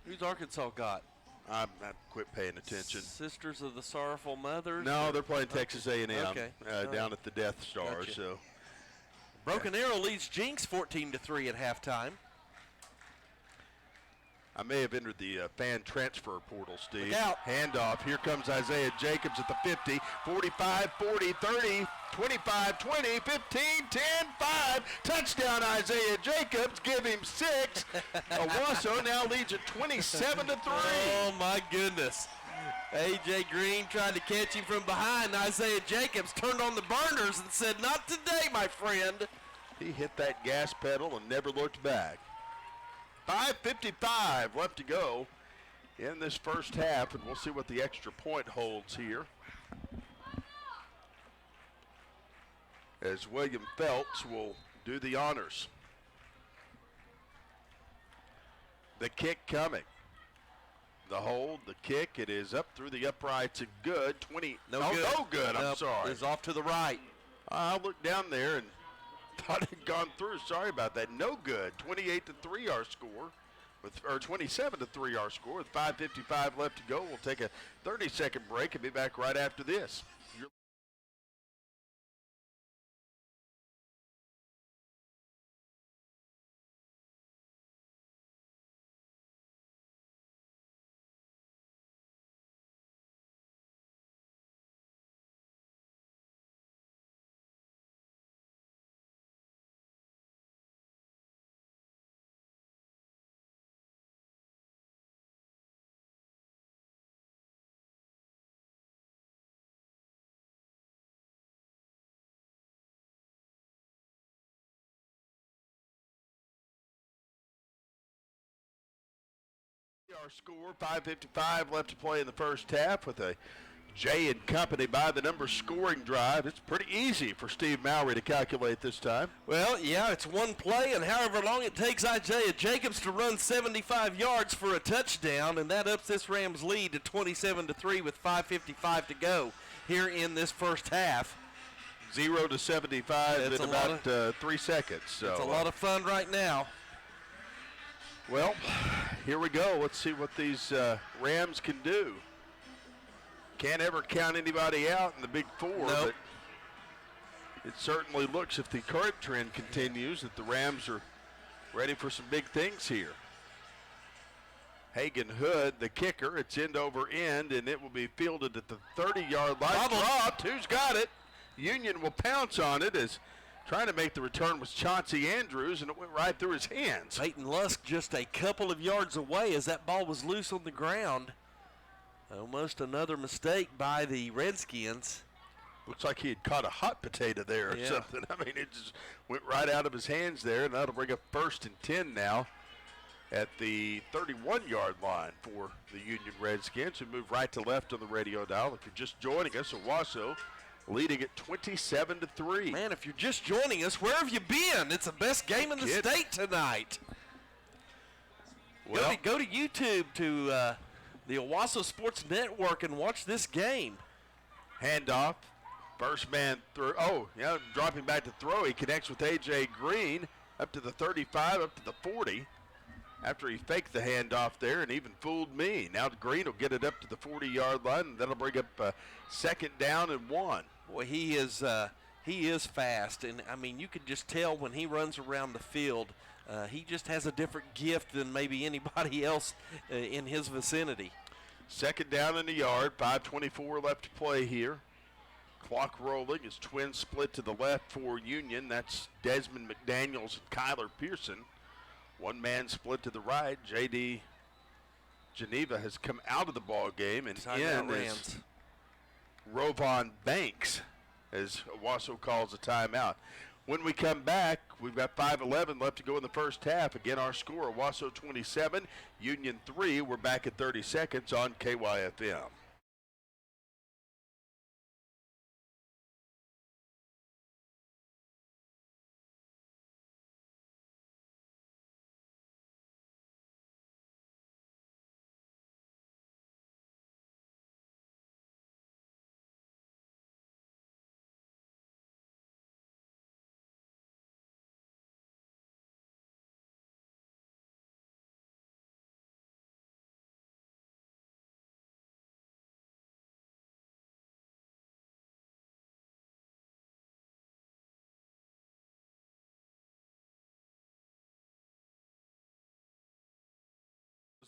Who's Arkansas got? I'm not quit paying attention. Sisters of the Sorrowful Mothers? No, they're playing Texas A&M Right. down at the Death Star. Gotcha. So Broken Arrow leads Jinx 14-3 at halftime. I may have entered the fan transfer portal, Steve. Look out. Handoff. Here comes Isaiah Jacobs at the 50, 45, 40, 30, 25, 20, 15, 10, 5. Touchdown, Isaiah Jacobs. Give him 6. Owasso now leads at 27-3. Oh, my goodness. A.J. Green tried to catch him from behind. Isaiah Jacobs turned on the burners and said, "Not today, my friend." He hit that gas pedal and never looked back. 5:55 left to go in this first half, and we'll see what the extra point holds here. As William Phelps will do the honors. The kick coming. The hold, the kick, it is up through the uprights and good. 20, No good. I'm Nope, sorry. it's off to the right. I looked down there and thought it had gone through. Sorry about that. No good. 28-3 our score, or 27-3 our score with 5:55 left to go. We'll take a 30-second break and be back right after this. Our score, 5:55 left to play in the first half with a J and Company by the number scoring drive. It's pretty easy for Steve Mowry to calculate this time. Well, yeah, it's one play, and however long it takes Isaiah Jacobs to run 75 yards for a touchdown, and that ups this Rams lead to 27-3 with 5:55 to go here in this first half. 0-75 in about 3 seconds. So it's a lot of fun right now. Well, here we go. Let's see what these Rams can do. Can't ever count anybody out in the Big Four, Nope. but it certainly looks, if the current trend continues, that the Rams are ready for some big things here. Hagen Hood, the kicker, it's end over end, and it will be fielded at the 30-yard line. Bobble. Dropped. Who's got it? Union will pounce on it as trying to make the return was Chauncey Andrews, and it went right through his hands. Peyton Lusk just a couple of yards away as that ball was loose on the ground. Almost another mistake by the Redskins. Looks like he had caught a hot potato there or something. I mean, it just went right out of his hands there, and that'll bring up 1st and 10 now at the 31-yard line for the Union Redskins, who move right to left on the radio dial. If you're just joining us, Owasso leading at 27-3. Man, if you're just joining us, where have you been? It's the best game in the state tonight. Well, Go to YouTube to the Owasso Sports Network and watch this game. handoff, first man through. Oh, yeah, dropping back to throw. He connects with A.J. Green up to the 35, up to the 40. After he faked the handoff there and even fooled me. Now Green will get it up to the 40-yard line, and that'll bring up 2nd down and 1. Boy, he is fast, and I mean you could just tell when he runs around the field. He just has a different gift than maybe anybody else in his vicinity. 2nd down in the yard, 5:24 left to play here. Clock rolling as twins split to the left for Union. That's Desmond McDaniels and Kyler Pearson. One man split to the right. J.D. Geneva has come out of the ball game, and in is Rovon Banks, as Owasso calls a timeout. When we come back, we've got 5:11 left to go in the first half. Again, our score, Owasso 27, Union 3. We're back at 30 seconds on KYFM.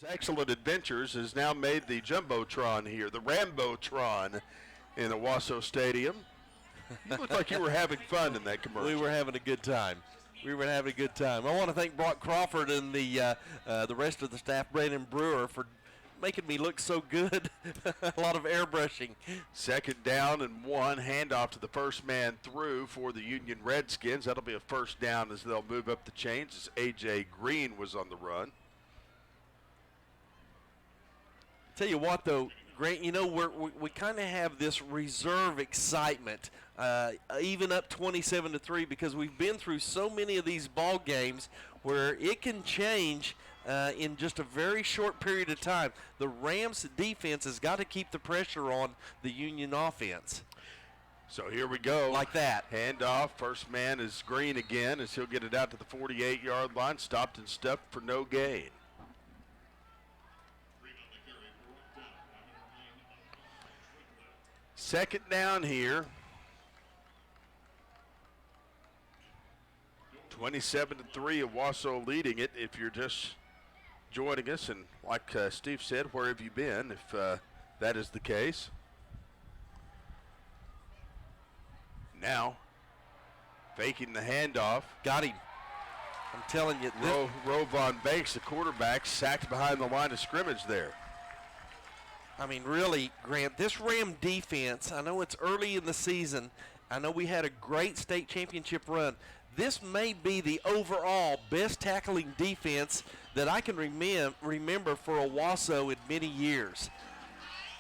those excellent adventures has now made the Jumbotron here, the Rambotron in Owasso Stadium. You looked like you were having fun in that commercial. We were having a good time. We were having a good time. I want to thank Brock Crawford and the rest of the staff, Brandon Brewer, for making me look so good. A lot of airbrushing. 2nd down and 1, handoff to the first man through for the Union Redskins. That'll be a first down as they'll move up the chains as A.J. Green was on the run. Tell you what, though, Grant, we kind of have this reserve excitement, even up 27-3, because we've been through so many of these ball games where it can change in just a very short period of time. The Rams defense has got to keep the pressure on the Union offense. So here we go. Like that. Handoff. First man is Green again as he'll get it out to the 48-yard line. Stopped and stuffed for no gain. Second down here. 27-3, Owasso leading it. If you're just joining us, and like Steve said, where have you been if that is the case? Now, faking the handoff. Got him. I'm telling you. Rovon Banks, the quarterback, sacked behind the line of scrimmage there. I mean, really, Grant, this Ram defense, I know it's early in the season. I know we had a great state championship run. This may be the overall best tackling defense that I can remember for Owasso in many years.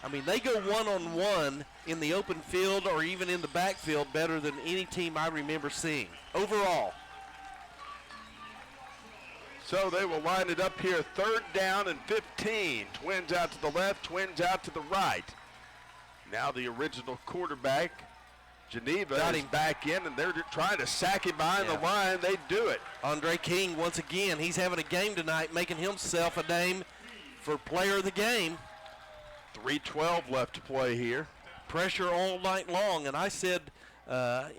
I mean, they go one-on-one in the open field or even in the backfield better than any team I remember seeing, overall. So they will line it up here, 3rd down and 15. Twins out to the left, Twins out to the right. Now the original quarterback, Geneva, is back in, and they're trying to sack him behind the line. They do it. Andre King, once again, he's having a game tonight, making himself a name for player of the game. 3:12 left to play here. Pressure all night long, and I said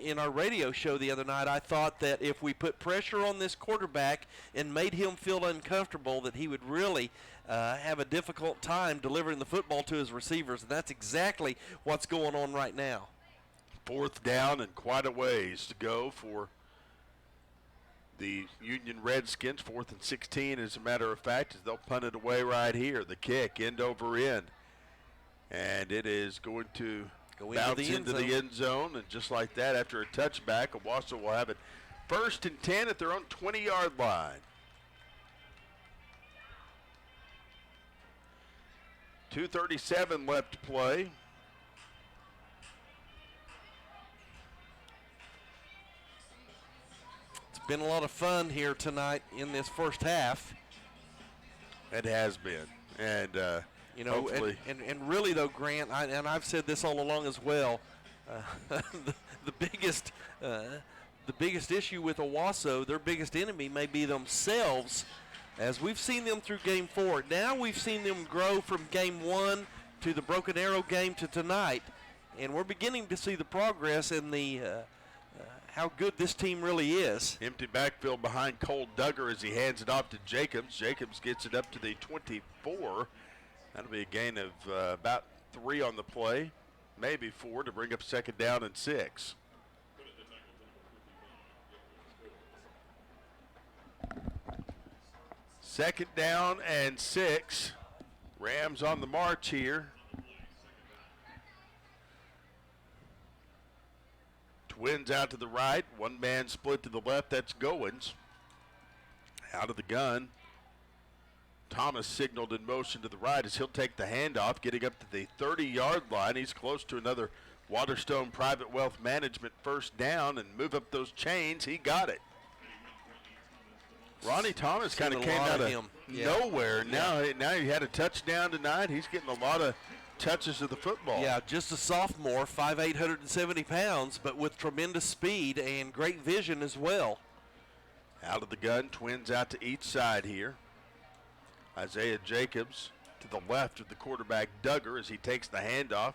in our radio show the other night, I thought that if we put pressure on this quarterback and made him feel uncomfortable, that he would really have a difficult time delivering the football to his receivers, and that's exactly what's going on right now. 4th down and quite a ways to go for the Union Redskins. 4th and 16, as a matter of fact, as they'll punt it away right here. The kick, end over end. And it is going to bounce into the end zone. And just like that, after a touchback, Owasso will have it 1st and 10 at their own 20-yard line. 2:37 left to play. Been a lot of fun here tonight in this first half. It has been, and hopefully. And really though, Grant, and I've said this all along as well. The biggest issue with Owasso, their biggest enemy may be themselves, as we've seen them through Game 4. Now we've seen them grow from Game 1 to the Broken Arrow game to tonight, and we're beginning to see the progress in the. How good this team really is. Empty backfield behind Cole Duggar as he hands it off to Jacobs. Jacobs gets it up to the 24. That'll be a gain of about 3 on the play, maybe 4 to bring up 2nd down and 6. Second down and 6. Rams on the march here. Twins out to the right, one man split to the left, that's Goins. Out of the gun. Thomas signaled in motion to the right as he'll take the handoff, getting up to the 30-yard line. He's close to another Waterstone Private Wealth Management first down and move up those chains. He got it. Ronnie Thomas kind of came out of nowhere. Now he had a touchdown tonight. He's getting a lot of touches of the football. Yeah, just a sophomore, 5'8", 170 pounds, but with tremendous speed and great vision as well. Out of the gun, Twins out to each side here. Isaiah Jacobs to the left of the quarterback, Duggar, as he takes the handoff,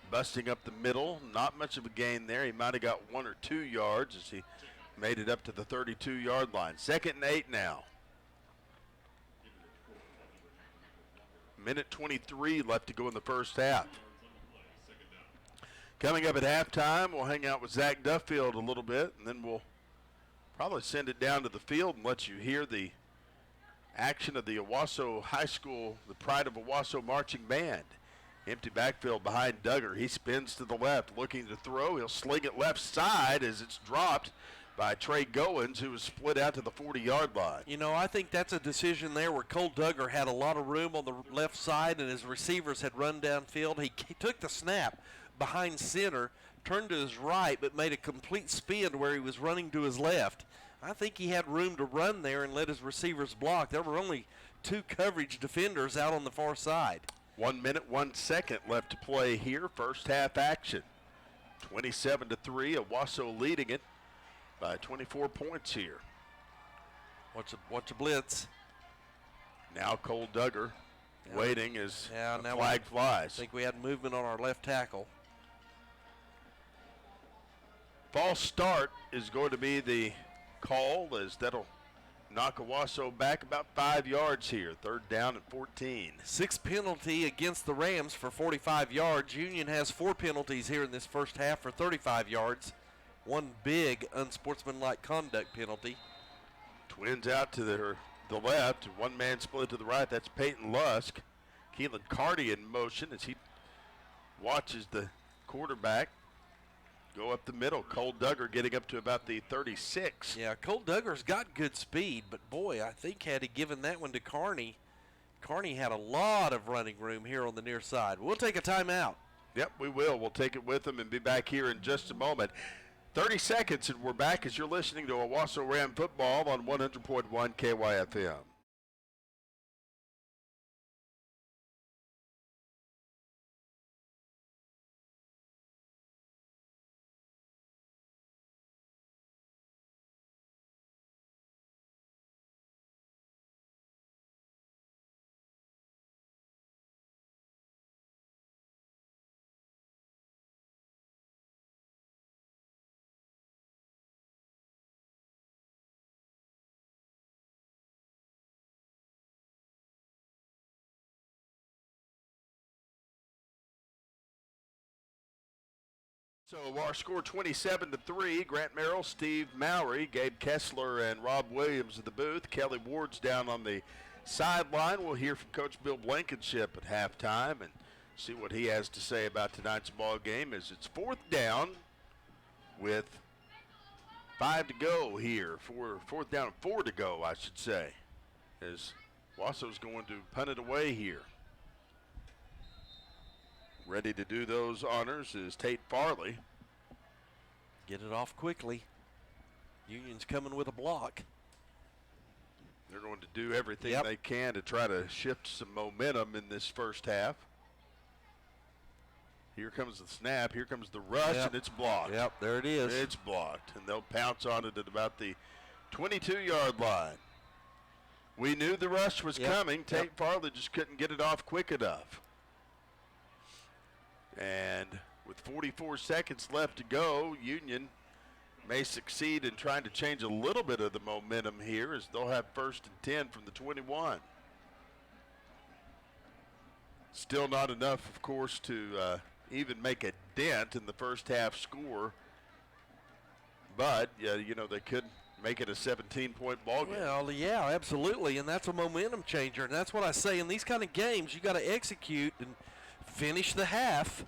busting up the middle. Not much of a gain there. He might have got 1 or 2 yards as he made it up to the 32-yard line. 2nd and 8 now. Minute 23 left to go in the first half. Coming up at halftime, we'll hang out with Zach Duffield a little bit, and then we'll probably send it down to the field and let you hear the action of the Owasso High School, the Pride of Owasso Marching Band. Empty backfield behind Duggar. He spins to the left, looking to throw. He'll sling it left side as it's dropped by Trey Goins, who was split out to the 40-yard line. You know, I think that's a decision there where Cole Duggar had a lot of room on the left side and his receivers had run downfield. He took the snap behind center, turned to his right, but made a complete spin where he was running to his left. I think he had room to run there and let his receivers block. There were only 2 coverage defenders out on the far side. 1 minute, 1 second left to play here. First half action. 27-3, Owasso leading it by 24 points here. Watch a blitz. Now Cole Duggar waiting as the flag flies. I think we had movement on our left tackle. False start is going to be the call, as that'll knock Owasso back about 5 yards here. 3rd down and 14. 6th penalty against the Rams for 45 yards. Union has 4 penalties here in this first half for 35 yards. 1 big unsportsmanlike conduct penalty. Twins out to the left, 1 man split to the right. That's Peyton Lusk. Keelan Carty in motion as he watches the quarterback go up the middle. Cole Duggar getting up to about the 36. Yeah, Cole Duggar's got good speed, but boy, I think had he given that one to Carney, Carney had a lot of running room here on the near side. We'll take a timeout. Yep, we will. We'll take it with them and be back here in just a moment. 30 seconds and we're back as you're listening to Owasso Ram football on 100.1 KYFM. So our score 27-3. Grant Merrill, Steve Mowry, Gabe Kessler, and Rob Williams in the booth. Kelly Ward's down on the sideline. We'll hear from Coach Bill Blankenship at halftime and see what he has to say about tonight's ball game as it's 4th down with 5 to go here. 4th down and 4 to go, I should say, as Owasso's going to punt it away here. Ready to do those honors is Tate Farley. Get it off quickly. Union's coming with a block. They're going to do everything they can to try to shift some momentum in this first half. Here comes the snap. Here comes the rush, and it's blocked. Yep, there it is. It's blocked, and they'll pounce on it at about the 22-yard line. We knew the rush was coming. Tate Farley just couldn't get it off quick enough. And with 44 seconds left to go, Union may succeed in trying to change a little bit of the momentum here as they'll have 1st and 10 from the 21. Still not enough, of course, to even make a dent in the first half score. But, you know, they could make it a 17-point ball game. Well, yeah, absolutely, and that's a momentum changer. And that's what I say in these kind of games, you got to execute and finish the half.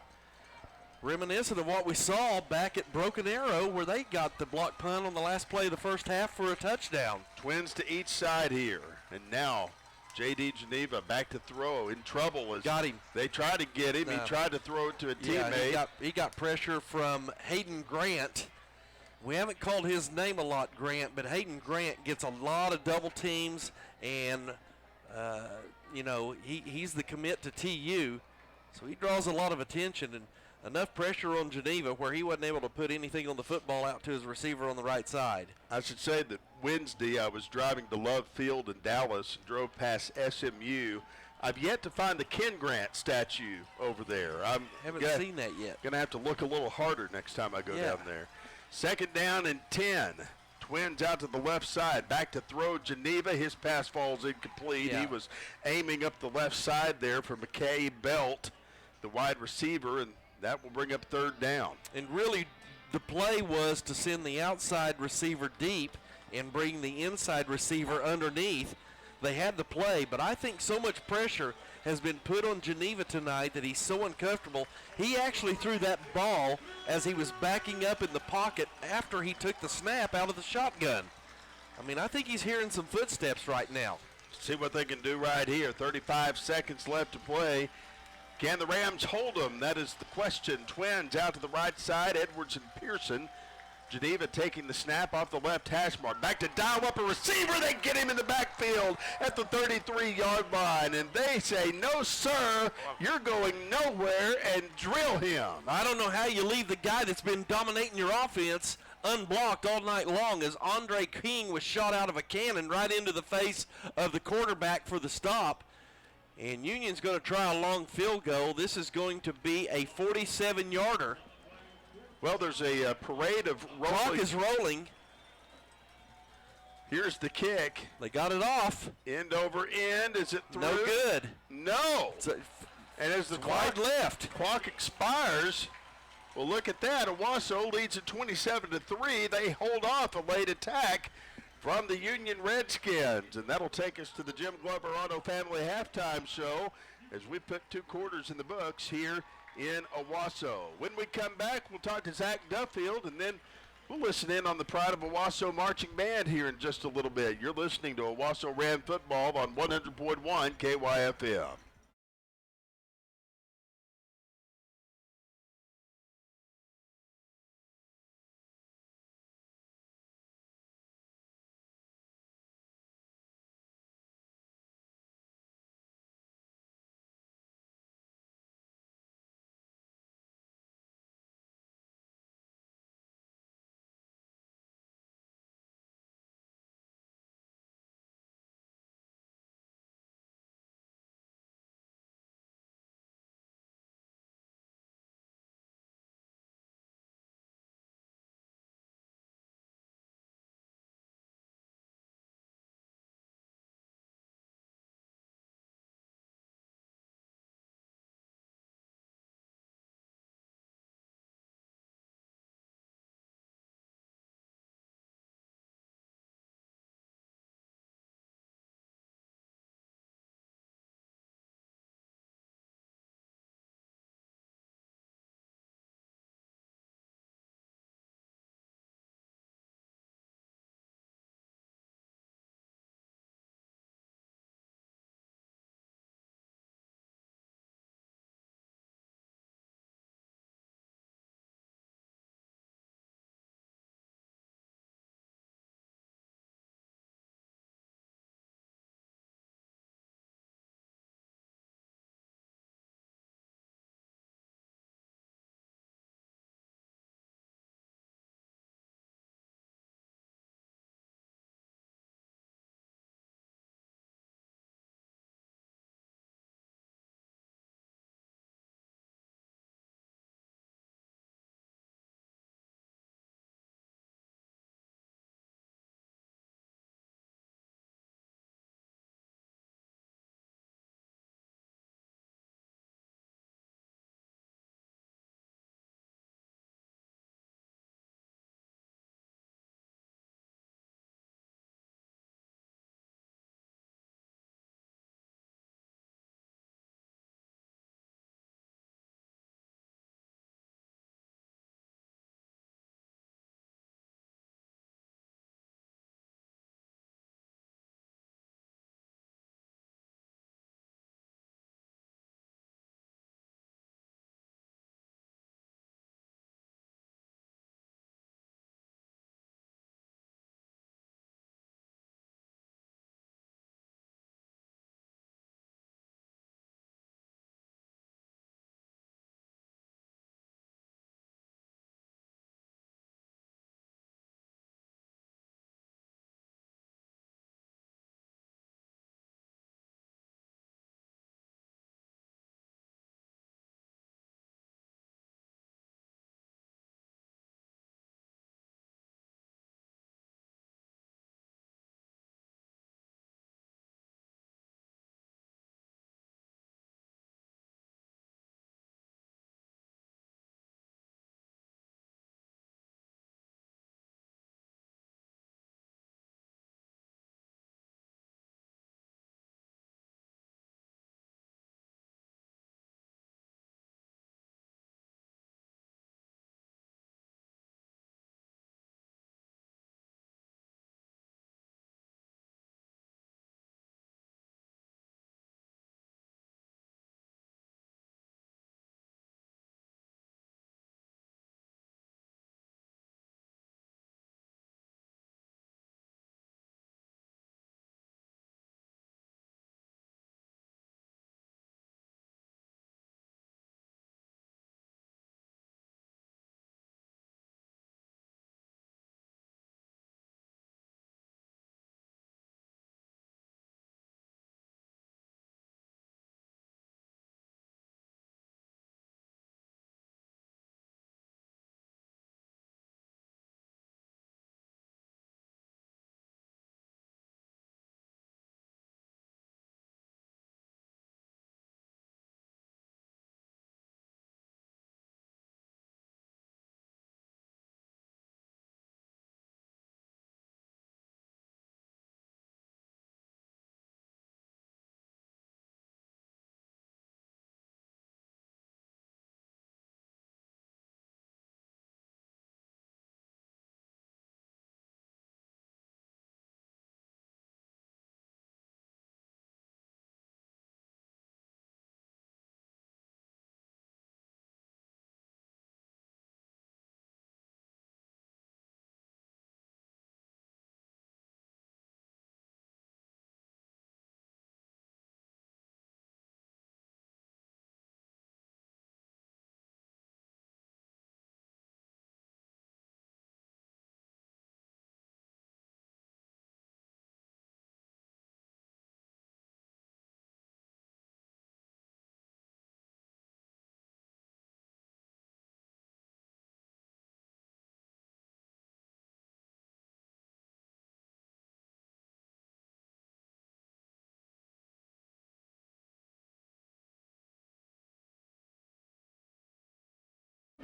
Reminiscent of what we saw back at Broken Arrow where they got the block punt on the last play of the first half for a touchdown. Twins to each side here. And now J.D. Geneva back to throw, in trouble. Got him. They tried to get him. He tried to throw it to a teammate. Yeah, he got pressure from Hayden Grant. We haven't called his name a lot, Grant, but Hayden Grant gets a lot of double teams, and, you know, he's the commit to TU, so he draws a lot of attention and enough pressure on Geneva where he wasn't able to put anything on the football out to his receiver on the right side. I should say that Wednesday I was driving to Love Field in Dallas and drove past SMU. I've yet to find the Ken Grant statue over there. I haven't seen that yet. Going to have to look a little harder next time I go down there. 2nd down and 10. Twins out to the left side. Back to throw Geneva. His pass falls incomplete. Yeah. He was aiming up the left side there for McKay Belt, the wide receiver, and that will bring up third down. And really, the play was to send the outside receiver deep and bring the inside receiver underneath. They had the play, but I think so much pressure has been put on Geneva tonight that he's so uncomfortable. He actually threw that ball as he was backing up in the pocket after he took the snap out of the shotgun. I mean, I think he's hearing some footsteps right now. See what they can do right here. 35 seconds left to play. Can the Rams hold them? That is the question. Twins out to the right side. Edwards and Pearson. Geneva taking the snap off the left hash mark. Back to dial up a receiver. They get him in the backfield at the 33-yard line. And they say, no, sir, you're going nowhere, and drill him. I don't know how you leave the guy that's been dominating your offense unblocked all night long, as Andre King was shot out of a cannon right into the face of the quarterback for the stop. And Union's going to try a long field goal. This is going to be a 47-yarder. Well, there's a parade of rolling. Clock is rolling. Here's the kick. They got it off. End over end. Is it through? No good. No. And as the Wide left. clock expires, well, look at that. Owasso leads at 27-3. They hold off a late attack from the Union Redskins. And that'll take us to the Jim Glover Auto Family halftime show as we put 2 quarters in the books here in Owasso. When we come back, we'll talk to Zach Duffield, and then we'll listen in on the Pride of Owasso Marching Band here in just a little bit. You're listening to Owasso Ram Football on 100.1 KYFM.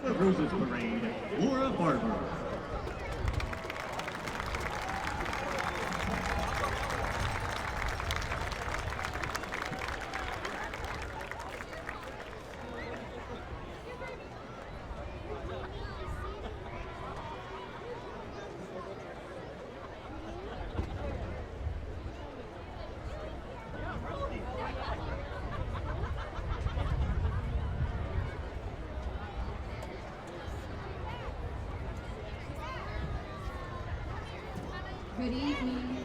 The Roses Parade, Laura Barber. Good evening,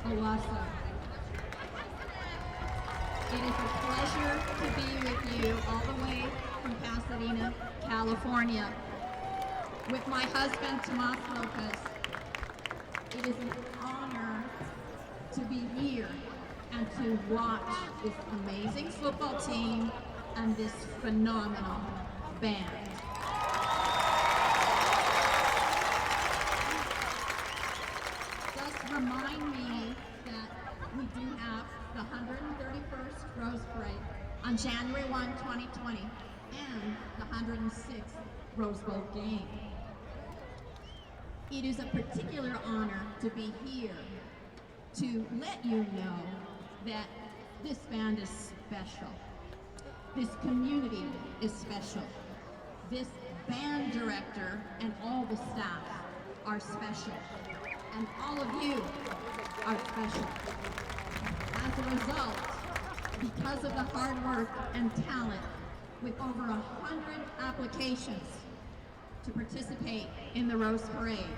Owasso. It is a pleasure to be with you all the way from Pasadena, California, with my husband, Tomas Lopez. It is an honor to be here and to watch this amazing football team and this phenomenal band. Remind me that we do have the 131st Rose Parade on January 1, 2020, and the 106th Rose Bowl game. It is a particular honor to be here to let you know that this band is special. This community is special. This band director and all the staff are special. And all of you are special. As a result, because of the hard work and talent, with over 100 applications to participate in the Rose Parade,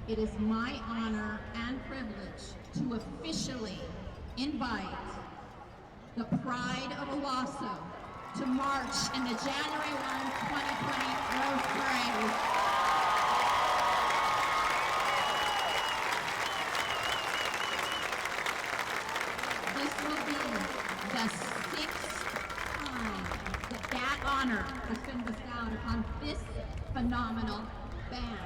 it is my honor and privilege to officially invite the Pride of Owasso to march in the January 1, 2020 Rose Parade. The sixth time that honor has been bestowed upon this phenomenal band.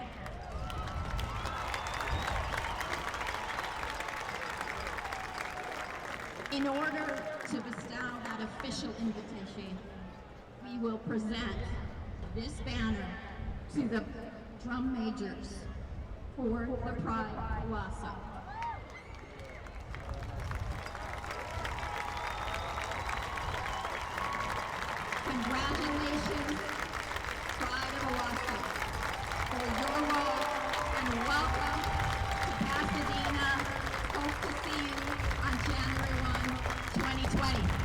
In order to bestow that official invitation, we will present this banner to the drum majors for the Pride of Owasso. Congratulations, Pride of Owasso, for your role, and welcome to Pasadena. Hope to see you on January 1, 2020.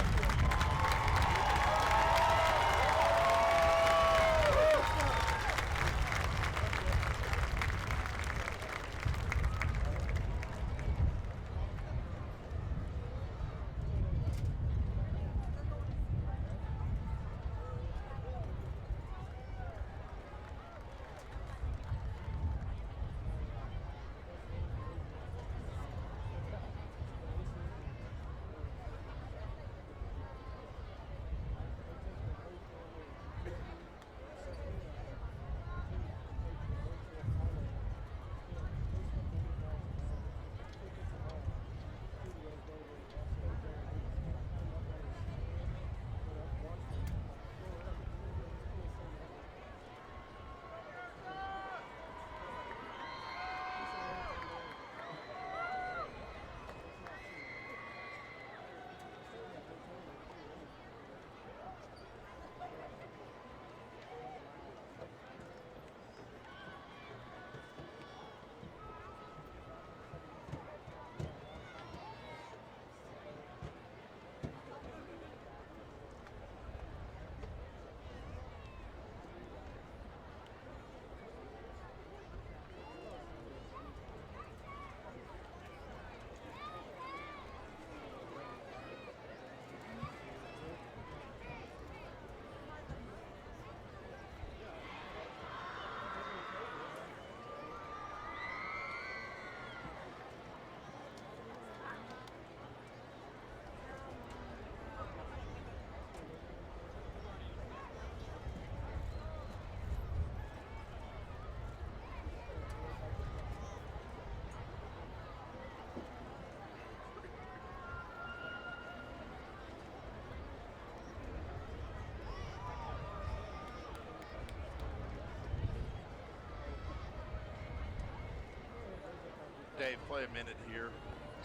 Dave, play a minute here.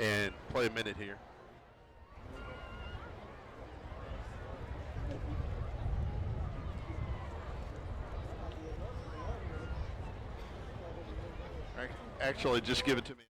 And play a minute here. Actually, just give it to me.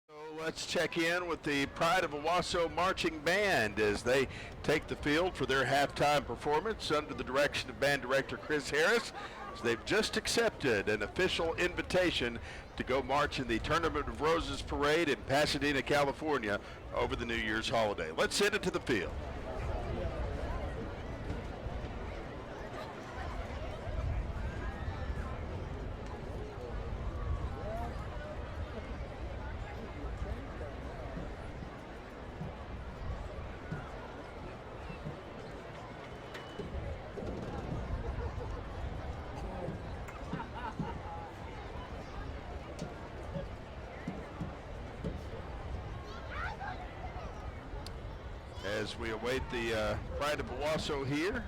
So let's check in with the Pride of Owasso Marching Band as they take the field for their halftime performance under the direction of band director Chris Harris. As they've just accepted an official invitation to go march in the Tournament of Roses Parade in Pasadena, California over the New Year's holiday. Let's send it to the field. As we await the Pride of Owasso here.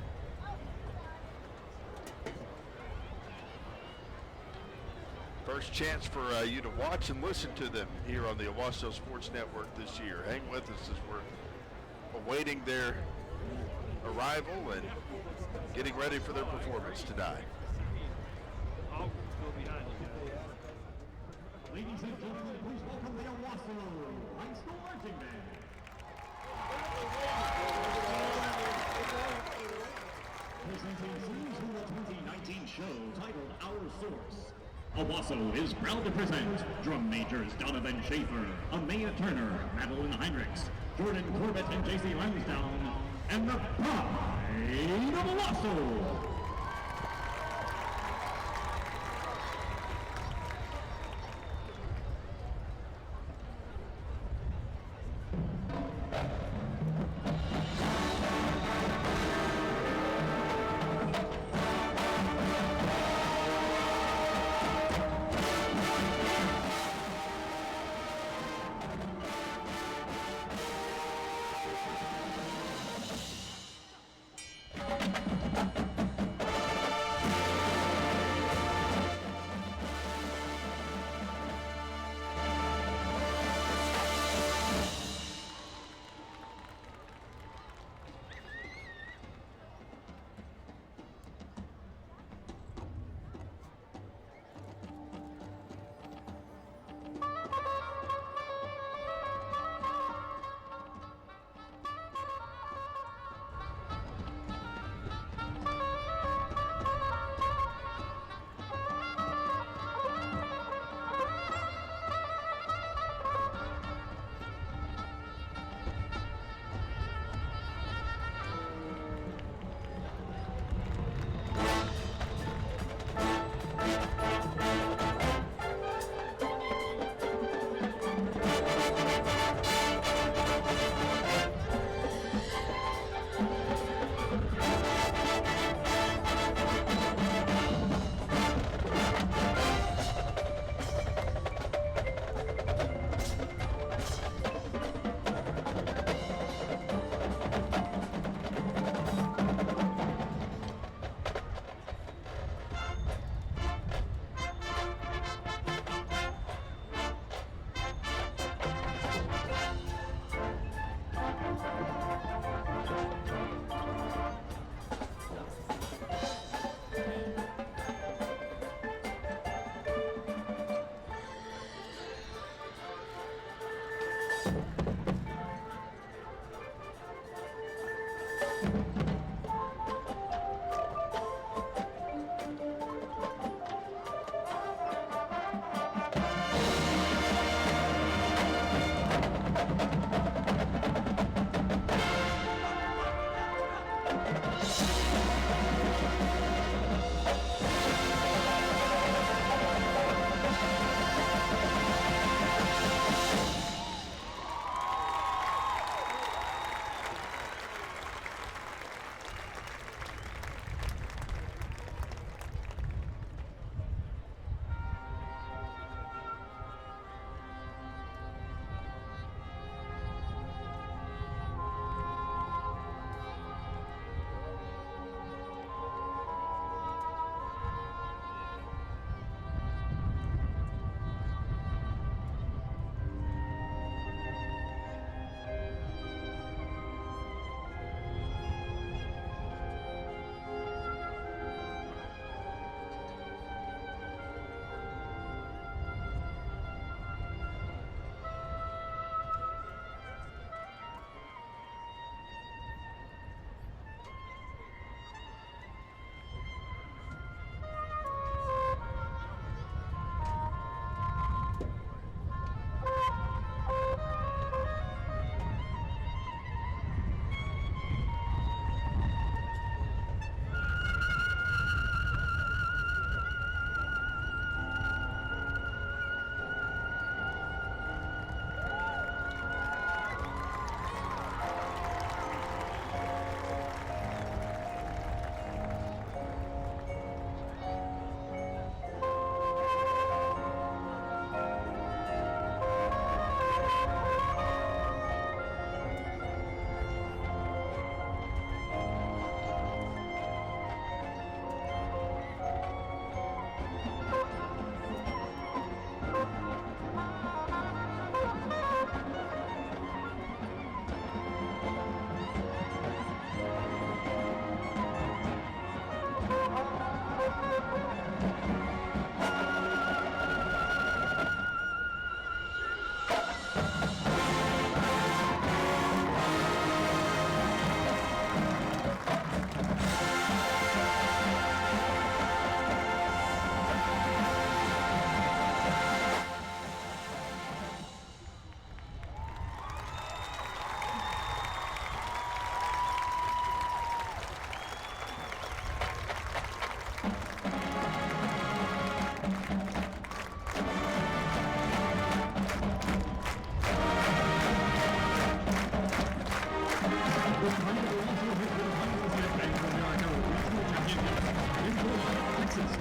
First chance for you to watch and listen to them here on the Owasso Sports Network this year. Hang with us as we're awaiting their arrival and getting ready for their performance tonight. Ladies and gentlemen, please welcome the Owasso High School Marching Band. Presenting scenes from the 2019 show titled Our Source. Owasso is proud to present drum majors Donovan Schaefer, Amaya Turner, Madeline Heinrichs, Jordan Corbett and JC Lansdowne, and the Pride of Owasso.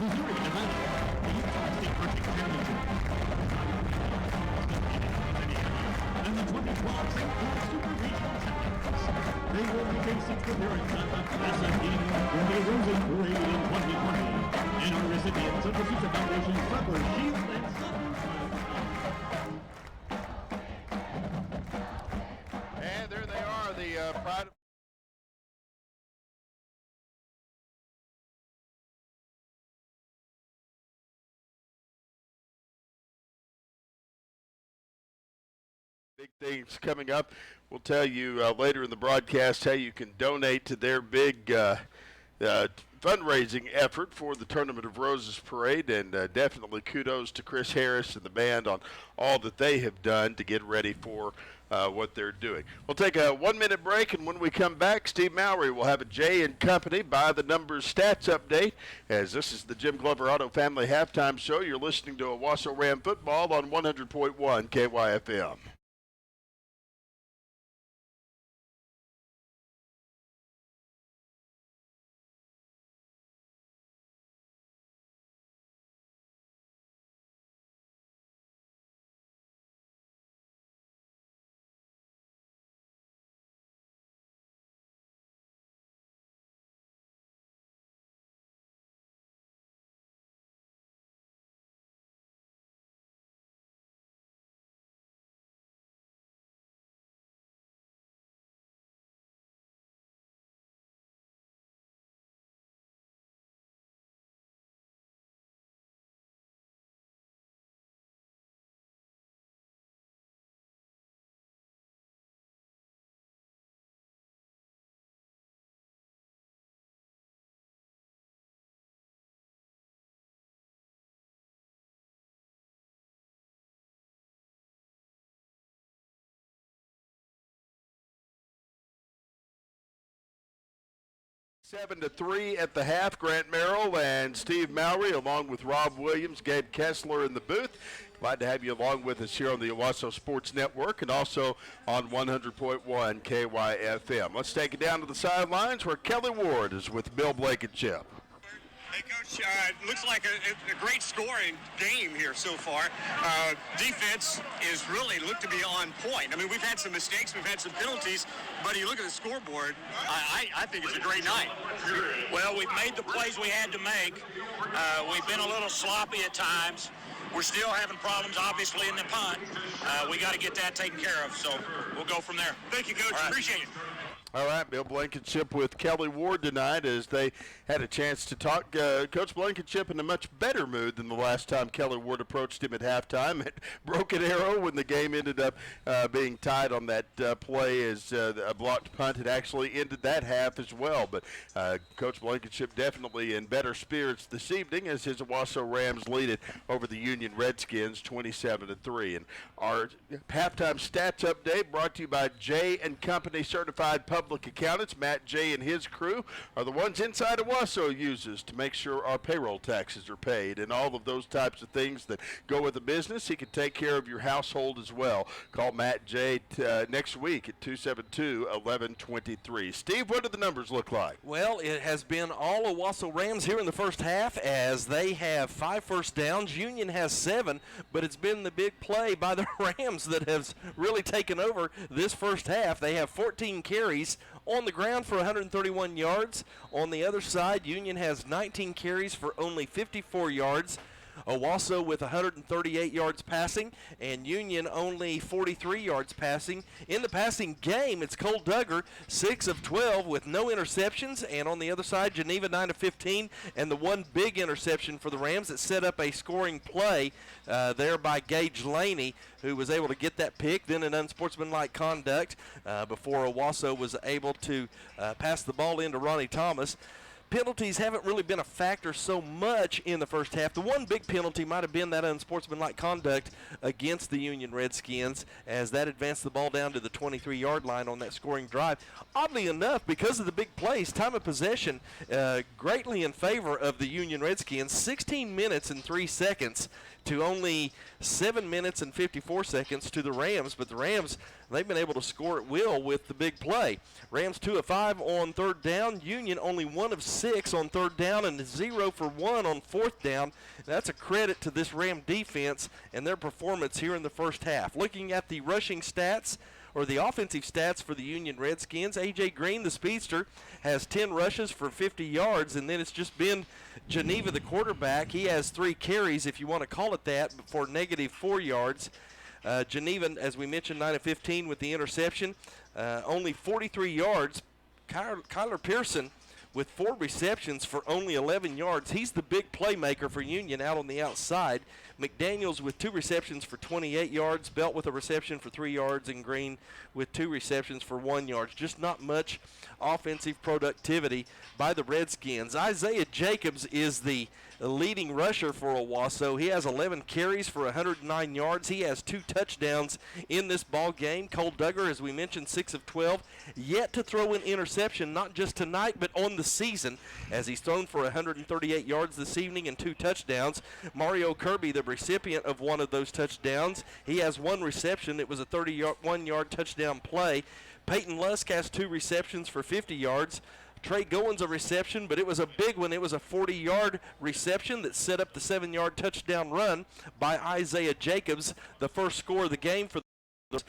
Missouri, Nevada, the Utah State Arctic Championship. And the 2012 St. Louis Super Regional Champions. They will make a sixth appearance at the Classic in the Rosen Parade in 2020 and are recipients of the Sousa Foundation's Supper Shield and Supper. And there they are, the pride of big things coming up. We'll tell you later in the broadcast how you can donate to their big fundraising effort for the Tournament of Roses Parade, and definitely kudos to Chris Harris and the band on all that they have done to get ready for what they're doing. We'll take a 1-minute break, and when we come back, Steve Mowry will have a Jay and Company by the numbers stats update, as this is the Jim Glover Auto Family Halftime Show. You're listening to Owasso Ram Football on 100.1 KYFM. Seven to 3 at the half. Grant Merrill and Steve Mowry, along with Rob Williams, Gabe Kessler in the booth. Glad to have you along with us here on the Owasso Sports Network and also on 100.1 KYFM. Let's take it down to the sidelines where Kelly Ward is with Bill Blankenship. Hey, Coach, it looks like a great scoring game here so far. Defense is really looked to be on point. I mean, we've had some mistakes, we've had some penalties, but you look at the scoreboard, I think it's a great night. Well, we've made the plays we had to make. We've been a little sloppy at times. We're still having problems, obviously, in the punt. We got to get that taken care of, so we'll go from there. Thank you, Coach. Appreciate it. All right, Bill Blankenship with Kelly Ward tonight as they had a chance to talk. Coach Blankenship in a much better mood than the last time Kelly Ward approached him at halftime at Broken Arrow when the game ended up being tied on that play as a blocked punt had actually ended that half as well. But Coach Blankenship definitely in better spirits this evening as his Owasso Rams lead it over the Union Redskins 27-3. And our halftime stats update brought to you by Jay and Company Certified Public Accountants. Matt Jay and his crew are the ones inside Owasso uses to make sure our payroll taxes are paid and all of those types of things that go with the business. He can take care of your household as well. Call Matt Jay next week at 272-1123. Steve, what do the numbers look like? Well, it has been all Owasso Rams here in the first half as they have 5 first downs. Union has 7, but it's been the big play by the Rams that has really taken over this first half. They have 14 carries on the ground for 131 yards. On the other side, Union has 19 carries for only 54 yards. Owasso with 138 yards passing, and Union only 43 yards passing. In the passing game, it's Cole Duggar, 6 of 12 with no interceptions, and on the other side, Geneva 9 of 15, and the one big interception for the Rams that set up a scoring play there by Gage Laney, who was able to get that pick, then an unsportsmanlike conduct before Owasso was able to pass the ball into Ronnie Thomas. Penalties haven't really been a factor so much in the first half. The one big penalty might have been that unsportsmanlike conduct against the Union Redskins as that advanced the ball down to the 23-yard line on that scoring drive. Oddly enough, because of the big plays, time of possession greatly in favor of the Union Redskins. 16 minutes and 3 seconds to only 7 minutes and 54 seconds to the Rams. But the Rams, they've been able to score at will with the big play. Rams 2 of 5 on third down. Union only 1 of 6 on third down and 0 for 1 on fourth down. That's a credit to this Ram defense and their performance here in the first half. Looking at the rushing stats, or the offensive stats for the Union Redskins, A.J. Green, the speedster, has 10 rushes for 50 yards, and then it's just been Geneva, the quarterback. He has 3 carries, if you want to call it that, for negative 4 yards. Geneva, as we mentioned, 9 of 15 with the interception. Only 43 yards. Kyler Pearson with 4 receptions for only 11 yards. He's the big playmaker for Union out on the outside. McDaniels with 2 receptions for 28 yards. Belt with a reception for 3 yards. And Green with 2 receptions for 1 yard. Just not much offensive productivity by the Redskins. Isaiah Jacobs is the leading rusher for Owasso. He has 11 carries for 109 yards. He has 2 touchdowns in this ball game. Cole Duggar, as we mentioned, 6 of 12. Yet to throw an interception, not just tonight, but on the season, as he's thrown for 138 yards this evening and 2 touchdowns. Mario Kirby, the recipient of one of those touchdowns. He has 1 reception. It was a 31-yard touchdown play. Peyton Lusk has 2 receptions for 50 yards. Trey Goins a reception, but it was a big one. It was a 40-yard reception that set up the 7-yard touchdown run by Isaiah Jacobs, the first score of the game for the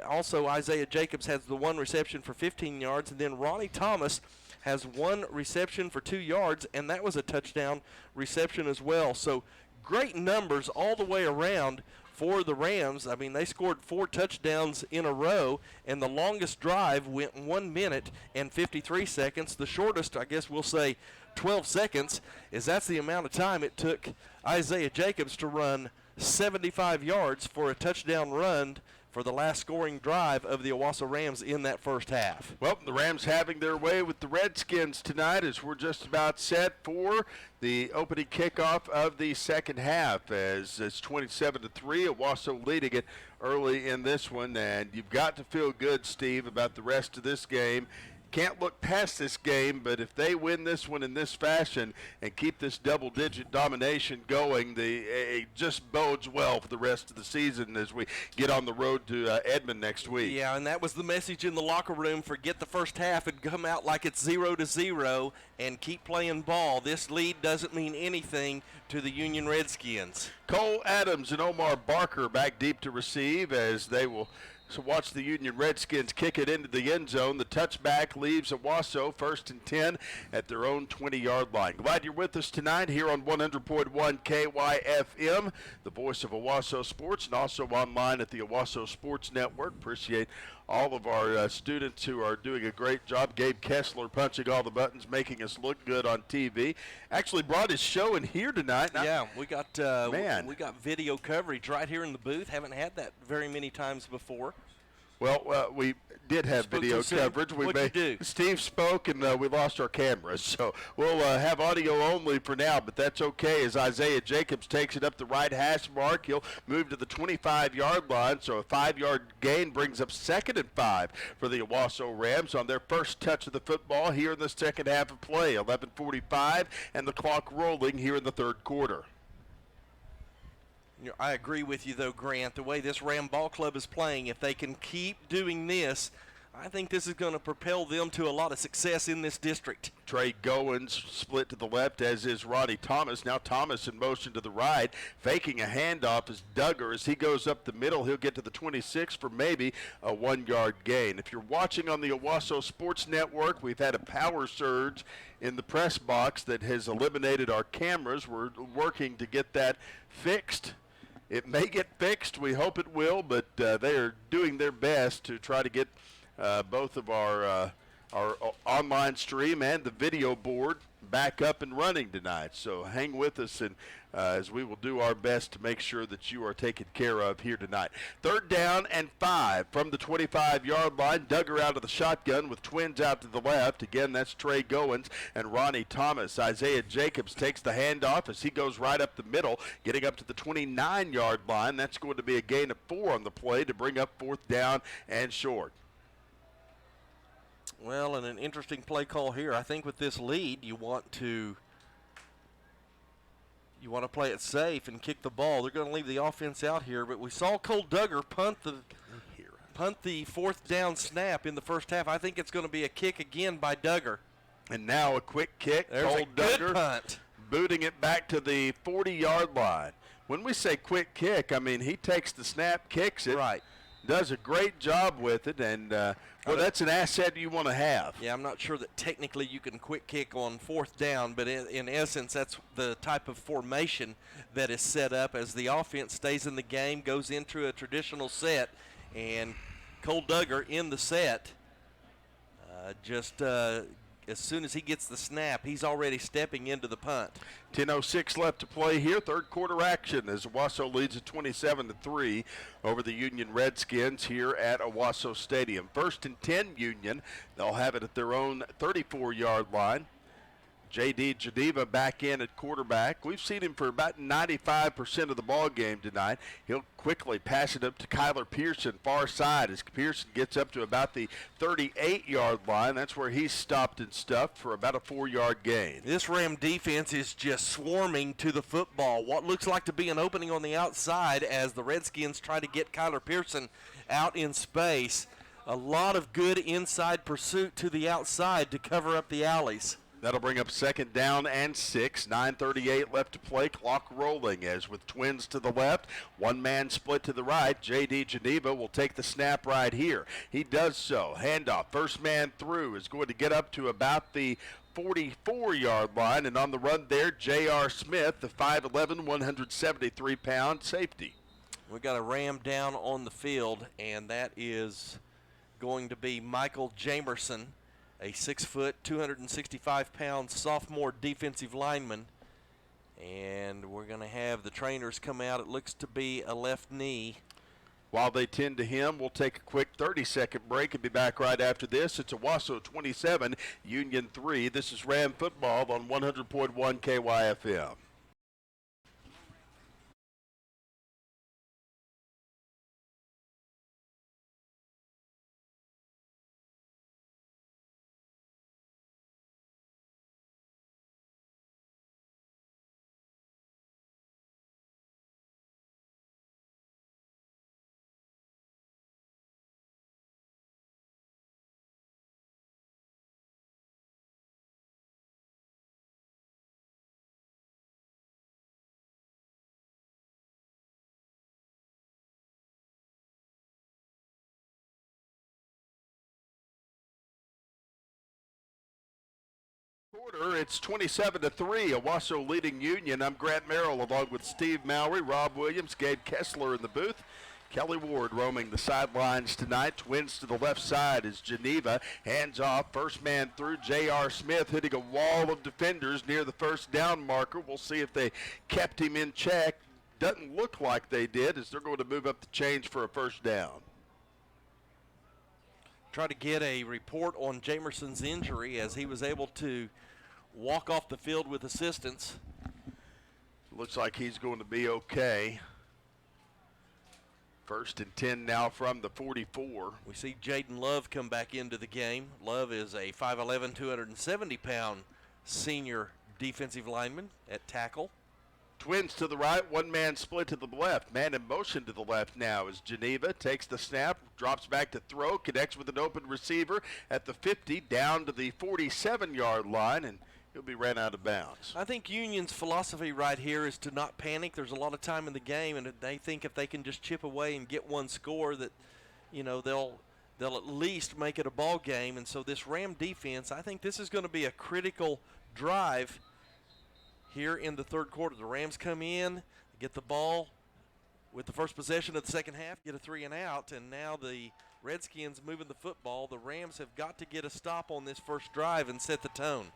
also Isaiah Jacobs has the 1 reception for 15 yards, and then Ronnie Thomas has 1 reception for 2 yards, and that was a touchdown reception as well. So great numbers all the way around for the Rams. I mean, they scored 4 touchdowns in a row, and the longest drive went 1 minute and 53 seconds. The shortest, I guess we'll say 12 seconds, is that's the amount of time it took Isaiah Jacobs to run 75 yards for a touchdown run for the last scoring drive of the Owasso Rams in that first half. Well, the Rams having their way with the Redskins tonight as we're just about set for the opening kickoff of the second half, as it's 27-3. Owasso leading it early in this one, and you've got to feel good, Steve, about the rest of this game. Can't look past this game, but if they win this one in this fashion and keep this double-digit domination going, it just bodes well for the rest of the season as we get on the road to Edmond next week. Yeah, and that was the message in the locker room: forget the first half and come out like it's 0-0 and keep playing ball. This lead doesn't mean anything to the Union Redskins. Cole Adams and Omar Barker back deep to receive as they will watch the Union Redskins kick it into the end zone. The touchback leaves Owasso 1st and 10 at their own 20-yard line. Glad you're with us tonight here on 100.1 KYFM, the voice of Owasso Sports, and also online at the Owasso Sports Network. Appreciate all of our students who are doing a great job. Gabe Kessler punching all the buttons, making us look good on TV. Actually brought his show in here tonight. Yeah, we got we got video coverage right here in the booth. Haven't had that very many times before. Well, we did have video coverage. What'd you do? Steve spoke, and we lost our cameras. So we'll have audio only for now, but that's okay as Isaiah Jacobs takes it up the right hash mark. He'll move to the 25-yard line, so a 5-yard gain brings up 2nd and 5 for the Owasso Rams on their first touch of the football here in the second half of play. 11:45, and the clock rolling here in the third quarter. I agree with you, though, Grant. The way this Ram ball club is playing, if they can keep doing this, I think this is going to propel them to a lot of success in this district. Trey Goins split to the left, as is Ronnie Thomas. Now Thomas in motion to the right, faking a handoff as Duggar. As he goes up the middle, he'll get to the 26 for maybe a 1-yard gain. If you're watching on the Owasso Sports Network, we've had a power surge in the press box that has eliminated our cameras. We're working to get that fixed. It may get fixed. We hope it will, but they are doing their best to try to get both of our online stream and the video board back up and running tonight. So hang with us, and as we will do our best to make sure that you are taken care of here tonight. 3rd down and 5 from the 25-yard line. Duggar out of the shotgun with twins out to the left. Again, that's Trey Goins and Ronnie Thomas. Isaiah Jacobs takes the handoff as he goes right up the middle, getting up to the 29-yard line. That's going to be a gain of 4 on the play to bring up 4th down and short. Well, and an interesting play call here. I think with this lead, you want to You want to play it safe and kick the ball. They're going to leave the offense out here, but we saw Cole Duggar punt the fourth down snap in the first half. I think it's going to be a kick again by Duggar. And now a quick kick. There's Cole a good Duggar punt. booting it back to the 40-yard line. When we say quick kick, I mean he takes the snap, kicks it, Right. does a great job with it, and well, that's an asset you want to have. Yeah, I'm not sure that technically you can quick kick on fourth down, but in essence, that's the type of formation that is set up as the offense stays in the game, goes into a traditional set, and Cole Duggar in the set, as soon as he gets the snap, he's already stepping into the punt. 10:06 left to play here. Third quarter action as Owasso leads at 27-3 over the Union Redskins here at Owasso Stadium. 1st and 10 Union. They'll have it at their own 34-yard line. J.D. Geneva back in at quarterback. We've seen him for about 95% of the ball game tonight. He'll quickly pass it up to Kyler Pearson, far side, as Pearson gets up to about the 38-yard line. That's where he's stopped and stuffed for about a 4-yard gain. This Ram defense is just swarming to the football. What looks like to be an opening on the outside as the Redskins try to get Kyler Pearson out in space. A lot of good inside pursuit to the outside to cover up the alleys. That'll bring up 2nd down and 6. 9:38 left to play. Clock rolling as with twins to the left, one man split to the right. J.D. Geneva will take the snap right here. He does so. Handoff. First man through is going to get up to about the 44-yard line. And on the run there, J.R. Smith, the 5'11", 173-pound safety. We got a Ram down on the field, and that is going to be Michael Jamerson, a 6', 265-pound sophomore defensive lineman. And we're going to have the trainers come out. It looks to be a left knee. While they tend to him, we'll take a quick 30-second break and be back right after this. It's Owasso 27, Union 3. This is Ram Football on 100.1 KYFM. Quarter, it's 27-3. Owasso leading Union. I'm Grant Merrill along with Steve Mowry, Rob Williams, Gabe Kessler in the booth. Kelly Ward roaming the sidelines tonight. Twins to the left side is Geneva. Hands off. First man through. J.R. Smith hitting a wall of defenders near the first down marker. We'll see if they kept him in check. Doesn't look like they did as they're going to move up the chains for a first down. Try to get a report on Jamerson's injury as he was able to walk off the field with assistance. Looks like he's going to be okay. 1st and 10 now from the 44. We see Jaden Love come back into the game. Love is a 5'11", 270-pound senior defensive lineman at tackle. Twins to the right, one man split to the left. Man in motion to the left now as Geneva takes the snap, drops back to throw, connects with an open receiver at the 50, down to the 47-yard line, and he'll be ran out of bounds. I think Union's philosophy right here is to not panic. There's a lot of time in the game, and they think if they can just chip away and get one score that, you know, they'll at least make it a ball game. And so this Ram defense, I think this is going to be a critical drive here in the third quarter. The Rams come in, get the ball with the first possession of the second half, get a 3 and out, and now the Redskins moving the football. The Rams have got to get a stop on this first drive and set the tone.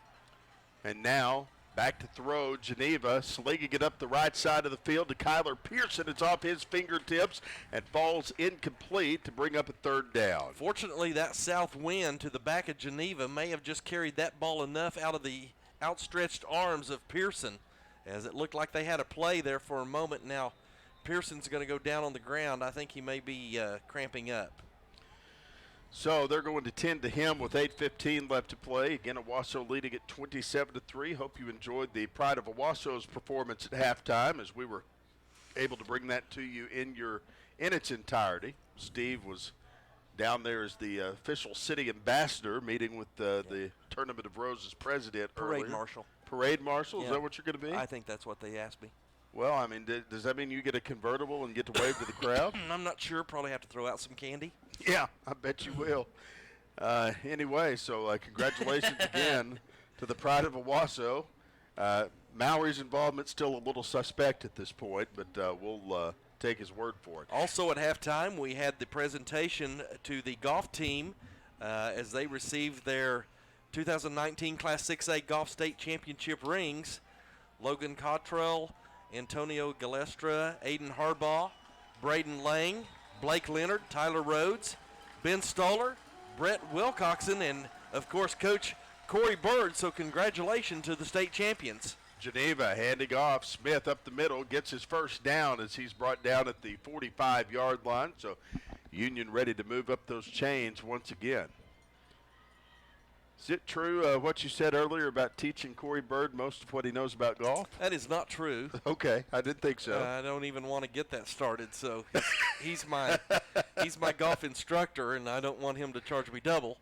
And now back to throw, Geneva slinging it up the right side of the field to Kyler Pearson. It's off his fingertips and falls incomplete to bring up a third down. Fortunately, that south wind to the back of Geneva may have just carried that ball enough out of the outstretched arms of Pearson, as it looked like they had a play there for a moment. Now Pearson's going to go down on the ground. I think he may be cramping up. So they're going to tend to him with 8:15 left to play. Again, Owasso leading at 27-3. Hope you enjoyed the Pride of Owasso's performance at halftime as we were able to bring that to you in its entirety. Steve was down there as the official city ambassador, meeting with the Tournament of Roses president Parade earlier. marshal. Parade marshal? Yeah. Is that what you're going to be? I think that's what they asked me. Well, I mean, does that mean you get a convertible and get to wave to the crowd? I'm not sure. Probably have to throw out some candy. Yeah, I bet you will. Anyway, so congratulations again to the Pride of Owasso. Mallory's involvement still a little suspect at this point, but we'll take his word for it. Also at halftime, we had the presentation to the golf team as they received their 2019 Class 6A Golf State Championship rings. Logan Cottrell, Antonio Galestra, Aiden Harbaugh, Braden Lang, Blake Leonard, Tyler Rhodes, Ben Stoller, Brett Wilcoxon, and, of course, Coach Corey Bird. So congratulations to the state champions. Geneva handing off. Smith up the middle, gets his first down as he's brought down at the 45-yard line. So Union ready to move up those chains once again. Is it true what you said earlier about teaching Corey Bird most of what he knows about golf? That is not true. Okay, I didn't think so. I don't even want to get that started. So he's my golf instructor, and I don't want him to charge me double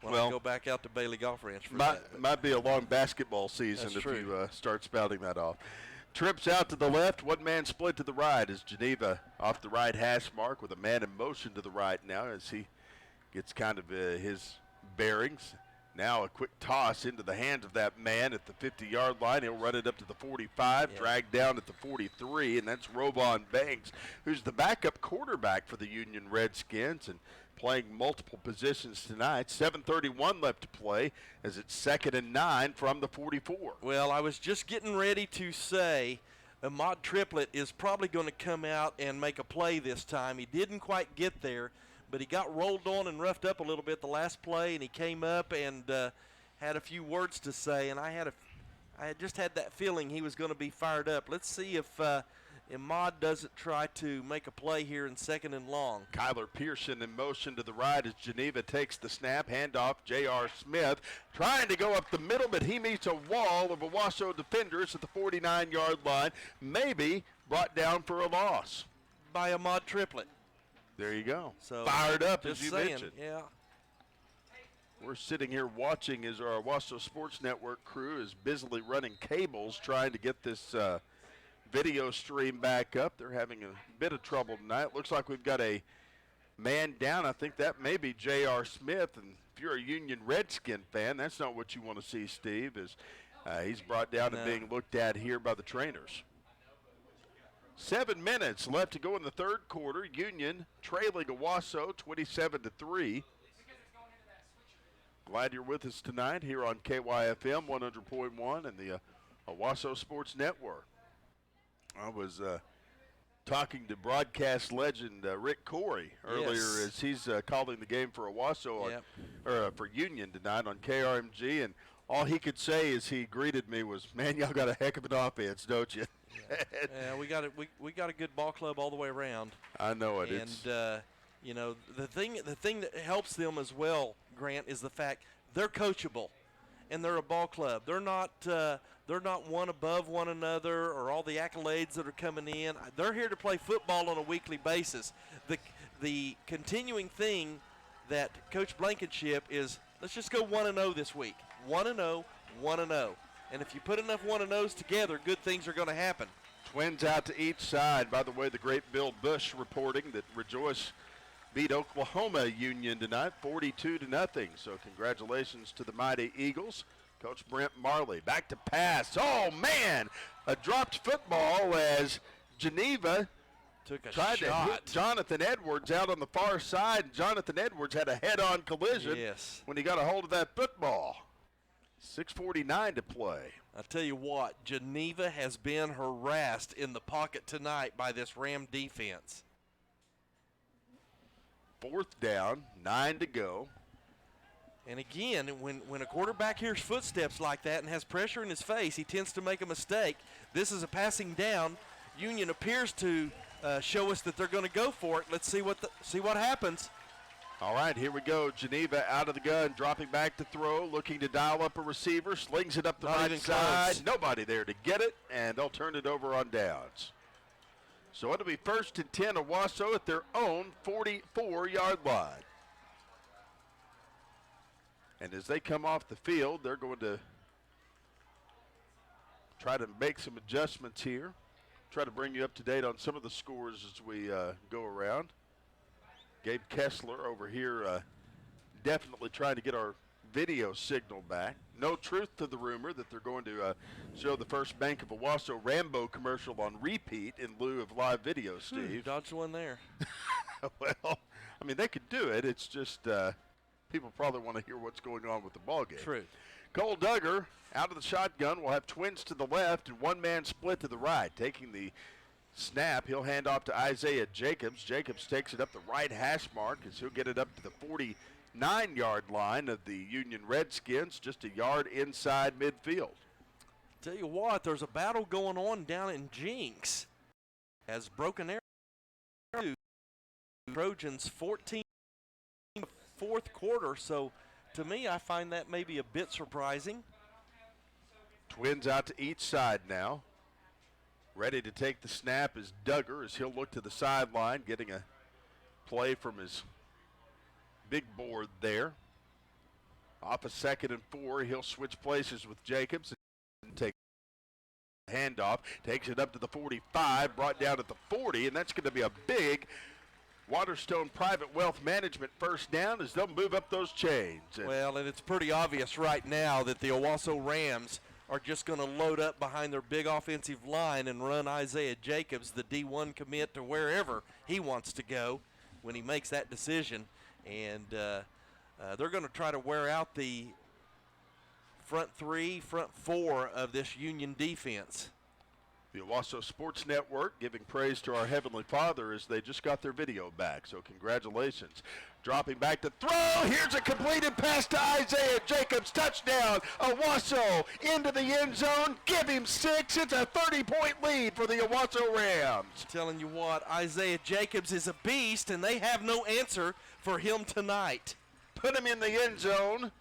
when I go back out to Bailey Golf Ranch for that. Might be a long basketball season if you start spouting that off. Trips out to the left, one man split to the right as Geneva off the right hash mark with a man in motion to the right now as he gets kind of his bearings. Now a quick toss into the hands of that man at the 50-yard line. He'll run it up to the 45, dragged down at the 43, and that's Rovon Banks, who's the backup quarterback for the Union Redskins and playing multiple positions tonight. 7:31 left to play as it's 2nd and 9 from the 44. Well, I was just getting ready to say Ahmad Triplett is probably going to come out and make a play this time. He didn't quite get there, but he got rolled on and roughed up a little bit the last play, and he came up and had a few words to say, and I had just had that feeling he was going to be fired up. Let's see if Ahmad doesn't try to make a play here in 2nd and long. Kyler Pearson in motion to the right as Geneva takes the snap. Handoff, J.R. Smith trying to go up the middle, but he meets a wall of Owasso defenders at the 49-yard line. Maybe brought down for a loss. By Ahmad Triplett. There you go. So fired up, as you mentioned. Yeah. We're sitting here watching as our Owasso Sports Network crew is busily running cables trying to get this video stream back up. They're having a bit of trouble tonight. Looks like we've got a man down. I think that may be J.R. Smith. And if you're a Union Redskin fan, that's not what you want to see, Steve, as he's brought down and being looked at here by the trainers. 7 minutes left to go in the third quarter. Union trailing Owasso 27-3. Glad you're with us tonight here on KYFM 100.1 and the Owasso Sports Network. I was talking to broadcast legend Rick Corey earlier as he's calling the game for Owasso or for Union tonight on KRMG, and all he could say as he greeted me was, "Man, y'all got a heck of an offense, don't you?" Yeah, we got a good ball club all the way around. I know it. And you know, the thing that helps them as well, Grant, is the fact they're coachable, and they're a ball club. They're not one above one another or all the accolades that are coming in. They're here to play football on a weekly basis. The continuing thing that Coach Blankenship is, let's just go 1-0 this week. 1-0, 1-0. And if you put enough 1-0s together, good things are going to happen. Twins out to each side. By the way, the great Bill Bush reporting that Rejoice beat Oklahoma Union tonight 42-0. So congratulations to the mighty Eagles. Coach Brent Marley back to pass. Oh, man, a dropped football as Geneva tried to hit Jonathan Edwards out on the far side. Jonathan Edwards had a head-on collision when he got a hold of that football. 6:49 to play. I tell you what, Geneva has been harassed in the pocket tonight by this Ram defense. 4th down, 9 to go. And again, when a quarterback hears footsteps like that and has pressure in his face, he tends to make a mistake. This is a passing down. Union appears to show us that they're going to go for it. Let's see what happens. All right, here we go. Geneva out of the gun, dropping back to throw, looking to dial up a receiver, slings it up the Not right even side. close. Nobody there to get it, and they'll turn it over on downs. So it'll be 1st and 10, Owasso at their own 44-yard line. And as they come off the field, they're going to try to make some adjustments here. Try to bring you up to date on some of the scores as we go around. Gabe Kessler over here definitely trying to get our video signal back. No truth to the rumor that they're going to show the First Bank of Owasso Rambo commercial on repeat in lieu of live video, Steve. Dodged one there. Well, I mean, they could do it. It's just people probably want to hear what's going on with the ball game. True. Cole Duggar out of the shotgun. We'll have twins to the left and one-man split to the right. Taking the snap, he'll hand off to Isaiah Jacobs. Jacobs takes it up the right hash mark as he'll get it up to the 49-yard line of the Union Redskins, just a yard inside midfield. Tell you what, there's a battle going on down in Jinx. As Broken Arrow, Trojans 14 fourth quarter, so to me I find that maybe a bit surprising. Twins out to each side now. Ready to take the snap is Duggar as he'll look to the sideline, getting a play from his big board there. Off a 2nd and 4, he'll switch places with Jacobs and take handoff. Takes it up to the 45, brought down at the 40, and that's going to be a big Waterstone Private Wealth Management first down as they'll move up those chains. Well, and it's pretty obvious right now that the Owasso Rams are just going to load up behind their big offensive line and run Isaiah Jacobs, the D1 commit, to wherever he wants to go when he makes that decision. And they're going to try to wear out the front 3, front 4 of this Union defense. The Owasso Sports Network giving praise to our Heavenly Father as they just got their video back, so congratulations. Dropping back to throw, here's a completed pass to Isaiah Jacobs, touchdown, Owasso into the end zone, give him 6, it's a 30-point lead for the Owasso Rams. Telling you what, Isaiah Jacobs is a beast, and they have no answer for him tonight. Put him in the end zone.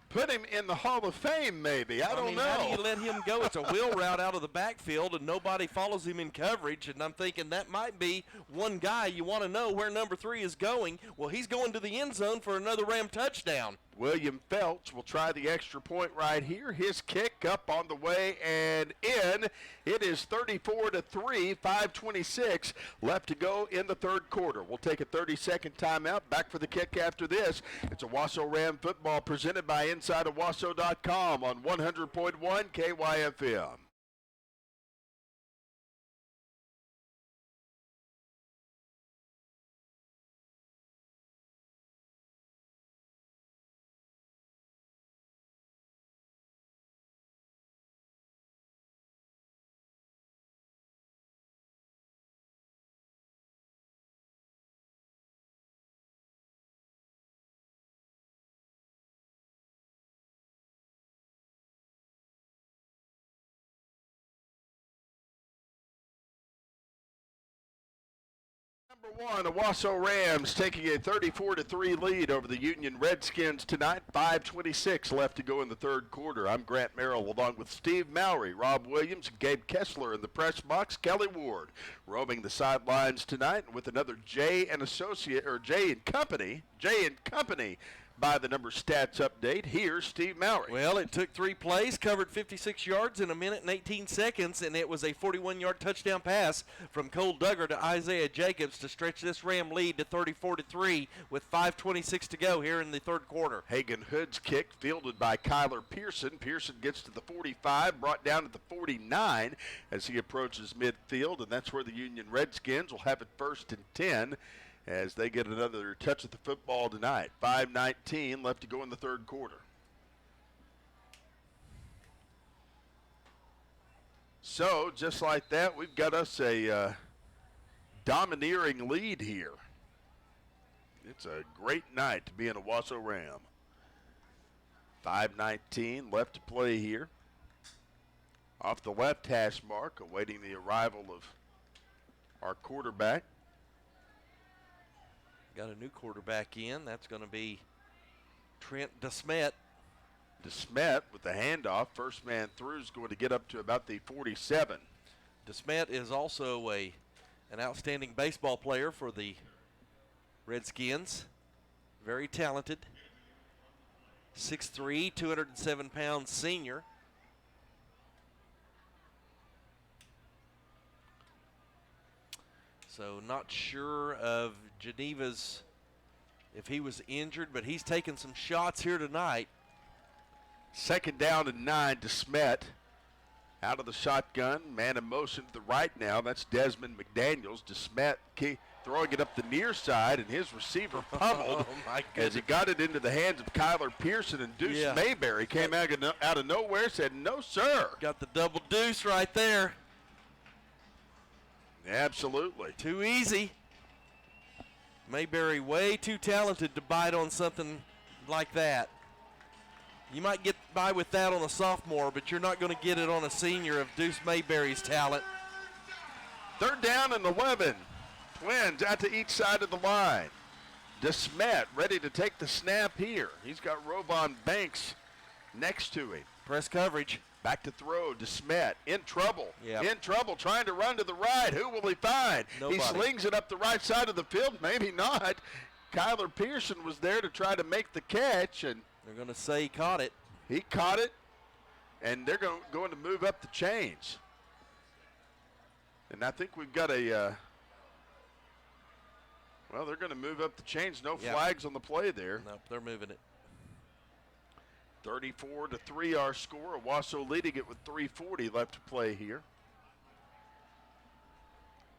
Put him in the Hall of Fame, maybe. I don't know. How do you let him go? It's a wheel route out of the backfield, and nobody follows him in coverage. And I'm thinking that might be one guy you want to know where number 3 is going. Well, he's going to the end zone for another Ram touchdown. William Felts will try the extra point right here. His kick up on the way and in. It is 34-3, 5:26 left to go in the third quarter. We'll take a 30-second timeout. Back for the kick after this. It's Owasso Ram football presented by InsideOwasso.com on 100.1 KYFM. Number 1, Owasso Rams taking a 34-3 lead over the Union Redskins tonight. 5:26 left to go in the third quarter. I'm Grant Merrill along with Steve Mowry, Rob Williams, and Gabe Kessler in the press box. Kelly Ward roaming the sidelines tonight with another Jay and Company by the number stats update. Here's Steve Mowry. Well, it took 3 plays, covered 56 yards in a minute and 18 seconds, and it was a 41-yard touchdown pass from Cole Duggar to Isaiah Jacobs to stretch this Ram lead to 34-3 with 5:26 to go here in the third quarter. Hagan Hood's kick fielded by Kyler Pearson. Pearson gets to the 45, brought down at the 49 as he approaches midfield, and that's where the Union Redskins will have it 1st and 10. As they get another touch at the football tonight. 5:19 left to go in the third quarter. So, just like that, we've got us a domineering lead here. It's a great night to be an Owasso Ram. 5:19 left to play here. Off the left hash mark, awaiting the arrival of our quarterback. Got a new quarterback in. That's going to be Trent DeSmet. DeSmet with the handoff. First man through is going to get up to about the 47. DeSmet is also an outstanding baseball player for the Redskins. Very talented. 6'3", 207-pound senior. So not sure of Geneva's, if he was injured, but he's taken some shots here tonight. Second down and 9 to Smet. Out of the shotgun, man in motion to the right now. That's Desmond McDaniels. DeSmet throwing it up the near side, and his receiver pummeled as he got it into the hands of Kyler Pearson, and Deuce Mayberry came out of nowhere, said, "No, sir." Got the double deuce right there. Absolutely. Too easy. Mayberry way too talented to bite on something like that. You might get by with that on a sophomore, but you're not going to get it on a senior of Deuce Mayberry's talent. Third down and 11. Twins out to each side of the line. DeSmet ready to take the snap here. He's got Rovon Banks next to him. Press coverage. Back to throw. DeSmet in trouble. Yep. In trouble, trying to run to the right. Who will he find? Nobody. He slings it up the right side of the field. Maybe not. Kyler Pearson was there to try to make the catch, and they're going to say he caught it. He caught it, and they're going to move up the chains. And I think we've got a well, they're going to move up the chains. No flags on the play there. Nope, they're moving it. 34-3 our score. Owasso leading it with 3:40 left to play here.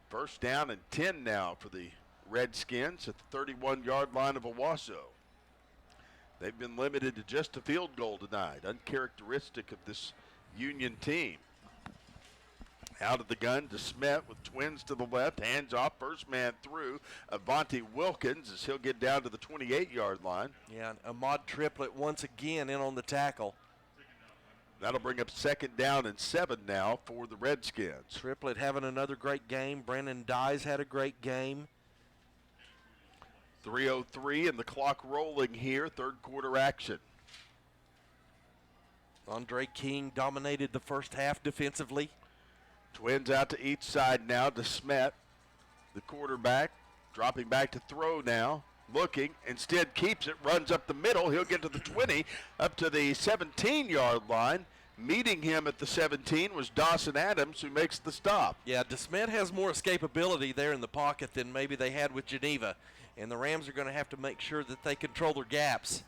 First down and 10 now for the Redskins at the 31-yard line of Owasso. They've been limited to just a field goal tonight, uncharacteristic of this Union team. Out of the gun, DeSmet with Twins to the left, hands off, first man through. Avante Wilkins as he'll get down to the 28-yard line. Yeah, and Ahmad Triplett once again in on the tackle. That'll bring up second down and 7 now for the Redskins. Triplett having another great game. Brandon Dyes had a great game. 3:03 and the clock rolling here, third quarter action. Andre King dominated the first half defensively. Twins out to each side now. DeSmet, the quarterback, dropping back to throw now. Looking, instead keeps it, runs up the middle. He'll get to the 20, up to the 17-yard line. Meeting him at the 17 was Dawson Adams, who makes the stop. Yeah, DeSmet has more escapability there in the pocket than maybe they had with Geneva. And the Rams are going to have to make sure that they control their gaps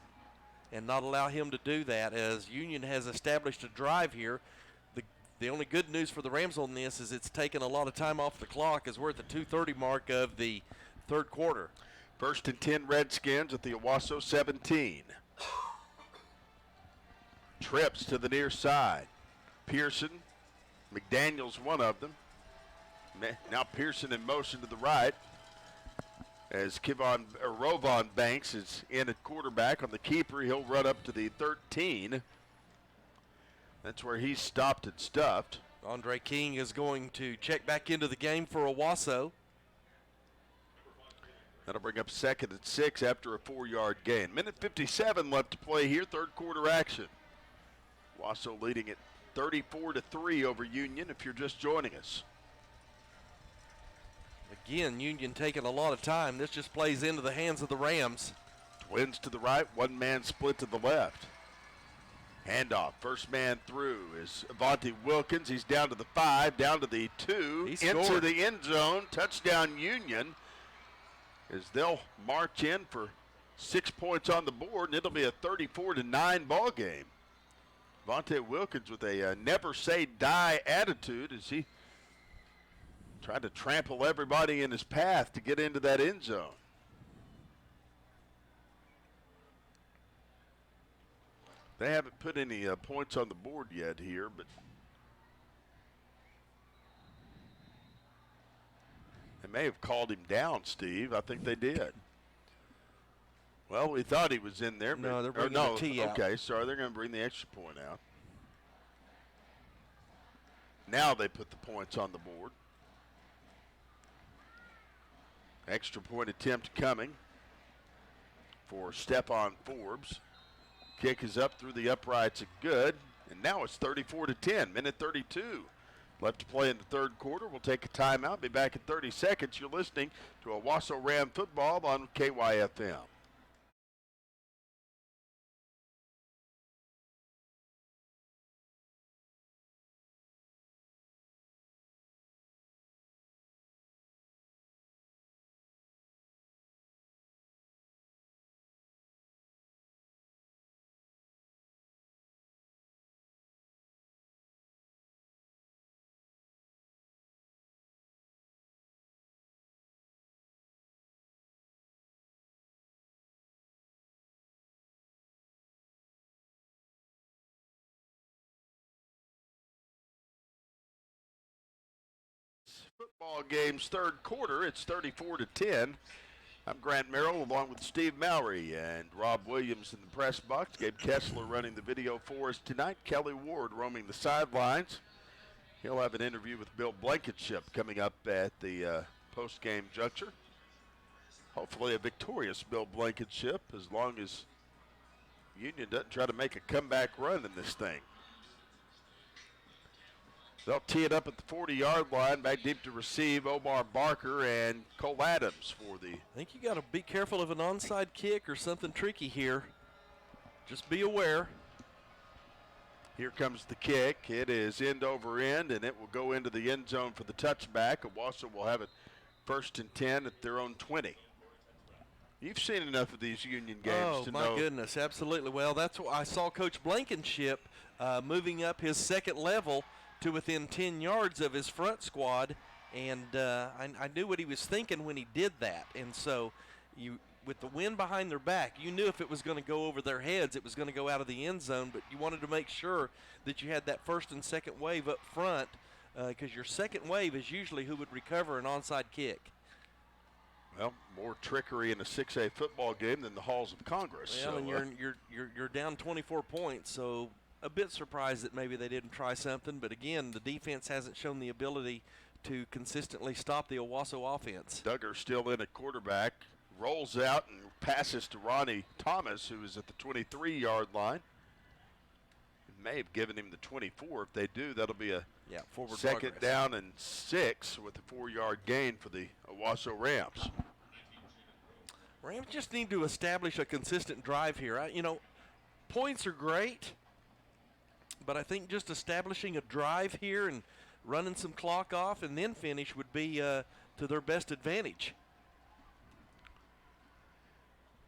and not allow him to do that, as Union has established a drive here. The only good news for the Rams on this is it's taken a lot of time off the clock, as we're at the 2:30 mark of the third quarter. First and 10 Redskins at the Owasso 17. Trips to the near side. Pearson, McDaniels one of them. Now Pearson in motion to the right as Rovon Banks is in at quarterback on the keeper. He'll run up to the 13. That's where he's stopped and stuffed. Andre King is going to check back into the game for Owasso. That'll bring up second and 6 after a 4-yard gain. Minute 57 left to play here, third quarter action. Owasso leading it 34-3 over Union if you're just joining us. Again, Union taking a lot of time. This just plays into the hands of the Rams. Twins to the right, one man split to the left. Handoff, first man through is Avante Wilkins. He's down to the 5, down to the 2, into the end zone. Touchdown Union, as they'll march in for 6 points on the board, and it'll be a 34-9 ball game. Avante Wilkins with a never say die attitude as he tried to trample everybody in his path to get into that end zone. They haven't put any points on the board yet here, but they may have called him down, Steve. I think they did. Well, we thought he was in there. No, but, they're bringing the tee out. Okay, sorry. They're going to bring the extra point out. Now they put the points on the board. Extra point attempt coming. for Stephon Forbes. Kick is up through the uprights and good. And now it's 34-10, minute 32. Left to play in the third quarter. We'll take a timeout. Be back in 30 seconds. You're listening to Owasso Ram football on KYFM. Football game's third quarter. It's 34-10. I'm Grant Merrill along with Steve Mowry and Rob Williams in the press box. Gabe Kessler running the video for us tonight. Kelly Ward roaming the sidelines. He'll have an interview with Bill Blankenship coming up at the post-game juncture. Hopefully a victorious Bill Blankenship as long as Union doesn't try to make a comeback run in this thing. They'll tee it up at the 40-yard line, back deep to receive Omar Barker and Cole Adams for the... I think you got to be careful of an onside kick or something tricky here. Just be aware. Here comes the kick. It is end over end, and it will go into the end zone for the touchback. Owasso will have it 1st and 10 at their own 20. You've seen enough of these Union games to know. Oh, my goodness, absolutely. Well, that's why I saw Coach Blankenship moving up his second level to within 10 yards of his front squad, and I knew what he was thinking when he did that. And so with the wind behind their back, you knew if it was going to go over their heads, it was going to go out of the end zone, but you wanted to make sure that you had that first and second wave up front, because your second wave is usually who would recover an onside kick. Well, more trickery in a 6A football game than the halls of Congress. Well, so, and you're down 24 points, so a bit surprised that maybe they didn't try something. But again, the defense hasn't shown the ability to consistently stop the Owasso offense. Duggar still in at quarterback, rolls out and passes to Ronnie Thomas, who is at the 23-yard line. May have given him the 24. If they do, that'll be a forward second progress. down and 6 with a 4-yard gain for the Owasso Rams. Rams just need to establish a consistent drive here. Points are great, but I think just establishing a drive here and running some clock off and then finish would be to their best advantage.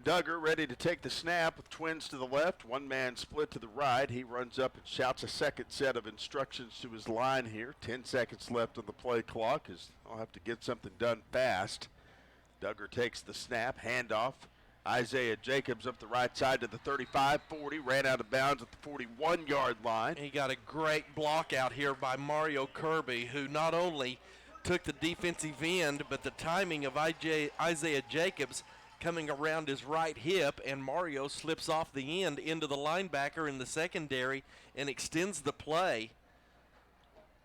Duggar ready to take the snap with twins to the left, one man split to the right. He runs up and shouts a second set of instructions to his line here. 10 seconds left on the play clock as I'll have to get something done fast. Duggar takes the snap, handoff. Isaiah Jacobs up the right side to the 35-40, ran out of bounds at the 41-yard line. He got a great block out here by Mario Kirby, who not only took the defensive end, but the timing of Isaiah Jacobs coming around his right hip, and Mario slips off the end into the linebacker in the secondary and extends the play.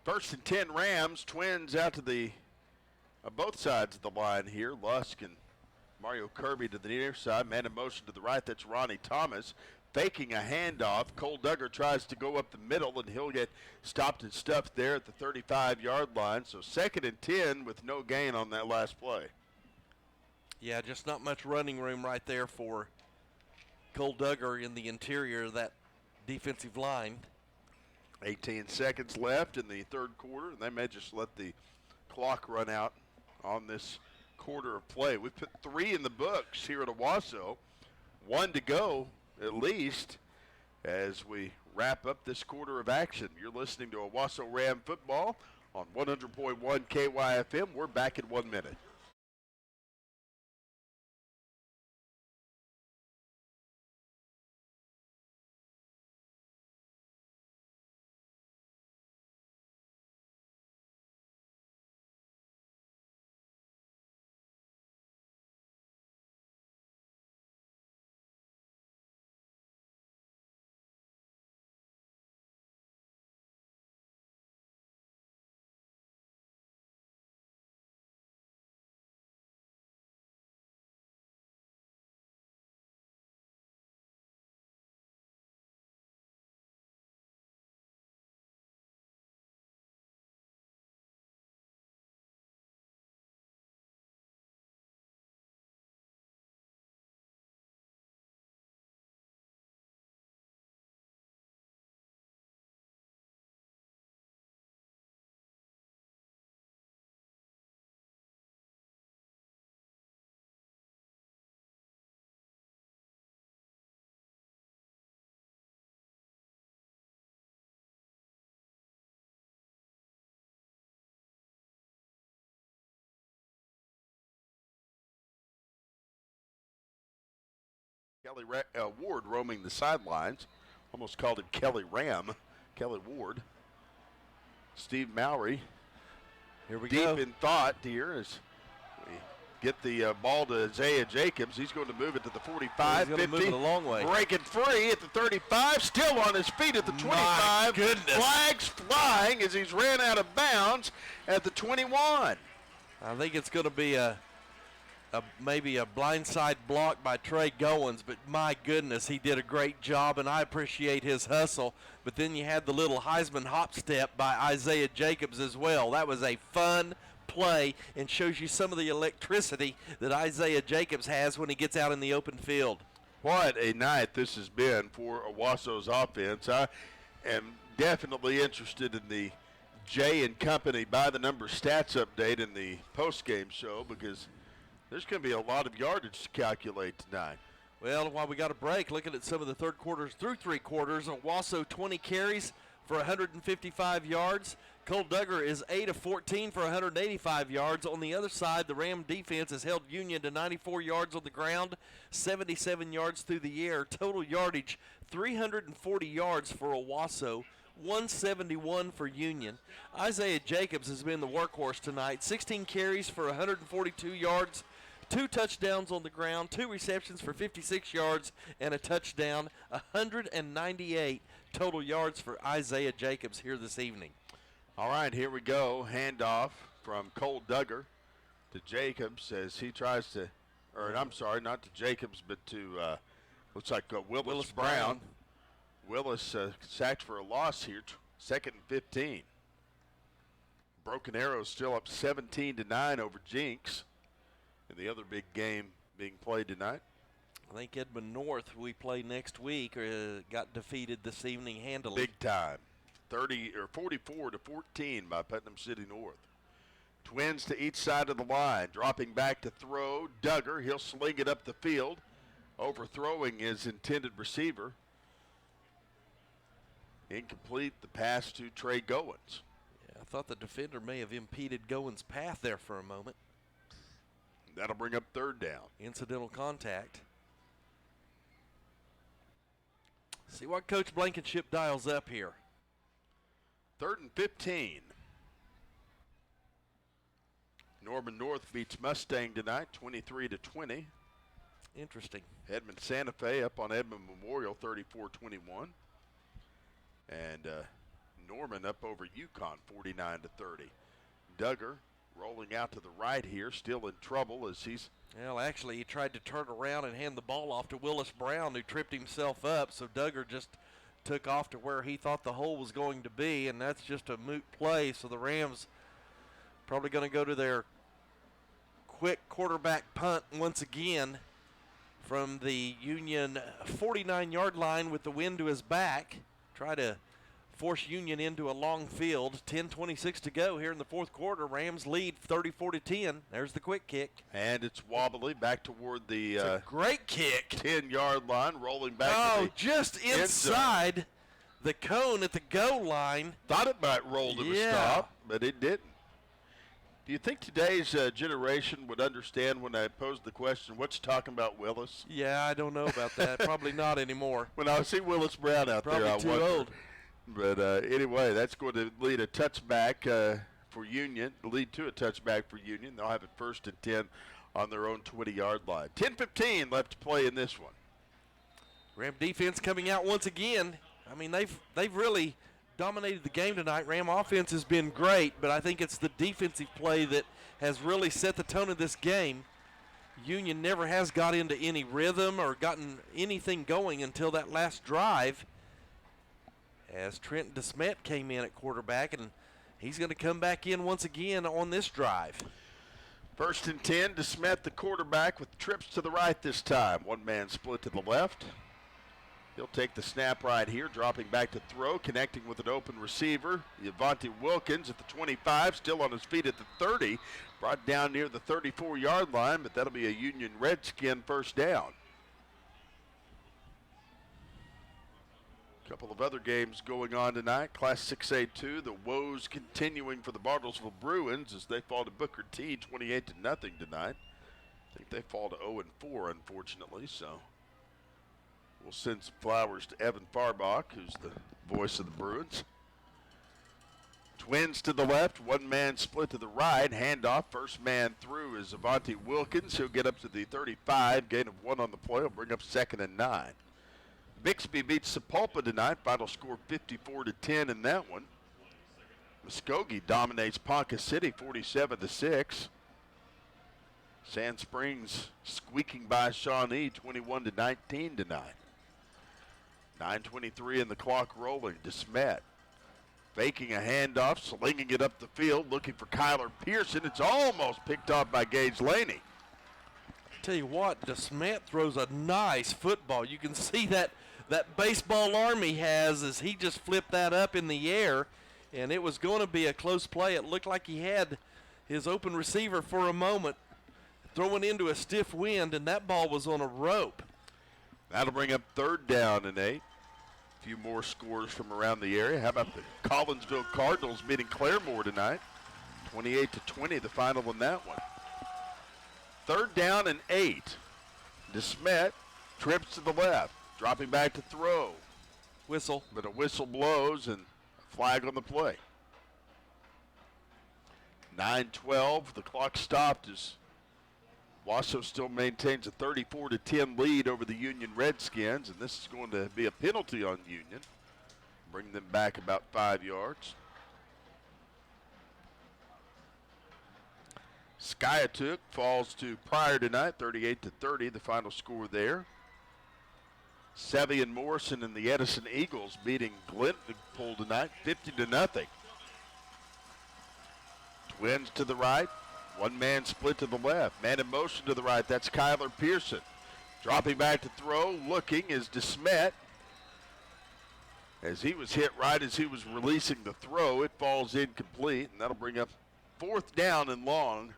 1st and 10 Rams, twins out to the both sides of the line here. Lusk and Mario Kirby to the near side, man in motion to the right, that's Ronnie Thomas. Faking a handoff, Cole Duggar tries to go up the middle, and he'll get stopped and stuffed there at the 35-yard line. So 2nd and 10 with no gain on that last play. Yeah, just not much running room right there for Cole Duggar in the interior of that defensive line. 18 seconds left in the third quarter, and they may just let the clock run out on this quarter of play. We've put 3 in the books here at Owasso, 1 to go at least as we wrap up this quarter of action. You're listening to Owasso Ram football on 100.1 KYFM. We're back in 1 minute. Ward roaming the sidelines. Almost called him Kelly Ram. Kelly Ward. Steve Mowry. Here we Deep go. in thought here as we get the ball to Isaiah Jacobs. He's going to move it to the 45, He's going to 50. move it a long way. Breaking free at the 35. Still on his feet at the 25. My goodness. Flags flying as he's ran out of bounds at the 21. I think it's going to be maybe a blindside block by Trey Goins, but my goodness, he did a great job, and I appreciate his hustle. But then you had the little Heisman hop step by Isaiah Jacobs as well. That was a fun play and shows you some of the electricity that Isaiah Jacobs has when he gets out in the open field. What a night this has been for Owasso's offense. I am definitely interested in the Jay and Company by the number stats update in the postgame show because there's going to be a lot of yardage to calculate tonight. Well, while we got a break, looking at some of the third quarters through three quarters, Owasso 20 carries for 155 yards. Cole Duggar is 8 of 14 for 185 yards. On the other side, the Ram defense has held Union to 94 yards on the ground, 77 yards through the air. Total yardage, 340 yards for Owasso, 171 for Union. Isaiah Jacobs has been the workhorse tonight. 16 carries for 142 yards, 2 touchdowns on the ground, 2 receptions for 56 yards, and a touchdown. 198 total yards for Isaiah Jacobs here this evening. All right, here we go. Handoff from Cole Duggar to Jacobs as he tries to, or I'm sorry, not to Jacobs, but to, looks like Willis Brown. Willis sacked for a loss here, 2nd and 15. Broken Arrow still up 17-9 over Jinx. And the other big game being played tonight. I think Edmond North, we play next week, got defeated this evening handily. Big time. 44-14 by Putnam City North. Twins to each side of the line. Dropping back to throw. Duggar, he'll sling it up the field. Overthrowing his intended receiver. Incomplete the pass to Trey Goins. Yeah, I thought the defender may have impeded Goins' path there for a moment. That'll bring up 3rd down. Incidental contact. See what Coach Blankenship dials up here. 3rd and 15. Norman North beats Mustang tonight, 23-20. Interesting. Edmond Santa Fe up on Edmond Memorial, 34-21. And Norman up over Yukon, 49-30. Duggar rolling out to the right here, still in trouble as he's... Well, actually, he tried to turn around and hand the ball off to Willis Brown, who tripped himself up, so Duggar just took off to where he thought the hole was going to be, and that's just a moot play, so the Rams probably going to go to their quick quarterback punt once again from the Union 49-yard line with the wind to his back. Try to force Union into a long field. 10:26 to go here in the fourth quarter. Rams lead 34-10. There's the quick kick. And it's wobbly back toward the It's a great kick. 10-yard line, rolling back to the just inside the cone at the goal line. Thought it might roll to the stop, but it didn't. Do you think today's generation would understand when I posed the question, what's talking about Willis? Yeah, I don't know about that. Probably not anymore. When I see Willis Brown out Probably there, I too wonder. old. But anyway, that's going to lead a touchback for Union, lead to a touchback for Union. They'll have it 1st and 10 on their own 20-yard line. 10:15 left to play in this one. Ram defense coming out once again. I mean, they've really dominated the game tonight. Ram offense has been great, but I think it's the defensive play that has really set the tone of this game. Union never has got into any rhythm or gotten anything going until that last drive, as Trent DeSmet came in at quarterback, and he's going to come back in once again on this drive. 1st and 10, DeSmet the quarterback with trips to the right this time. One man split to the left. He'll take the snap right here, dropping back to throw, connecting with an open receiver. Yavante Wilkins at the 25, still on his feet at the 30. Brought down near the 34-yard line, but that'll be a Union Redskin 1st down. A couple of other games going on tonight. Class 6A2, the woes continuing for the Bartlesville Bruins as they fall to Booker T 28-0 tonight. I think they fall to 0-4, unfortunately, so We'll send some flowers to Evan Farbach, who's the voice of the Bruins. Twins to the left, one man split to the right. Handoff, first man through is Avante Wilkins. He'll get up to the 35, gain of 1 on the play. He'll bring up 2nd and 9. Bixby beats Sapulpa tonight. Final score 54-10 in that one. Muskogee dominates Ponca City 47-6. Sand Springs squeaking by Shawnee 21-19 tonight. 9:23 in the clock rolling. DeSmet faking a handoff, slinging it up the field, looking for Kyler Pearson. It's almost picked off by Gage Laney. Tell you what, DeSmet throws a nice football. You can see that baseball arm he has as he just flipped that up in the air, and it was going to be a close play. It looked like he had his open receiver for a moment throwing into a stiff wind, and that ball was on a rope. That'll bring up 3rd down and 8. A few more scores from around the area. How about the Collinsville Cardinals beating Claremore tonight? 28-20, the final in that one. 3rd down and 8. DeSmet trips to the left, dropping back to throw. Whistle. But a whistle blows and a flag on the play. 9:12, the clock stopped as Owasso still maintains a 34-10 lead over the Union Redskins, and this is going to be a penalty on Union. Bring them back about 5 yards. Skiatook falls to Pryor tonight, 38-30, the final score there. Sevy and Morrison and the Edison Eagles beating Glenpool tonight, 50-0. Twins to the right. One man split to the left. Man in motion to the right. That's Kyler Pearson. Dropping back to throw. Looking is DeSmet. As he was hit right as he was releasing the throw, it falls incomplete, and that'll bring up 4th down and long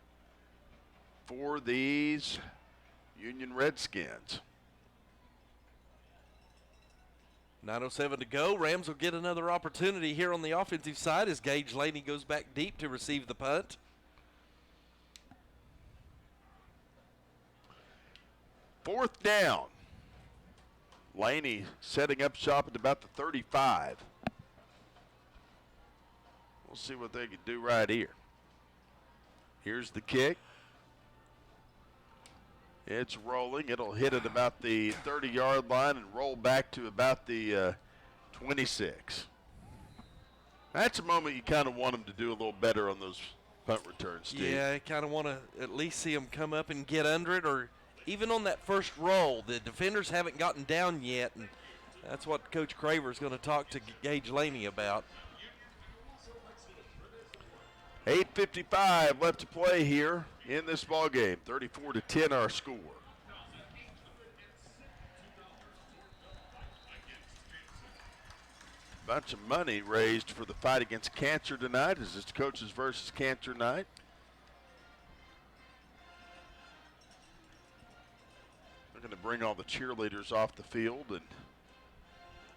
for these Union Redskins. 9:07 to go. Rams will get another opportunity here on the offensive side as Gage Laney goes back deep to receive the punt. 4th down. Laney setting up shop at about the 35. We'll see what they can do right here. Here's the kick. It's rolling. It'll hit at about the 30-yard line and roll back to about the 26. That's a moment you kind of want them to do a little better on those punt returns, Steve. Yeah, I kind of want to at least see them come up and get under it, or even on that first roll. The defenders haven't gotten down yet, and that's what Coach Craver is going to talk to Gage Laney about. 8:55 left to play here in this ball game. 34-10 our score. Bunch of money raised for the fight against cancer tonight, as it's Coaches versus Cancer night. They're going to bring all the cheerleaders off the field and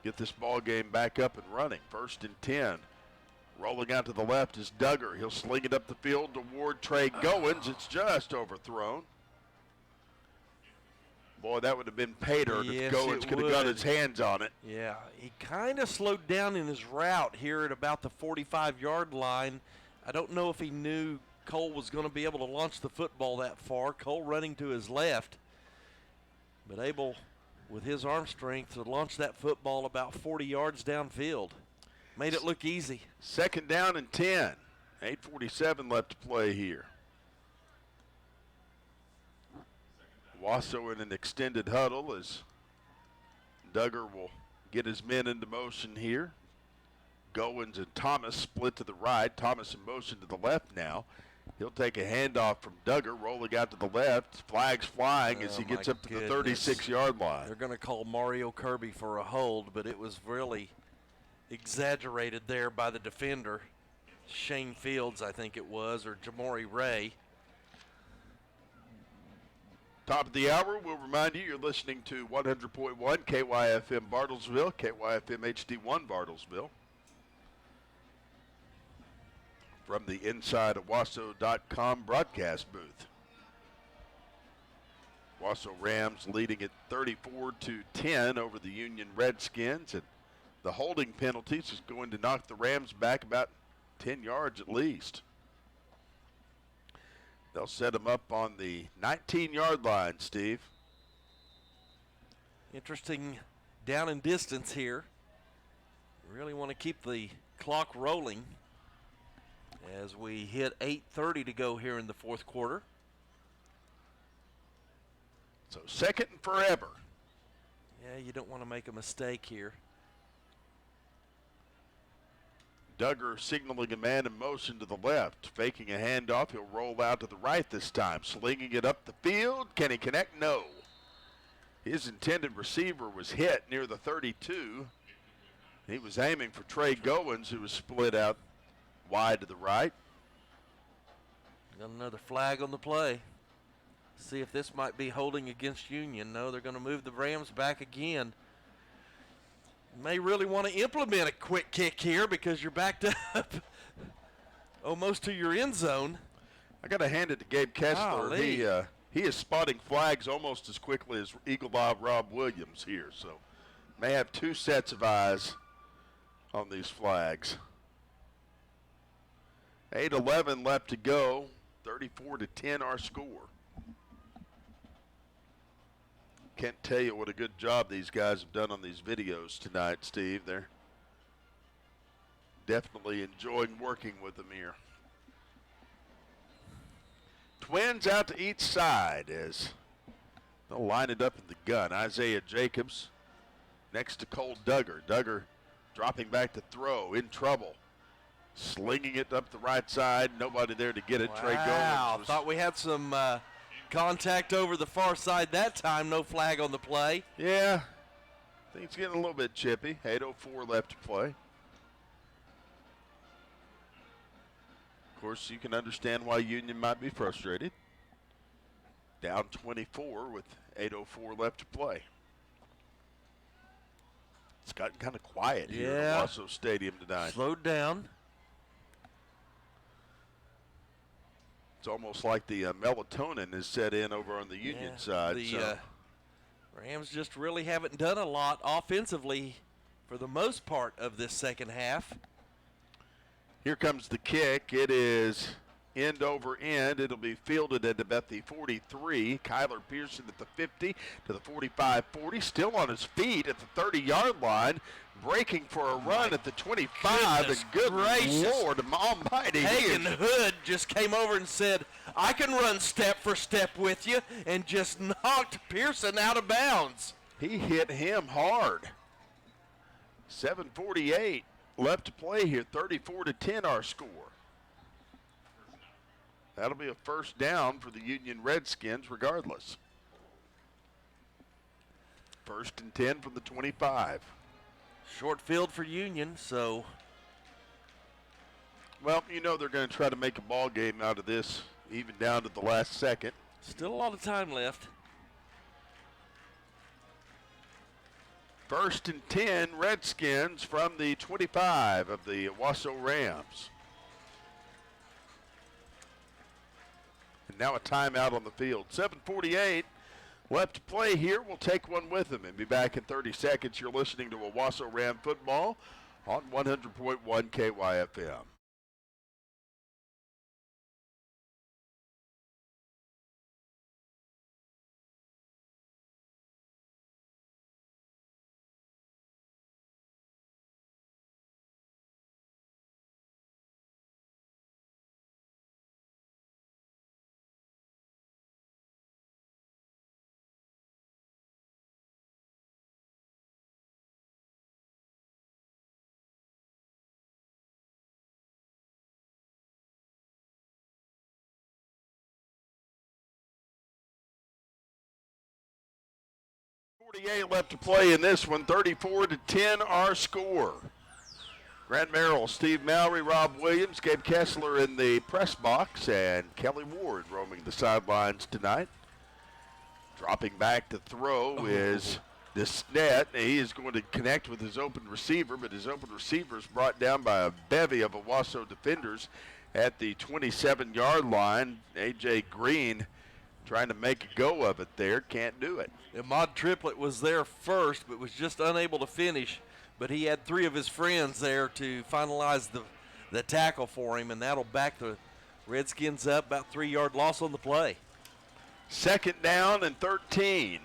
get this ball game back up and running. 1st and 10. Rolling out to the left is Duggar. He'll sling it up the field toward Trey Goins. It's just overthrown. Boy, that would have been pay dirt if Goins could have got his hands on it. Yeah, he kind of slowed down in his route here at about the 45-yard line. I don't know if he knew Cole was going to be able to launch the football that far. Cole running to his left, but able with his arm strength to launch that football about 40 yards downfield. Made it look easy. 2nd down and 10. 8:47 left to play here. Owasso in an extended huddle as Duggar will get his men into motion here. Goins and Thomas split to the right. Thomas in motion to the left now. He'll take a handoff from Duggar, rolling out to the left. Flags flying as he gets up to the 36-yard line. They're going to call Mario Kirby for a hold, but it was really exaggerated there by the defender. Shane Fields, I think it was, or Jamori Ray. Top of the hour, we'll remind you you're listening to 100.1 KYFM Bartlesville, KYFM HD1 Bartlesville. From the inside Owasso.com broadcast booth. Owasso Rams leading it 34-10 over the Union Redskins, and the holding penalties is going to knock the Rams back about 10 yards at least. They'll set them up on the 19-yard line, Steve. Interesting down and distance here. Really want to keep the clock rolling as we hit 8:30 to go here in the fourth quarter. So second and forever. Yeah, you don't want to make a mistake here. Duggar signaling a man in motion to the left, faking a handoff. He'll roll out to the right this time, slinging it up the field. Can he connect? No. His intended receiver was hit near the 32. He was aiming for Trey Goins, who was split out wide to the right. Got another flag on the play. See if this might be holding against Union. No, they're going to move the Rams back again. May really want to implement a quick kick here because you're backed up almost to your end zone. I got to hand it to Gabe Kessler. Golly. He is spotting flags almost as quickly as Eagle Eye Rob Williams here. So may have two sets of eyes on these flags. 8:11 left to go. 34-10 our score. Can't tell you what a good job these guys have done on these videos tonight, Steve. They're definitely enjoying working with them here. Twins out to each side as they'll line it up in the gun. Isaiah Jacobs next to Cole Duggar. Duggar dropping back to throw, in trouble. Slinging it up the right side. Nobody there to get it. Wow. Trey Goins. Thought we had some contact over the far side that time. No flag on the play. Yeah, I think it's getting a little bit chippy. 8:04 left to play. Of course, you can understand why Union might be frustrated. Down 24 with 8:04 left to play. It's gotten kind of quiet here at Owasso Stadium tonight. Slowed down. It's almost like the melatonin is set in over on the Union side. The Rams just really haven't done a lot offensively for the most part of this second half. Here comes the kick. It is end over end. It'll be fielded at about the 43. Kyler Pearson at the 50 to the 45-40. Still on his feet at the 30-yard line. Breaking for a run at the 25. Goodness And good gracious. Lord almighty. Hagen Hood just came over and said, I can run step for step with you, and just knocked Pearson out of bounds. He hit him hard. 7:48 left to play here. 34-10 our score. That'll be a first down for the Union Redskins regardless. 1st and 10 from the 25. Short field for Union, so. Well, you know they're going to try to make a ball game out of this, even down to the last second. Still a lot of time left. 1st and 10 Redskins from the 25 of the Owasso Rams. And now a timeout on the field. 7:48 left to play here. We'll take one with them and be back in 30 seconds. You're listening to Owasso Ram football on 100.1 KYFM. Left to play in this one. 34-10 our score. Grant Merrill, Steve Mallory, Rob Williams, Gabe Kessler in the press box, and Kelly Ward roaming the sidelines tonight. Dropping back to throw is DeSnet. He is going to connect with his open receiver, but his open receiver is brought down by a bevy of Owasso defenders at the 27-yard line. A.J. Green trying to make a go of it there. Can't do it. Ahmad Triplett was there first, but was just unable to finish. But he had 3 of his friends there to finalize the tackle for him, and that'll back the Redskins up. About 3-yard loss on the play. 2nd down and 13.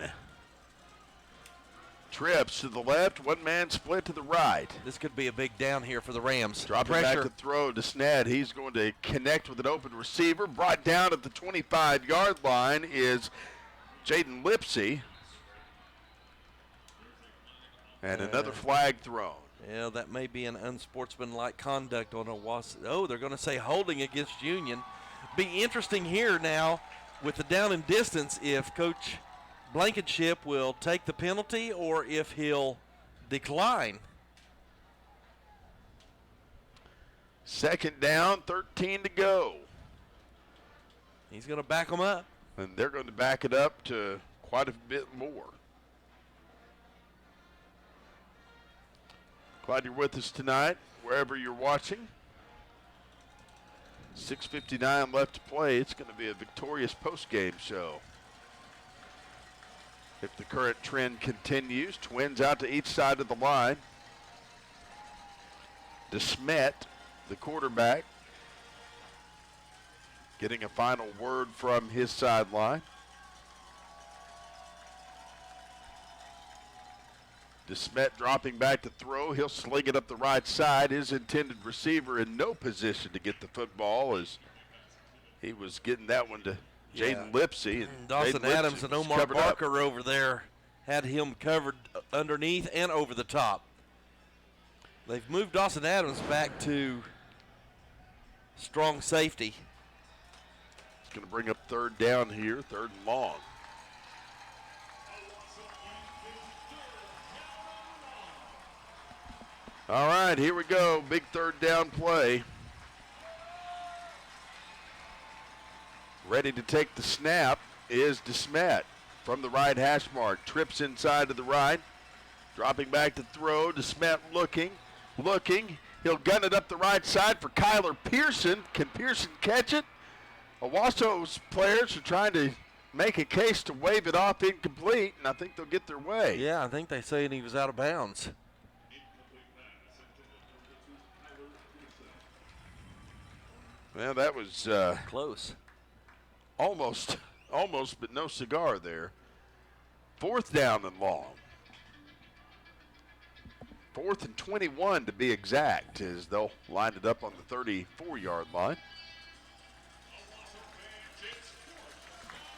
Trips to the left, 1-man split to the right. This could be a big down here for the Rams. Dropping back to throw to Sned. He's going to connect with an open receiver. Brought down at the 25-yard line is Jaden Lipsey. And another flag thrown. Yeah, that may be an unsportsmanlike conduct on Owasso. Oh, they're going to say holding against Union. Be interesting here now with the down and distance if Coach Blankenship will take the penalty or if he'll decline. 2nd down, 13 to go. He's going to back them up. And they're going to back it up to quite a bit more. Glad you're with us tonight, wherever you're watching. 6:59 left to play. It's going to be a victorious postgame show. If the current trend continues, Twins out to each side of the line. DeSmet, the quarterback, getting a final word from his sideline. DeSmet dropping back to throw. He'll sling it up the right side. His intended receiver in no position to get the football as he was getting that one to Jaden Lipsey. And Dawson Adams and Omar Barker over there had him covered underneath and over the top. They've moved Dawson Adams back to strong safety. It's going to bring up 3rd down here, 3rd and long. All right, here we go. Big 3rd down play. Ready to take the snap is DeSmet from the right hash mark. Trips inside to the right. Dropping back to throw. DeSmet looking. He'll gun it up the right side for Kyler Pearson. Can Pearson catch it? Owasso's players are trying to make a case to wave it off incomplete, and I think they'll get their way. Yeah, I think they say he was out of bounds. Well, that was close. Almost, but no cigar there. 4th down and long. 4th and 21 to be exact, as they'll line it up on the 34-yard line.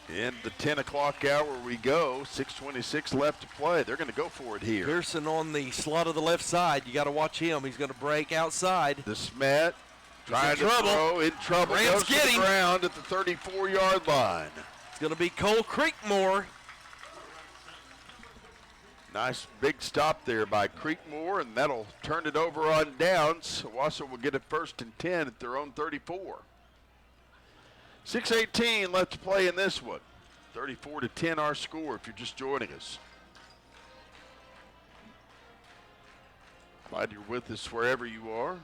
In the 10 o'clock hour we go. 6:26 left to play. They're going to go for it here. Pearson on the slot of the left side. You got to watch him. He's going to break outside. DeSmet trying to throw, in trouble. Rams goes to the ground at the 34-yard line. It's going to be Cole Creekmore. Nice big stop there by Creekmore, and that'll turn it over on downs. Owasso will get it 1st and 10 at their own 34. 6:18 left to play in this one. 34-10 our score if you're just joining us. Glad you're with us wherever you are.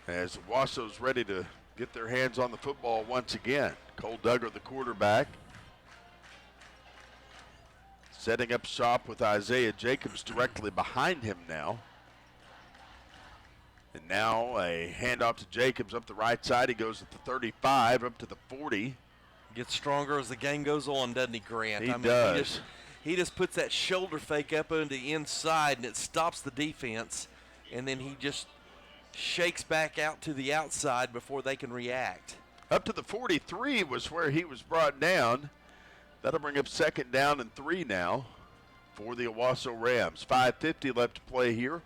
As Owasso's ready to get their hands on the football once again. Cole Duggar, the quarterback, setting up shop with Isaiah Jacobs directly behind him now. And now a handoff to Jacobs up the right side. He goes at the 35, up to the 40. Gets stronger as the game goes on, doesn't he, Grant? He does. He just puts that shoulder fake up on the inside, and it stops the defense. And then he just shakes back out to the outside before they can react. Up to the 43 was where he was brought down. That'll bring up 2nd down and 3 now for the Owasso Rams. 5:50 left to play here.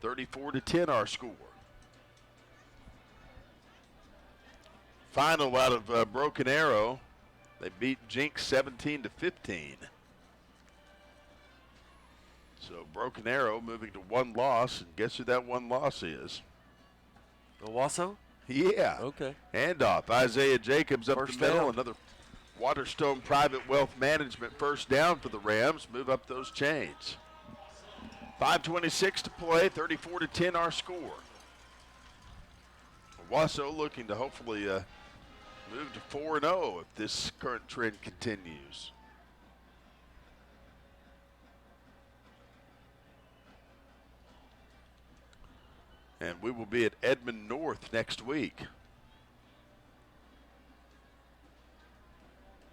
34-10 our score. Final out of Broken Arrow. They beat Jinx 17-15. So Broken Arrow moving to 1 loss, and guess who that 1 loss is? Owasso? Yeah. Okay. Handoff. Isaiah Jacobs up First the middle. down. Another Waterstone Private Wealth Management 1st down for the Rams. Move up those chains. 5:26 to play. 34-10 our score. Owasso looking to hopefully move to 4-0 if this current trend continues. And we will be at Edmond North next week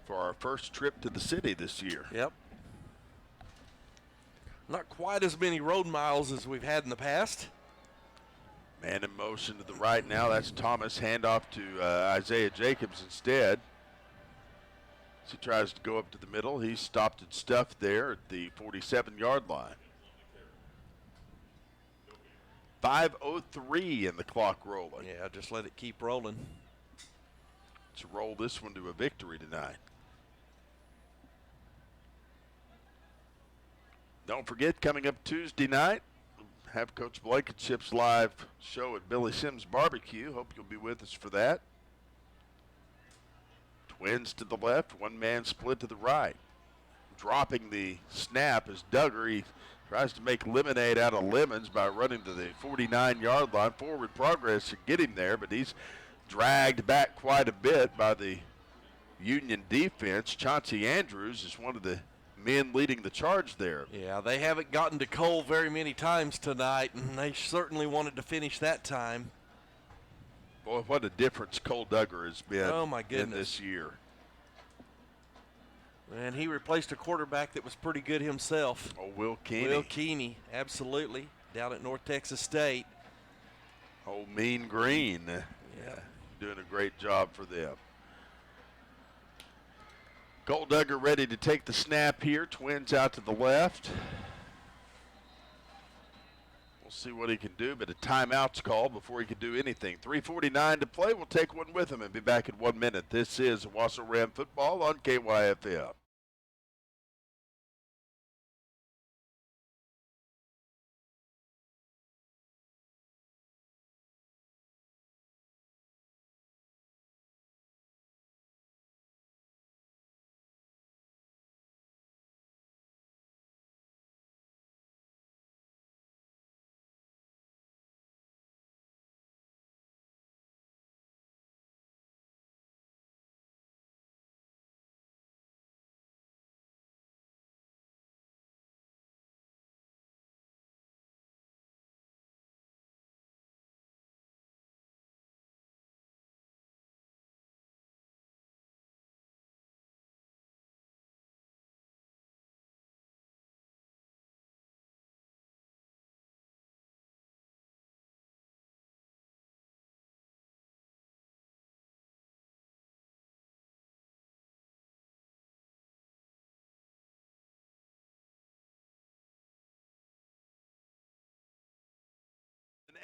for our first trip to the city this year. Yep. Not quite as many road miles as we've had in the past. Man in motion to the right now. That's Thomas. Handoff to Isaiah Jacobs instead. As he tries to go up to the middle, he's stopped and stuffed there at the 47-yard line. 5:03 in the clock rolling. Yeah, just let it keep rolling. To roll this one to a victory tonight. Don't forget, coming up Tuesday night, have Coach Blankenship's live show at Billy Sims Barbecue. Hope you'll be with us for that. Twins to the left, one man split to the right. Dropping the snap is Duggar. He tries to make lemonade out of lemons by running to the 49-yard line. Forward progress should get him there, but he's dragged back quite a bit by the Union defense. Chauncey Andrews is one of the men leading the charge there. Yeah, they haven't gotten to Cole very many times tonight, and they certainly wanted to finish that time. Boy, what a difference Cole Duggar has been Oh, my goodness. in this year. And he replaced a quarterback that was pretty good himself. Oh, Will Keeney. Will Keeney, absolutely, down at North Texas State. Oh, Mean Green. Yeah. Doing a great job for them. Cole Duggar ready to take the snap here. Twins out to the left. We'll see what he can do, but a timeout's called before he can do anything. 3:49 to play. We'll take one with him and be back in 1 minute. This is Owasso Ram football on KYFM.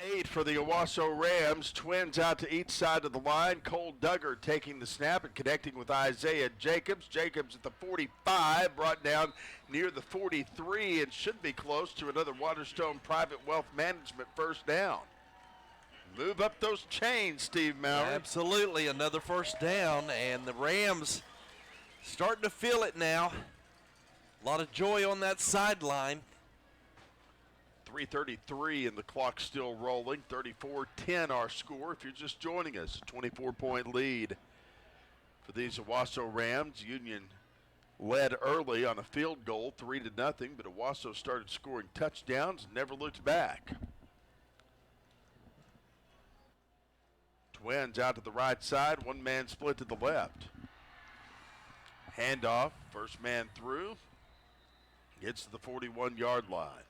An 8 for the Owasso Rams. Twins out to each side of the line. Cole Duggar taking the snap and connecting with Isaiah Jacobs. Jacobs at the 45, brought down near the 43, and should be close to another Waterstone Private Wealth Management first down. Move up those chains, Steve Maurer. Absolutely, another first down, and the Rams starting to feel it now. A lot of joy on that sideline. 3:33 and the clock still rolling. 34-10 our score. If you're just joining us, a 24-point lead for these Owasso Rams. Union led early on a field goal, 3-0, but Owasso started scoring touchdowns and never looked back. Twins out to the right side, one man split to the left. Handoff, first man through, gets to the 41-yard line.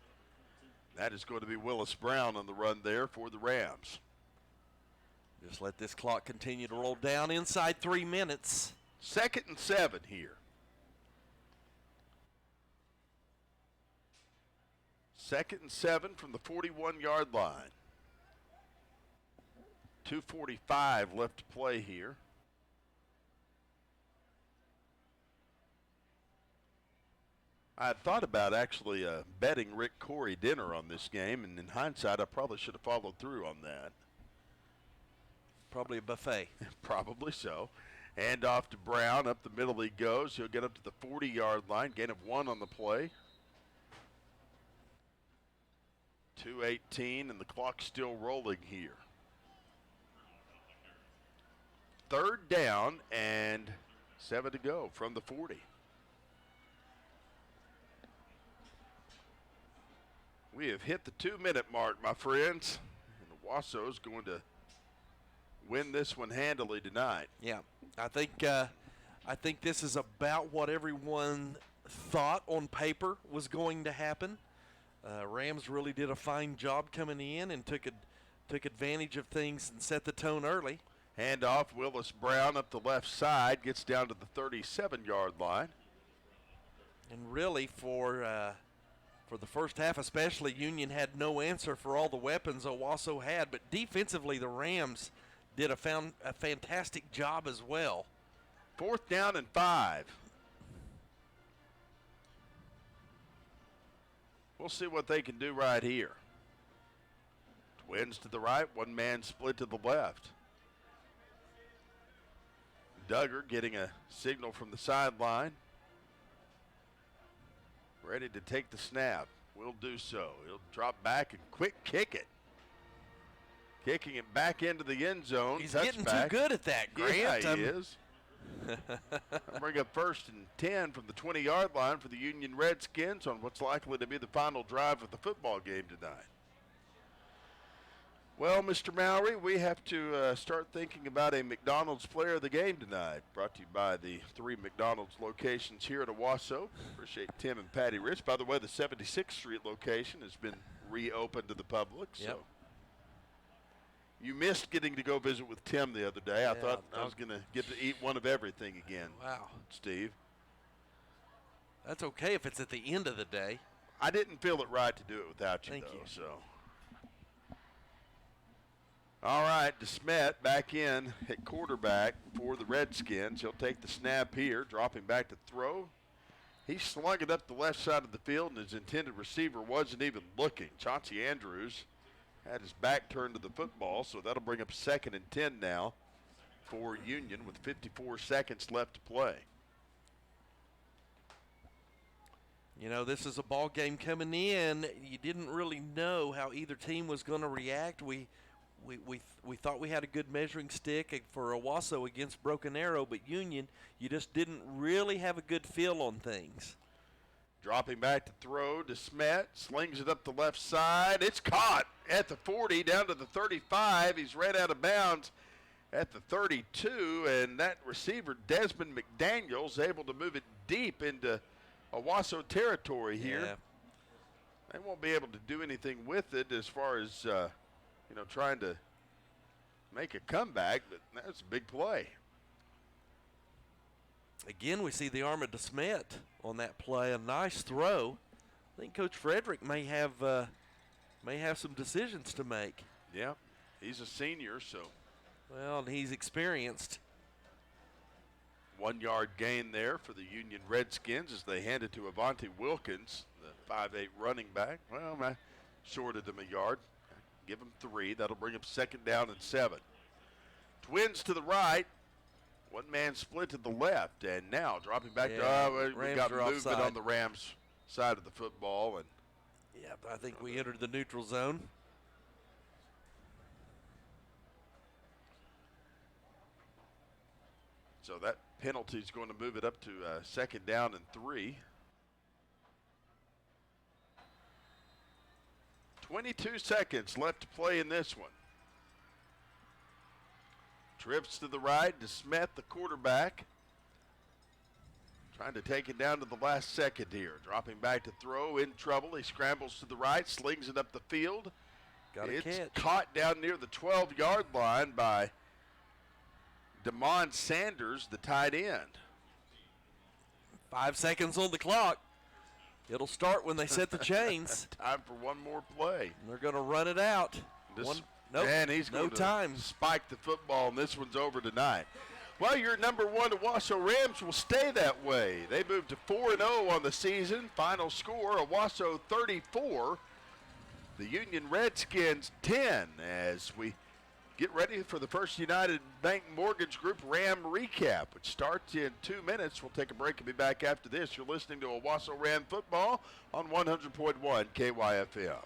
That is going to be Willis Brown on the run there for the Rams. Just let this clock continue to roll down inside 3 minutes. 2nd and 7 here. 2nd and 7 from the 41-yard line. 2:45 left to play here. I had thought about actually betting Rick Corey dinner on this game, and in hindsight, I probably should have followed through on that. Probably a buffet. Probably so. Hand off to Brown. Up the middle he goes. He'll get up to the 40-yard line. Gain of 1 on the play. 2:18, and the clock's still rolling here. third down and 7 to go from the 40. We have hit the 2-minute mark, my friends. And Owasso's going to win this one handily tonight. Yeah, I think this is about what everyone thought on paper was going to happen. Rams really did a fine job coming in and took advantage of things and set the tone early. Handoff, Willis Brown up the left side, gets down to the 37-yard line. And really for the first half especially, Union had no answer for all the weapons Owasso had, but defensively the Rams did a fantastic job as well. 4th down and 5. We'll see what they can do right here. Twins to the right, one man split to the left. Duggar getting a signal from the sideline. Ready to take the snap. Will do so. He'll drop back and quick kick it. Kicking it back into the end zone. He's getting too good at that, Grant. Yeah, he is. Bring up 1st and 10 from the 20-yard line for the Union Redskins on what's likely to be the final drive of the football game tonight. Well, Mr. Mowry, we have to start thinking about a McDonald's player of the game tonight. Brought to you by the 3 McDonald's locations here at Owasso. Appreciate Tim and Patty Rich. By the way, the 76th Street location has been reopened to the public. Yep. So you missed getting to go visit with Tim the other day. I thought I was going to get to eat one of everything again. Wow. Steve. That's okay if it's at the end of the day. I didn't feel it right to do it without you, Thank though. you. So. All right, DeSmet back in at quarterback for the Redskins. He'll take the snap here, dropping back to throw. He slung it up the left side of the field, and his intended receiver wasn't even looking. Chauncey Andrews had his back turned to the football, so that'll bring up 2nd and 10 now for Union with 54 seconds left to play. You know, this is a ball game coming in. You didn't really know how either team was going to react. We thought we had a good measuring stick for Owasso against Broken Arrow, but Union, you just didn't really have a good feel on things. Dropping back to throw, DeSmet slings it up the left side. It's caught at the 40, down to the 35. He's right out of bounds at the 32, and that receiver, Desmond McDaniel's, able to move it deep into Owasso territory here. Yeah. They won't be able to do anything with it as far as trying to make a comeback, but that's a big play. Again, we see the arm of DeSmet on that play. A nice throw. I think Coach Frederick may have some decisions to make. Yeah, he's a senior, so. Well, and he's experienced. 1 yard gain there for the Union Redskins as they hand it to Avante Wilkins, the 5'8" running back. Well, I shorted him a yard. Give him 3. That'll bring up 2nd down and 7. Twins to the right. One man split to the left, and now dropping back Yeah, to we Rams got are movement offside. on the Rams side of the football, and Yeah, I think we entered the neutral zone. so that penalty is going to move it up to 2nd down and 3. 22 seconds left to play in this one. Trips to the right, DeSmet, the quarterback, trying to take it down to the last second here. Dropping back to throw, in trouble. He scrambles to the right, slings it up the field. Got a It's catch. caught down near the 12-yard line by Damon Sanders, the tight end. 5 seconds on the clock. It'll start when they set the chains. Time for one more play. They're going to run it out. Nope, And he's no going to time. spike the football, and this one's over tonight. Well, your number 1 Owasso Rams will stay that way. They moved to 4-0 on the season. Final score, Owasso 34, the Union Redskins 10, as we get ready for the First United Bank Mortgage Group Ram recap, which starts in 2 minutes. We'll take a break and be back after this. You're listening to Owasso Ram Football on 100.1 KYFM.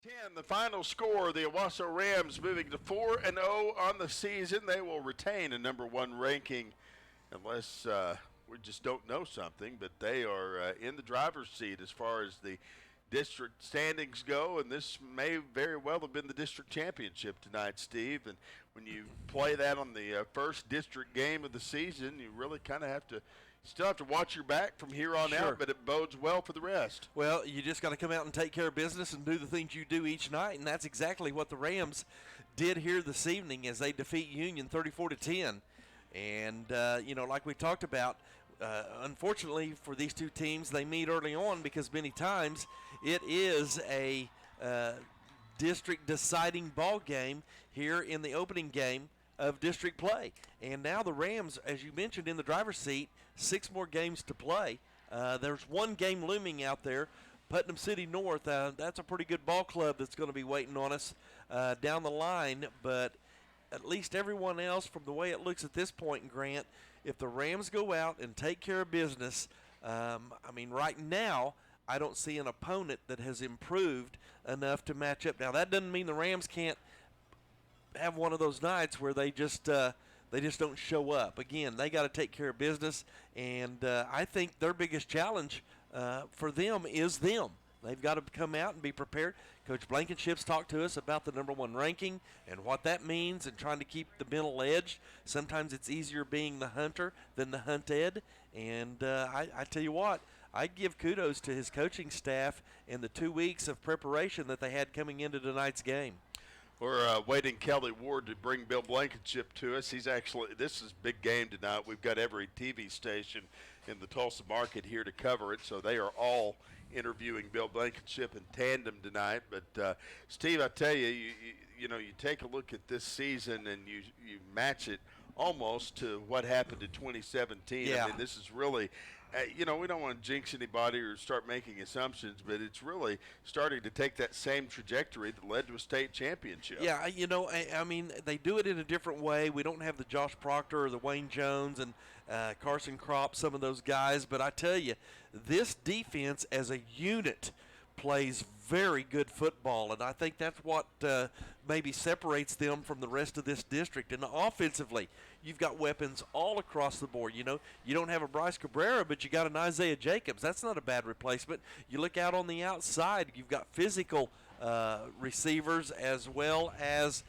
10, the final score, the Owasso Rams moving to 4-0 on the season. They will retain a #1 ranking unless we just don't know something, but they are in the driver's seat as far as the district standings go, and this may very well have been the district championship tonight, Steve. And when you play that on the first district game of the season, you really kind of still have to watch your back from here on out, but it bodes well for the rest. Well, you just got to come out and take care of business and do the things you do each night, and that's exactly what the Rams did here this evening as they defeat Union 34-10. And, like we talked about, unfortunately for these two teams, they meet early on because many times it is a district deciding ball game here in the opening game of district play. And now the Rams, as you mentioned, in the driver's seat, 6 more games to play. There's one game looming out there, Putnam City North. That's a pretty good ball club that's going to be waiting on us down the line. But at least everyone else, from the way it looks at this point, Grant, if the Rams go out and take care of business, right now I don't see an opponent that has improved enough to match up. Now, that doesn't mean the Rams can't have one of those nights where they just don't show up. Again, they got to take care of business, and I think their biggest challenge for them is them. They've got to come out and be prepared. Coach Blankenship's talked to us about the #1 ranking and what that means and trying to keep the mental edge. Sometimes it's easier being the hunter than the hunted. And I tell you what, I give kudos to his coaching staff and the 2 weeks of preparation that they had coming into tonight's game. We're waiting Kelly Ward to bring Bill Blankenship to us. This is big game tonight. We've got every TV station in the Tulsa market here to cover it, so they are all interviewing Bill Blankenship in tandem tonight. But Steve, I tell you, you take a look at this season and you match it almost to what happened in 2017. Yeah. I mean, this is really, we don't want to jinx anybody or start making assumptions, but it's really starting to take that same trajectory that led to a state championship. Yeah, they do it in a different way. We don't have the Josh Proctor or the Wayne Jones and Carson Kropp, some of those guys, but I tell you, this defense as a unit plays very good football, and I think that's what maybe separates them from the rest of this district. And offensively, you've got weapons all across the board. You don't have a Bryce Cabrera, but you got an Isaiah Jacobs. That's not a bad replacement. You look out on the outside, you've got physical receivers as well as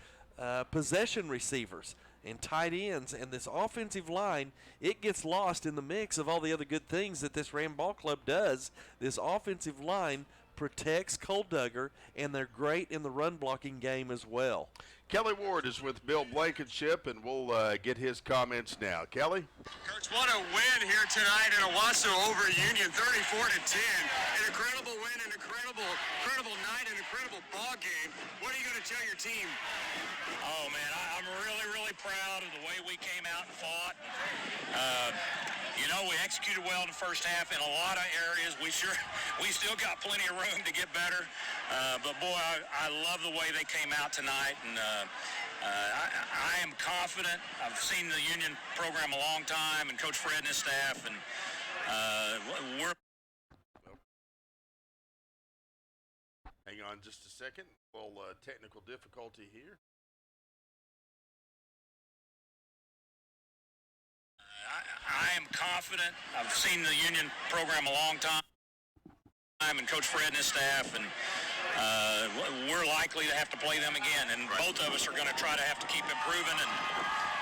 possession receivers and tight ends. And this offensive line, it gets lost in the mix of all the other good things that this Ram Ball Club does. This offensive line protects Cole Duggar, and they're great in the run-blocking game as well. Kelly Ward is with Bill Blankenship, and we'll get his comments now. Kelly? Coach, what a win here tonight in Owasso over Union, 34-10. An incredible win, an incredible night, an incredible ball game. What are you going to tell your team? Oh, man, I'm really, really proud of the way we came out and fought. We executed well in the first half in a lot of areas. We still got plenty of room to get better. But, boy, I love the way they came out tonight. And I am confident. I've seen the Union program a long time, and Coach Fred and his staff. And we're... Hang on just a second. A little technical difficulty here. I am confident. I've seen the Union program a long time, and Coach Fred and his staff, and we're likely to have to play them again, and both of us are going to try to have to keep improving, and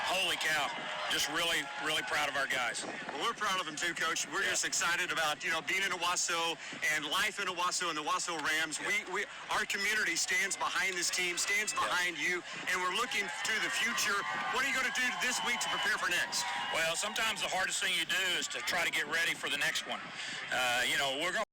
holy cow, just really, really proud of our guys. Well, we're proud of them too, Coach. We're just excited about, being in Owasso and life in Owasso and the Owasso Rams. Yeah. Our community stands behind this team, stands behind you, and we're looking to the future. What are you going to do this week to prepare for next? Well, sometimes the hardest thing you do is to try to get ready for the next one. We're going